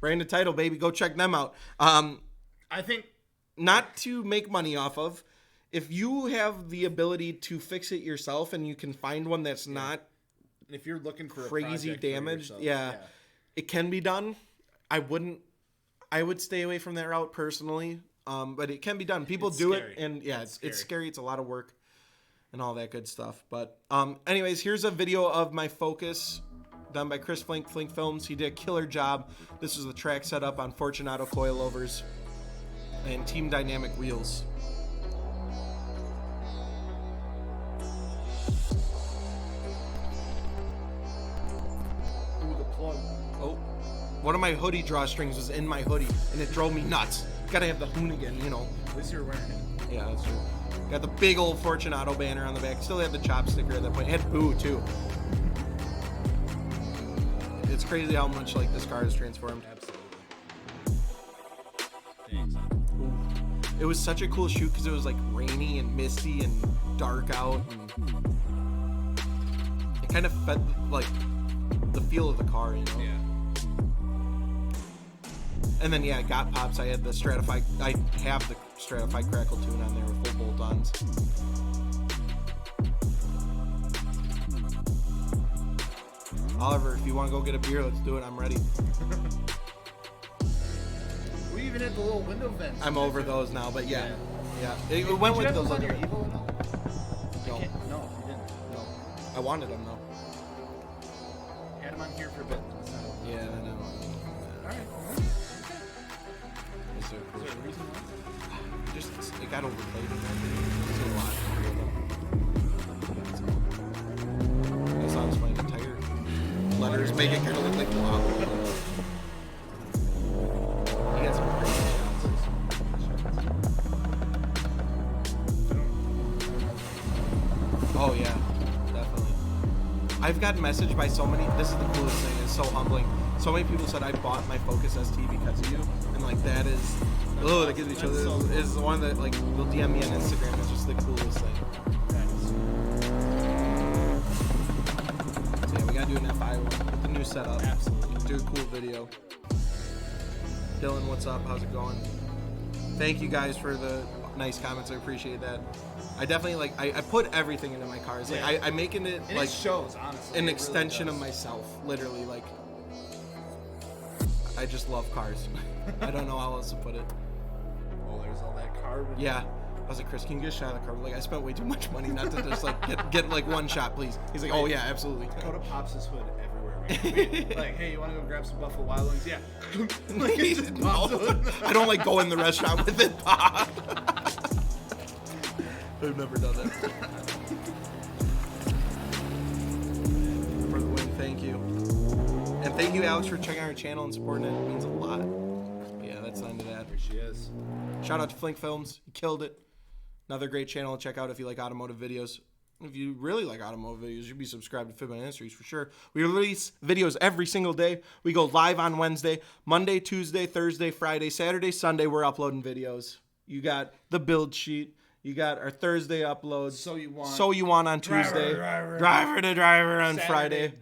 Branded title, baby. Go check them out. I think Not to make money off of. If you have the ability to fix it yourself and you can find one that's not if you're looking for crazy a project for damage, yourself, it can be done. I would stay away from that route personally. But it can be done. People It's do scary. it, and yeah, It's it's scary. It's a lot of work and all that good stuff. But anyways, here's a video of my Focus done by Chris Flink Films. He did a killer job. This is the track setup on Fortunato coilovers and Team Dynamic wheels. Ooh, the plug. Oh, one of my hoodie drawstrings was in my hoodie, and it drove me nuts. Gotta have the hoonigan, you know. At least you're wearing it. Yeah, that's true. Got the big old Fortunato banner on the back. Still had the chop sticker at that point. It had Boo too. It's crazy how much like this car has transformed. Absolutely. Thanks. It was such a cool shoot because it was like rainy and misty and dark out, and it kind of fed like the feel of the car, you know. Yeah. And then yeah, got pops. I had the stratified. I have the stratified crackle tune on there with full bolt-ons. Oliver, if you want to go get a beer, let's do it. I'm ready. We even had the little window vents. I'm over those now, but yeah. It Did went you with have the those on look. your Evo at all? No, No, you didn't. no. I wanted them though. Had them on here for a bit. Yeah, I know. Alright. It's so cool. Is there a reason why? Just it got overplayed in that thing. It's a lot. That sounds funny. The tire letters make it kind of look like wow. You got some crazy shots. Oh yeah, definitely. I've gotten messaged by so many. This is the coolest thing. It's so humbling. So many people said I bought my Focus ST because of you, and like that is, oh, that gives each other is the one that like will DM me on Instagram. It's just the coolest thing. So yeah, we gotta do an FI one with the new setup. Absolutely. Do a cool video. Dylan, what's up? How's it going? Thank you guys for the nice comments. I appreciate that. I definitely like. I put everything into my cars. Like Yeah. I'm making it And like it shows, honestly. an It really extension of does. myself. Literally, like I just love cars. I don't know how else to put it. Oh, there's all that carbon. Yeah. I was like, Chris, can you get a shot of the car? Like, I spent way too much money not to just like get like one shot, please. He's like, oh yeah, absolutely. Dakota pops his hood everywhere. Man. Like, hey, you want to go grab some Buffalo Wild Wings? Yeah. Like, it just pops the hood. I don't like go in the restaurant with it. I've never done that. For the win, thank you. And thank you, Alex, for checking out our channel and supporting it. It means a lot. But yeah, that's the end of that. There she is. Shout out to Flink Films. He killed it. Another great channel to check out if you like automotive videos. if you really like automotive videos, you should be subscribed to Fitment Industries for sure. We release videos every single day. We go live on Wednesday, Monday, Tuesday, Thursday, Friday, Saturday, Sunday. We're uploading videos. You got the build sheet. You got our Thursday uploads. So you want on Tuesday. Driver to driver on Saturday, Friday.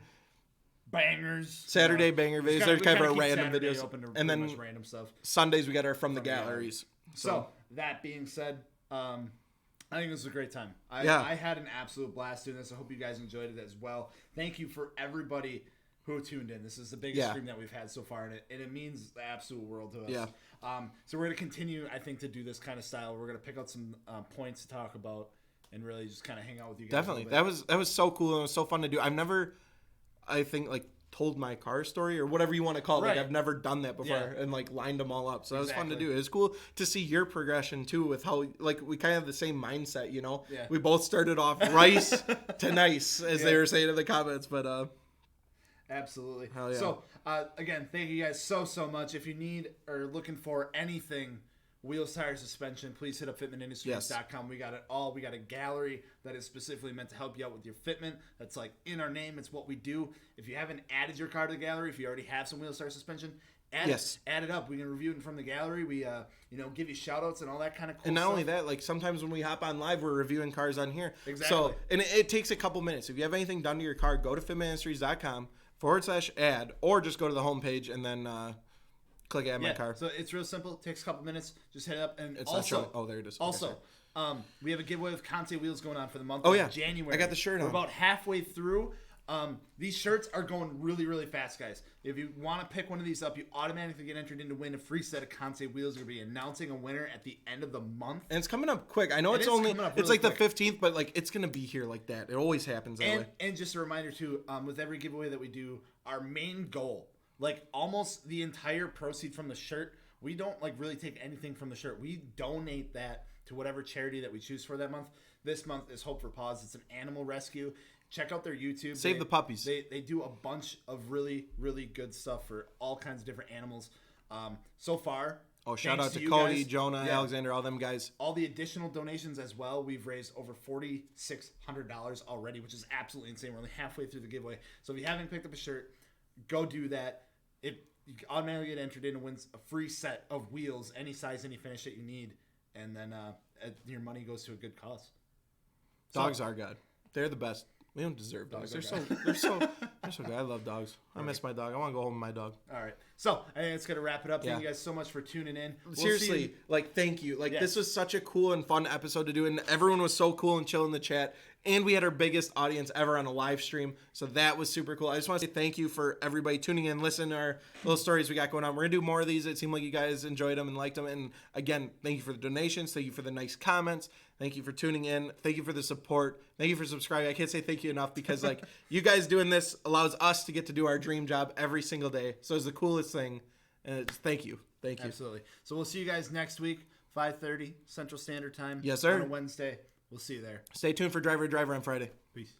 Bangers. Saturday banger videos. They're kind of our random Saturday videos. Open to And then random stuff. Sundays we got our From the Galleries. So that being said, I think this was a great time. I had an absolute blast doing this. I hope you guys enjoyed it as well. Thank you for everybody who tuned in. This is the biggest stream that we've had so far, and it means the absolute world to us. Yeah. So we're going to continue, I think, to do this kind of style. We're going to pick out some points to talk about and really just kind of hang out with you guys. Definitely. That was so cool and it was so fun to do. I've never, I think, like, told my car story or whatever you want to call it. Right. Like, I've never done that before and, like, lined them all up. So that was fun to do. It was cool to see your progression, too, with how, like, we kind of have the same mindset, you know? Yeah. We both started off rice to nice, as they were saying in the comments, but... Absolutely. Hell yeah. So, again, thank you guys so much. If you need or looking for anything wheels, tires, suspension, please hit up fitmentindustries.com. We got it all. We got a gallery that is specifically meant to help you out with your fitment. That's like in our name. It's what we do. If you haven't added your car to the gallery, if you already have some wheels, tires, suspension, add it up. We can review it from the gallery. We give you shout outs and all that kind of cool And not stuff. only that, like sometimes when we hop on live, we're reviewing cars on here. Exactly. So, and it takes a couple minutes. If you have anything done to your car, go to fitmentindustries.com/ad or just go to the homepage and then click add my car. So it's real simple. It takes a couple minutes. Just hit it up. And It's also, not showing. Oh, there it is. Okay, Also, sorry. we have a giveaway with Conte wheels going on for the month Oh, of yeah. January. I got the shirt We're on. about halfway through. These shirts are going really fast, guys. If you want to pick one of these up, you automatically get entered in to win a free set of Conte wheels. We're going to be announcing a winner at the end of the month. And it's coming up quick. I know it's coming up it's really like quick. the 15th, but like it's going to be here like that. It always happens that way. And just a reminder, too, with every giveaway that we do, our main goal, like almost the entire proceed from the shirt, we don't like really take anything from the shirt. We donate that to whatever charity that we choose for that month. This month is Hope for Paws. It's an animal rescue. Check out their YouTube. Save the puppies. They do a bunch of really good stuff for all kinds of different animals. So far. Oh, shout out to you Cody, guys. Jonah, Alexander, all them guys. All the additional donations as well. We've raised over $4,600 already, which is absolutely insane. We're only halfway through the giveaway. So if you haven't picked up a shirt, go do that. You automatically get entered in and wins a free set of wheels, any size, any finish that you need, and then your money goes to a good cause. Dogs are good. They're the best. We don't deserve dogs. They're so good. I love dogs. I miss my dog. I want to go home with my dog. All right. So I think it's gonna wrap it up. Thank you guys so much for tuning in. Seriously, like thank you. Like this was such a cool and fun episode to do, and everyone was so cool and chill in the chat. And we had our biggest audience ever on a live stream, so that was super cool. I just want to say thank you for everybody tuning in, listening to our little stories we got going on. We're gonna do more of these. It seemed like you guys enjoyed them and liked them. And again, thank you for the donations. Thank you for the nice comments. Thank you for tuning in. Thank you for the support. Thank you for subscribing. I can't say thank you enough because like you guys doing this allows us to get to do our dream job every single day. So it's the coolest thing. And it's, thank you. Thank you. Absolutely. So we'll see you guys next week, 5:30 Central Standard Time. Yes, sir. On a Wednesday. We'll see you there. Stay tuned for Driver to Driver on Friday. Peace.